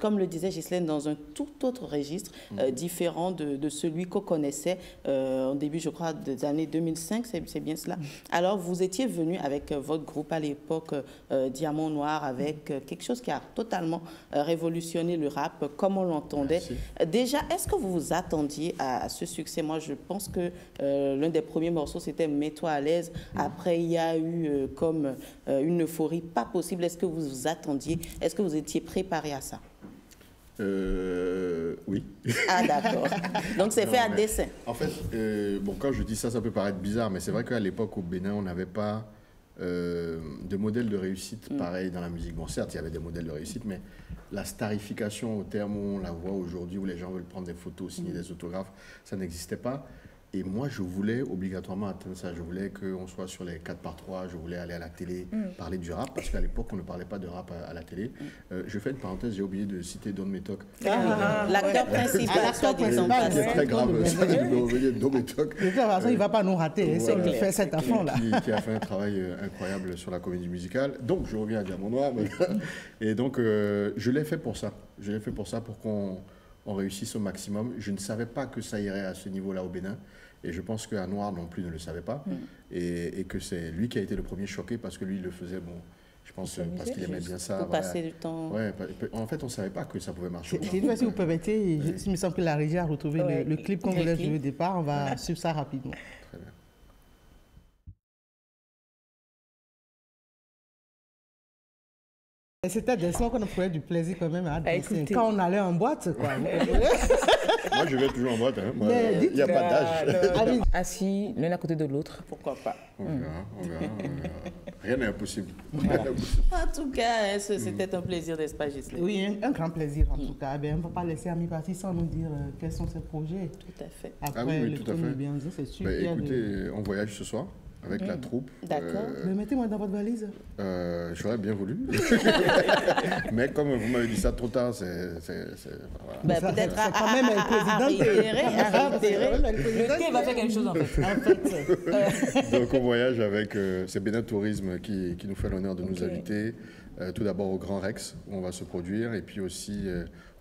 comme le disait Ghislaine, dans un tout autre registre, différent de celui qu'on connaissait au début, je crois, des années 2005, c'est bien cela. Alors, vous étiez venu avec votre groupe à l'époque, Diamant Noir, avec quelque chose qui a totalement révolutionné le rap, comme on l'entendait. Déjà, est-ce que vous vous attendiez à ce succès? Moi, je pense que l'un des premiers morceaux, c'était Mets-toi à l'aise. Après, il y a eu comme une euphorie pas possible. Est-ce que vous vous attendiez? Est-ce que vous étiez préparé à ça? Oui. Ah, d'accord. Donc, c'est fait à dessein. En fait, bon, quand je dis ça, ça peut paraître bizarre, mais c'est vrai qu'à l'époque, au Bénin, on n'avait pas de modèle de réussite pareil dans la musique. Bon, certes, il y avait des modèles de réussite, mais la starification au terme où on la voit aujourd'hui, où les gens veulent prendre des photos, signer des autographes, ça n'existait pas. Et moi, je voulais obligatoirement atteindre ça. Je voulais qu'on soit sur les 4x3. Je voulais aller à la télé, parler du rap, parce qu'à l'époque, on ne parlait pas de rap à la télé. Je fais une parenthèse, j'ai oublié de citer Don Metok. L'acteur principal, c'est très grave, ça, je me revenais Don Metok. De toute façon, il ne va pas nous rater, c'est qui fait cet enfant-là. Qui a fait un travail incroyable sur la comédie musicale. Donc, je reviens à Diamant Noir. Et donc, je l'ai fait pour ça. Je l'ai fait pour ça, pour qu'on réussisse au maximum. Je ne savais pas que ça irait à ce niveau-là au Bénin. Et je pense qu'à Noir non plus ne le savait pas. Et que c'est lui qui a été le premier choqué parce que lui, il le faisait, bon, je pense, parce qu'il aimait bien ça. Pour passer du temps. Ouais, en fait, on ne savait pas que ça pouvait marcher. Je ne sais pas si vous permettez, il me semble que la régie a retrouvé le clip qu'on voulait jouer au départ. On va suivre ça rapidement. Très bien. C'était des sons qu'on prenait du plaisir quand même à danser. Quand on allait en boîte, quoi. Moi, je vais toujours en boîte. Hein. Il n'y a pas d'âge. Assis l'un à côté de l'autre. Pourquoi pas? On verra. Rien n'est impossible. En tout cas, c'était un plaisir, n'est-ce pas, Ghislaine? Oui, un grand plaisir en tout cas. On ne va pas laisser Ami partir sans nous dire quels sont ses projets. Tout à fait. Après, oui, tout à fait. Bien dit, c'est sûr. Écoutez, on voyage ce soir avec la troupe. D'accord. Mais mettez-moi dans votre valise. J'aurais bien voulu. Mais comme vous m'avez dit ça trop tard, c'est voilà. Peut-être quand même un président. Le thé va faire quelque chose en fait. Donc on voyage avec, c'est Bénin Tourisme qui nous fait l'honneur de nous inviter. Tout d'abord au Grand Rex, où on va se produire, et puis aussi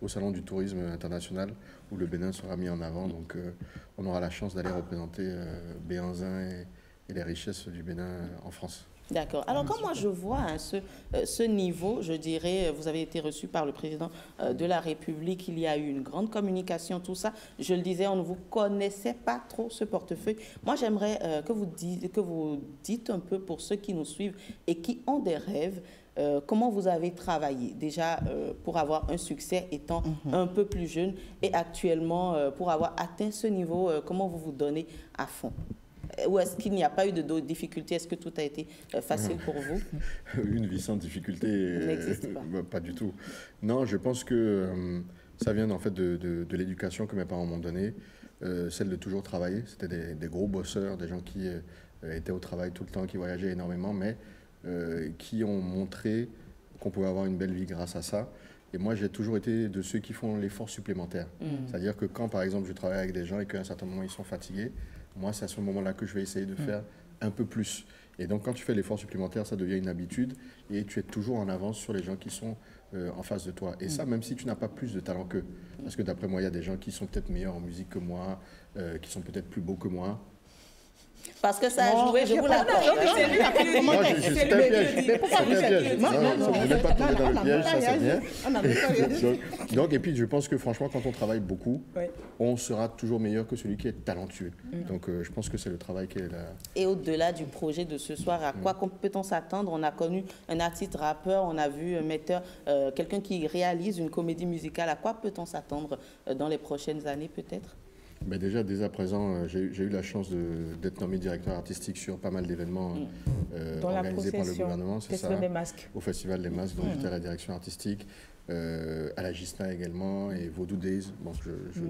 au Salon du Tourisme International, où le Bénin sera mis en avant. Donc on aura la chance d'aller représenter Béhanzin et les richesses du Bénin en France. D'accord. Alors, quand moi je vois ce niveau, je dirais, vous avez été reçu par le président de la République, il y a eu une grande communication, tout ça. Je le disais, on ne vous connaissait pas trop ce portefeuille. Moi, j'aimerais que vous dites un peu pour ceux qui nous suivent et qui ont des rêves, comment vous avez travaillé déjà pour avoir un succès étant un peu plus jeune et actuellement pour avoir atteint ce niveau, comment vous vous donnez à fond? Ou est-ce qu'il n'y a pas eu de difficultés? Est-ce que tout a été facile pour vous? Une vie sans difficulté, n'existe pas. Pas du tout. Non, je pense que ça vient en fait de l'éducation que mes parents m'ont donnée, celle de toujours travailler. C'était des gros bosseurs, des gens qui étaient au travail tout le temps, qui voyageaient énormément, mais qui ont montré qu'on pouvait avoir une belle vie grâce à ça. Et moi, j'ai toujours été de ceux qui font l'effort supplémentaire. C'est-à-dire que quand, par exemple, je travaille avec des gens et qu'à un certain moment, ils sont fatigués, moi, c'est à ce moment-là que je vais essayer de faire un peu plus. Et donc, quand tu fais l'effort supplémentaire, ça devient une habitude et tu es toujours en avance sur les gens qui sont en face de toi. Et ça, même si tu n'as pas plus de talent qu'eux. Parce que d'après moi, il y a des gens qui sont peut-être meilleurs en musique que moi, qui sont peut-être plus beaux que moi. Parce que ça a joué, je vous l'accorde. C'est un piège. C'est un piège. Non, vous n'êtes pas tombé dans le piège, ça c'est bien. Donc, et puis je pense que franchement, quand on travaille beaucoup, on sera toujours meilleur que celui qui est talentueux. Donc je pense que c'est le travail qui est là. Et au-delà du projet de ce soir, à quoi peut-on s'attendre? On a connu un artiste rappeur, on a vu un metteur, quelqu'un qui réalise une comédie musicale. À quoi peut-on s'attendre dans les prochaines années peut-être? Ben déjà, dès à présent, j'ai eu la chance d'être nommé directeur artistique sur pas mal d'événements organisés par le gouvernement. C'est ça, des masques. Au Festival des masques, donc j'étais à la direction artistique, à la Gisna également, et Vaudou Days. Bon,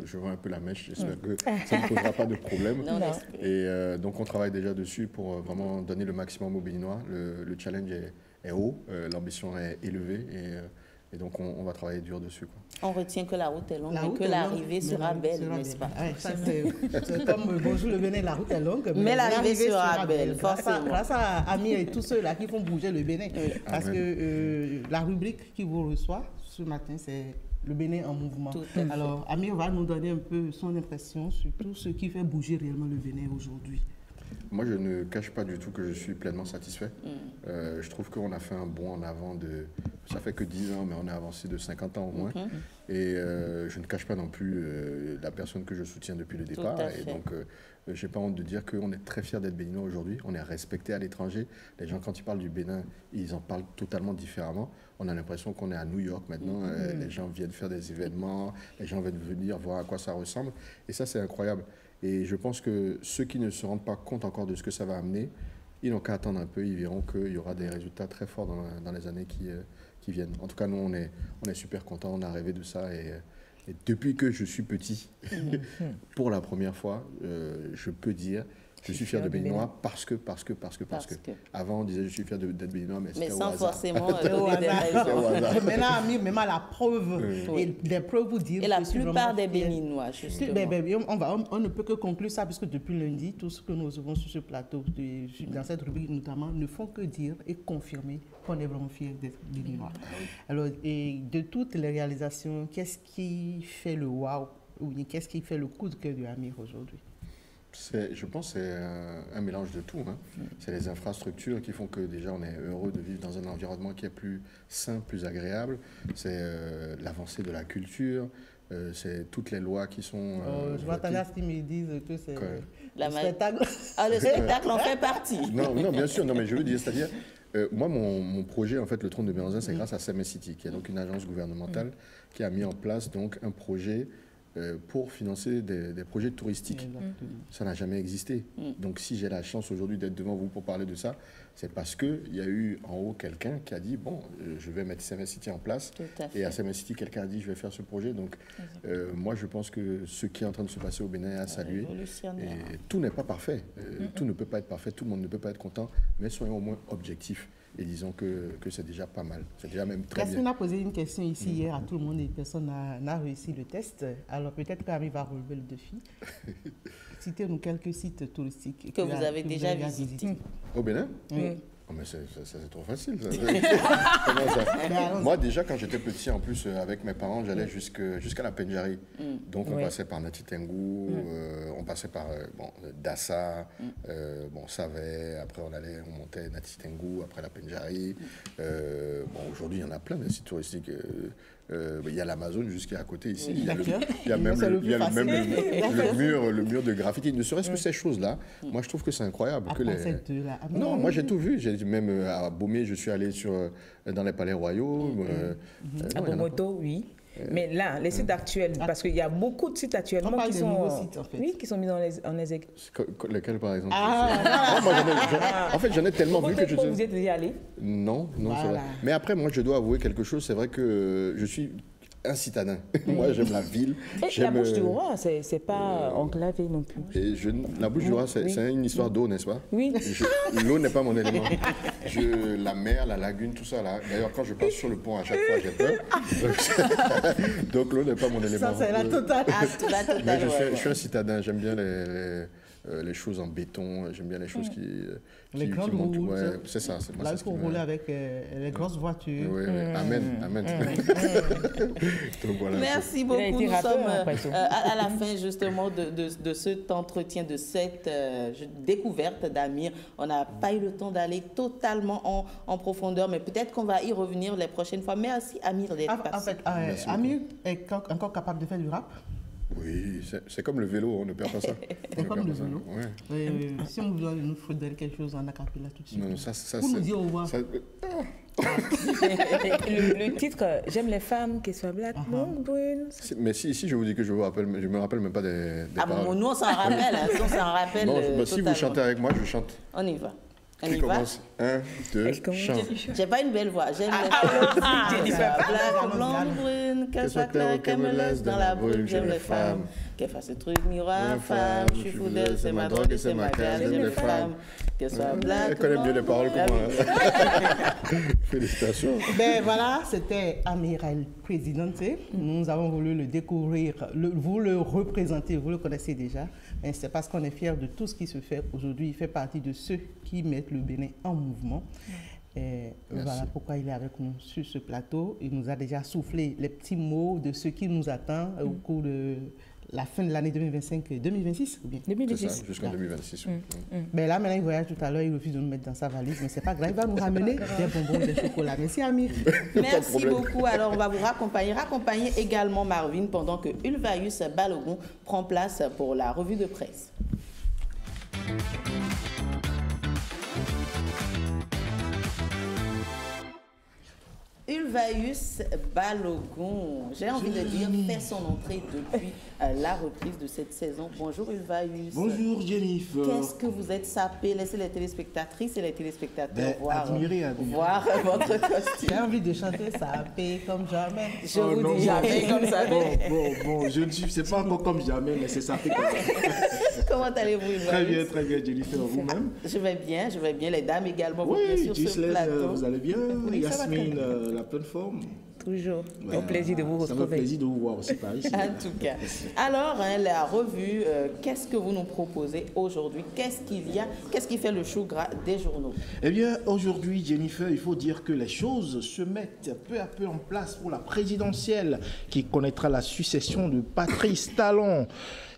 je vois un peu la mèche, j'espère que ça ne posera pas de problème. Non. Et donc on travaille déjà dessus pour vraiment donner le maximum aux Béninois. Le challenge est haut, l'ambition est élevée, et donc on va travailler dur dessus, quoi. On retient que la route est longue, mais que l'arrivée sera belle, n'est-ce pas? Ouais, c'est comme bonjour le Bénin, la route est longue, mais l'arrivée sera belle, forcément. Grâce à Amir et tous ceux-là qui font bouger le Bénin. Parce que la rubrique qui vous reçoit ce matin, c'est le Bénin en mouvement. Alors, Amir va nous donner un peu son impression sur tout ce qui fait bouger réellement le Bénin aujourd'hui. Moi, je ne cache pas du tout que je suis pleinement satisfait. Je trouve qu'on a fait un bond en avant ça fait que 10 ans, mais on a avancé de 50 ans au moins. Et je ne cache pas non plus la personne que je soutiens depuis le départ. Et donc, je n'ai pas honte de dire qu'on est très fiers d'être béninois aujourd'hui. On est respecté à l'étranger. Les gens, quand ils parlent du Bénin, ils en parlent totalement différemment. On a l'impression qu'on est à New York maintenant. Les gens viennent faire des événements. Les gens viennent venir voir à quoi ça ressemble. Et ça, c'est incroyable. Et je pense que ceux qui ne se rendent pas compte encore de ce que ça va amener, ils n'ont qu'à attendre un peu, ils verront qu'il y aura des résultats très forts dans les années qui viennent. En tout cas, nous, on est super contents, on a rêvé de ça. Et depuis que je suis petit, pour la première fois, je peux dire... Je suis fier de Béninois parce que. Avant, on disait je suis fier d'être Béninois, mais c'était au hasard. Mais sans forcément donner des raisons. Maintenant, Amir, même à la preuve, et des preuves vous dire. Et la plupart des Béninois, justement. On ne peut que conclure ça, puisque depuis lundi, tout ce que nous recevons sur ce plateau, dans cette rubrique notamment, ne font que dire et confirmer qu'on est vraiment fiers d'être Béninois. Alors, et de toutes les réalisations, qu'est-ce qui fait le wow, ou qu'est-ce qui fait le coup de cœur de Amir aujourd'hui? Je pense que c'est un mélange de tout. C'est les infrastructures qui font que déjà on est heureux de vivre dans un environnement qui est plus sain, plus agréable. C'est l'avancée de la culture, c'est toutes les lois qui sont... je m'attendais à ce qu'ils me disent que c'est le spectacle. Le spectacle en fait partie. Non, bien sûr, non, mais je veux dire, c'est-à-dire, moi, mon projet, en fait, le Trône de Béhanzin, c'est grâce à CMS City, qui est donc une agence gouvernementale qui a mis en place donc un projet pour financer des projets touristiques. Ça n'a jamais existé. Donc si j'ai la chance aujourd'hui d'être devant vous pour parler de ça, c'est parce qu'il y a eu en haut quelqu'un qui a dit, bon, je vais mettre CMS City en place. Et à CMS City, quelqu'un a dit, je vais faire ce projet. Donc moi, je pense que ce qui est en train de se passer au Bénin est à saluer. Et tout n'est pas parfait. Tout ne peut pas être parfait. Tout le monde ne peut pas être content. Mais soyons au moins objectifs. Et disons que c'est déjà pas mal. C'est déjà même très bien. On a posé une question ici hier à tout le monde et personne n'a réussi le test. Alors peut-être qu'Ami va relever le défi. Citez-nous quelques sites touristiques que vous avez déjà visités. Au Bénin? Oui. Oh, mais c'est trop facile. Ça. Moi, déjà, quand j'étais petit, en plus, avec mes parents, j'allais jusqu'à la Pendjari. Donc, on passait par Nati Tengou, on passait par Dassa, Savet, après on montait Nati Tengou, après la Pendjari. Aujourd'hui, il y en a plein de sites touristiques. Il y a l'Amazon jusqu'à côté ici. Il y a même le mur de graffiti. Ne serait-ce que ces choses-là, moi je trouve que c'est incroyable. Non, moi j'ai tout vu. Même à Bomé, je suis allé dans les palais royaux. À Bomoto, oui. Mais là, les sites actuels, parce qu'il y a beaucoup de sites actuellement qui sont, qui sont mis en exergue. Lesquels, par exemple? En fait, j'en ai tellement vu que je... Vous êtes déjà allé? Non, c'est vrai. Mais après, moi, je dois avouer quelque chose. C'est vrai que je suis un citadin. Moi, j'aime la ville. La bouche du roi, c'est pas enclavé non plus. Et la bouche du roi, c'est une histoire d'eau, n'est-ce pas? Oui. L'eau n'est pas mon élément. La mer, la lagune, tout ça là. D'ailleurs, quand je passe sur le pont, à chaque fois, j'ai peur. Donc l'eau n'est pas mon élément. Ça, c'est la totale. Mais je suis un citadin. J'aime bien les choses en béton. J'aime bien les choses les grandes routes. C'est ça. Là, il faut rouler avec les grosses voitures. Oui. Amen. Donc, voilà, merci beaucoup. Nous sommes à la fin justement de cet entretien, de cette découverte d'Amir. On n'a pas eu le temps d'aller totalement en profondeur, mais peut-être qu'on va y revenir les prochaines fois. Merci Amir d'être passé. En fait, Amir est encore capable de faire du rap? Oui, c'est comme le vélo, on ne perd pas ça. C'est comme le vélo. Si on vous doit nous faudrait quelque chose en acapella tout de suite. Non, ça vous nous dire au revoir. Le titre, j'aime les femmes, qu'elles soient black, blondes, brunes. Mais si je vous dis que je me rappelle même pas des paroles. Nous, on s'en rappelle. On s'en rappelle. Non, si vous chantez avec moi, je chante. On y va. Qui commence 1, 2, chante. J'ai pas une belle voix. J'aime les femmes. Jennifer, black, blonde, brune, qu'elle soit claire, qu'elle me laisse dans la brume. J'aime les femmes. Qu'elle fasse ce truc miroir, femme. Je suis fou d'elle, c'est ma drogue et c'est ma case. J'aime les femmes. Qu'elle soit black. Elle connaît mieux les paroles que moi. Félicitations. Ben voilà, c'était Amir El Presidente. Nous avons voulu le découvrir, vous le représentez, vous le connaissez déjà. Mais c'est parce qu'on est fiers de tout ce qui se fait aujourd'hui. Il fait partie de ceux qui mettent le Bénin en mouvement. Et voilà pourquoi il est avec nous sur ce plateau. Il nous a déjà soufflé les petits mots de ce qui nous attend au cours de la fin de l'année 2025-2026 ou bien 2026. C'est ça, jusqu'en 2026. Ben là, maintenant, il voyage tout à l'heure, il refuse de nous mettre dans sa valise, mais c'est pas grave, il va nous ramener des bonbons, des chocolats. Merci, Amir. Merci beaucoup. Alors, on va vous raccompagner également Marvin pendant que Ulvaeus Balogun prend place pour la revue de presse. Ulvaeus Balogun, j'ai envie de dire, fait son entrée depuis la reprise de cette saison. Bonjour Ulvaeus. Bonjour Jennifer. Qu'est-ce que vous êtes sapé? Laissez les téléspectatrices et les téléspectateurs voir votre costume. J'ai envie de chanter sapé comme jamais. Je vous dis jamais comme ça. Bon, je ne suis, c'est pas encore comme jamais, mais c'est sapé comme ça. Comment allez-vous Ulvaeus? Très bien Jennifer, vous-même? Je vais bien, les dames également, oui, bien sur ce plateau. Vous allez bien? Oui, Yasmine, la pleine forme? Toujours. Au plaisir de vous retrouver. Ça me fait plaisir de vous voir aussi par ici. En tout cas. Alors, la revue, qu'est-ce que vous nous proposez aujourd'hui? Qu'est-ce qu'il y a? Qu'est-ce qui fait le chou gras des journaux? Eh bien, aujourd'hui, Jennifer, il faut dire que les choses se mettent peu à peu en place pour la présidentielle qui connaîtra la succession de Patrice Talon.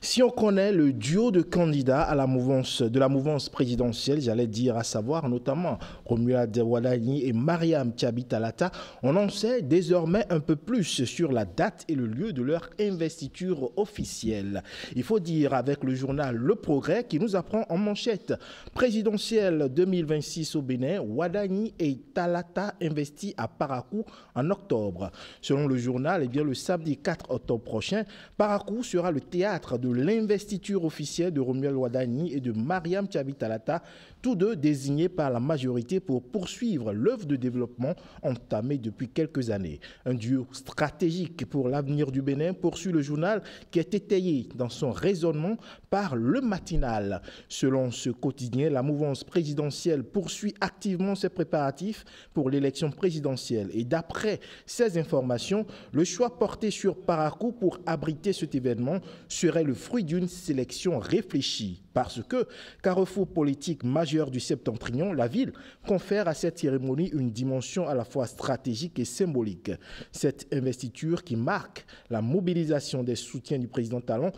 Si on connaît le duo de candidats à la mouvance présidentielle, j'allais dire, à savoir notamment Romuald Wadani et Mariam Thiaby Talata, on en sait désormais un peu plus sur la date et le lieu de leur investiture officielle. Il faut dire avec le journal Le Progrès qui nous apprend en manchette présidentielle 2026 au Bénin, Wadani et Talata investis à Parakou en octobre. Selon le journal, eh bien, le samedi 4 octobre prochain, Parakou sera le théâtre de l'investiture officielle de Romuald Wadani et de Mariam Thiaby Talata, tous deux désignés par la majorité pour poursuivre l'œuvre de développement entamée depuis quelques années. Un duo stratégique pour l'avenir du Bénin, poursuit le journal, qui est étayé dans son raisonnement par Le Matinal. Selon ce quotidien, la mouvance présidentielle poursuit activement ses préparatifs pour l'élection présidentielle. Et d'après ces informations, le choix porté sur Parakou pour abriter cet événement serait le fruit d'une sélection réfléchie. Parce que, carrefour politique majeur du septentrion, la ville confère à cette cérémonie une dimension à la fois stratégique et symbolique. Cette investiture qui marque la mobilisation des soutiens du président Talon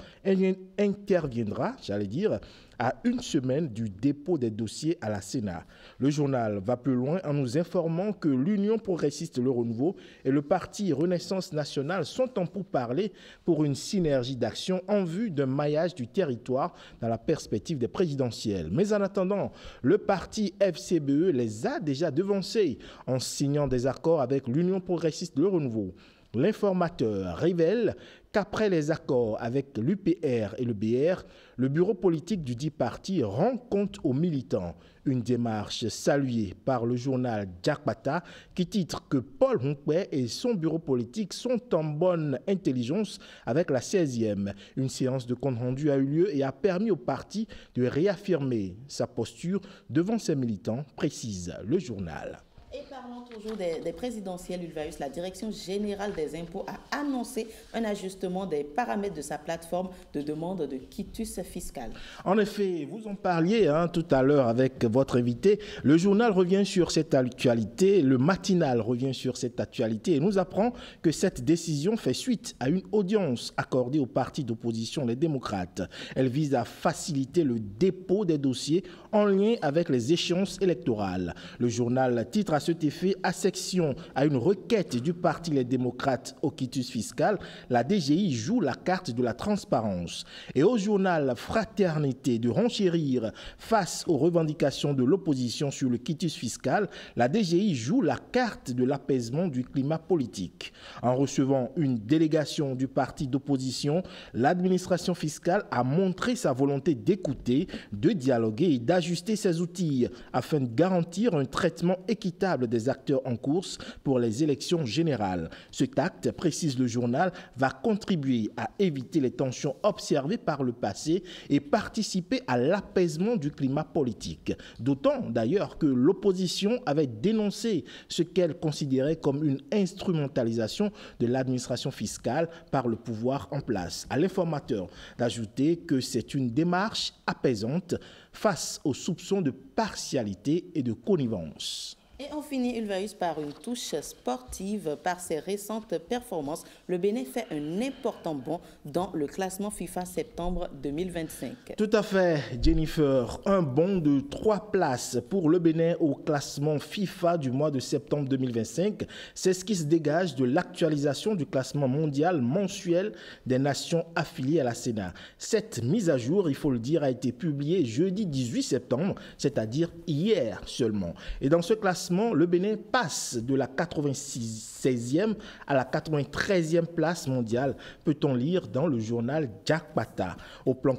interviendra, j'allais dire, à une semaine du dépôt des dossiers à la Sénat. Le journal va plus loin en nous informant que l'Union progressiste Le Renouveau et le parti Renaissance nationale sont en pourparlers pour une synergie d'action en vue d'un maillage du territoire dans la perspective des présidentielles. Mais en attendant, le parti FCBE les a déjà devancés en signant des accords avec l'Union progressiste Le Renouveau. L'informateur révèle qu'après les accords avec l'UPR et le BR, le bureau politique du dit parti rend compte aux militants. Une démarche saluée par le journal Djakbata qui titre que Paul Hunkwe et son bureau politique sont en bonne intelligence avec la 16e. Une séance de compte rendu a eu lieu et a permis au parti de réaffirmer sa posture devant ses militants, précise le journal. Et parlons toujours des présidentielles, Ulvaeus. La Direction générale des impôts a annoncé un ajustement des paramètres de sa plateforme de demande de quitus fiscal. En effet, vous en parliez tout à l'heure avec votre invité. Le journal revient sur cette actualité, le matinal revient sur cette actualité et nous apprend que cette décision fait suite à une audience accordée au parti d'opposition, les démocrates. Elle vise à faciliter le dépôt des dossiers en lien avec les échéances électorales. Le journal titre à cet effet assection à une requête du Parti Les Démocrates au quitus fiscal, la DGI joue la carte de la transparence. Et au journal Fraternité de renchérir face aux revendications de l'opposition sur le quitus fiscal, la DGI joue la carte de l'apaisement du climat politique. En recevant une délégation du parti d'opposition, l'administration fiscale a montré sa volonté d'écouter, de dialoguer et d'ajuster ses outils afin de garantir un traitement équitable des acteurs en course pour les élections générales. Cet acte, précise le journal, va contribuer à éviter les tensions observées par le passé et participer à l'apaisement du climat politique. D'autant d'ailleurs que l'opposition avait dénoncé ce qu'elle considérait comme une instrumentalisation de l'administration fiscale par le pouvoir en place. À l'informateur d'ajouter que c'est une démarche apaisante face aux soupçons de partialité et de connivence. Et on finit Ulvaeus par une touche sportive. Par ses récentes performances, le Bénin fait un important bond dans le classement FIFA septembre 2025. Tout à fait, Jennifer. Un bond de 3 places pour le Bénin au classement FIFA du mois de septembre 2025. C'est ce qui se dégage de l'actualisation du classement mondial mensuel des nations affiliées à la CENA. Cette mise à jour, il faut le dire, a été publiée jeudi 18 septembre, c'est-à-dire hier seulement. Et dans ce classement, le Bénin passe de la 96e à la 93e place mondiale, peut-on lire dans le journal Jakpata. Au plan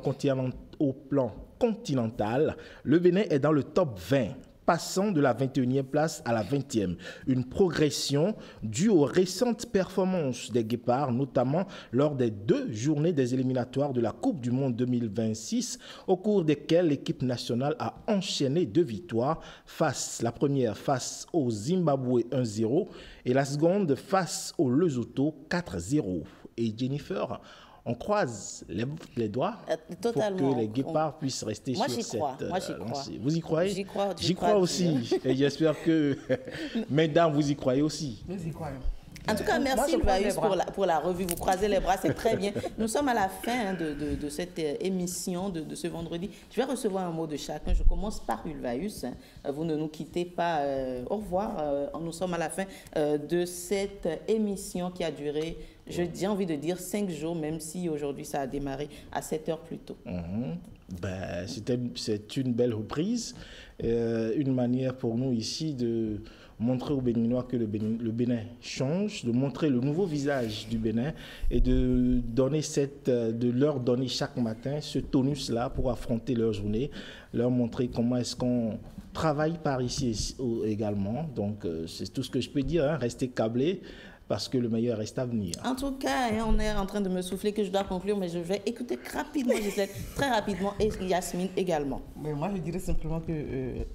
continental, le Bénin est dans le top 20. Passant de la 21e place à la 20e. Une progression due aux récentes performances des Guépards, notamment lors des 2 journées des éliminatoires de la Coupe du Monde 2026, au cours desquelles l'équipe nationale a enchaîné 2 victoires, la première face au Zimbabwe 1-0 et la seconde face au Lesotho 4-0. Et Jennifer, on croise les doigts pour que les Guépards puissent rester sur cette lancée. Vous y croyez? J'y crois aussi. Et j'espère que, mesdames, vous y croyez aussi. Nous y croyons. En tout cas, merci Ulvaeus pour la revue. Vous croisez les bras, c'est très bien. Nous sommes à la fin de cette émission de ce vendredi. Je vais recevoir un mot de chacun. Je commence par Ulvaeus. Vous ne nous quittez pas. Au revoir. Nous sommes à la fin de cette émission qui a duré, j'ai envie de dire 5 jours, même si aujourd'hui ça a démarré à 7 heures plus tôt. C'est une belle reprise, une manière pour nous ici de montrer aux Béninois que le Bénin change, de montrer le nouveau visage du Bénin et de leur donner chaque matin ce tonus-là pour affronter leur journée, leur montrer comment est-ce qu'on travaille par ici également. Donc c'est tout ce que je peux dire, rester câblé, parce que le meilleur reste à venir. En tout cas, on est en train de me souffler que je dois conclure, mais je vais écouter rapidement, Gisèle, très rapidement, et Yasmine également. Mais moi, je dirais simplement que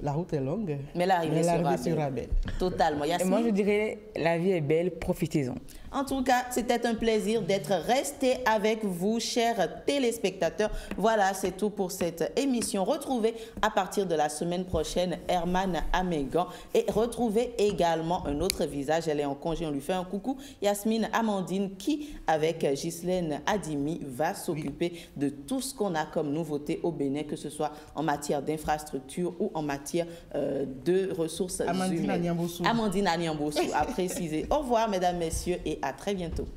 la route est longue, mais l'arrivée sera belle. Totalement. Yasmine? Et moi, je dirais la vie est belle, profitez-en. En tout cas, c'était un plaisir d'être resté avec vous, chers téléspectateurs. Voilà, c'est tout pour cette émission. Retrouvez à partir de la semaine prochaine Herman Amégan et retrouvez également un autre visage. Elle est en congé, on lui fait un coucou. Yasmine Amandine qui, avec Ghislaine Adimi, va s'occuper de tout ce qu'on a comme nouveauté au Bénin, que ce soit en matière d'infrastructure ou en matière de ressources humaines. Amandine Agnambossou a précisé. Au revoir, mesdames, messieurs, et à très bientôt.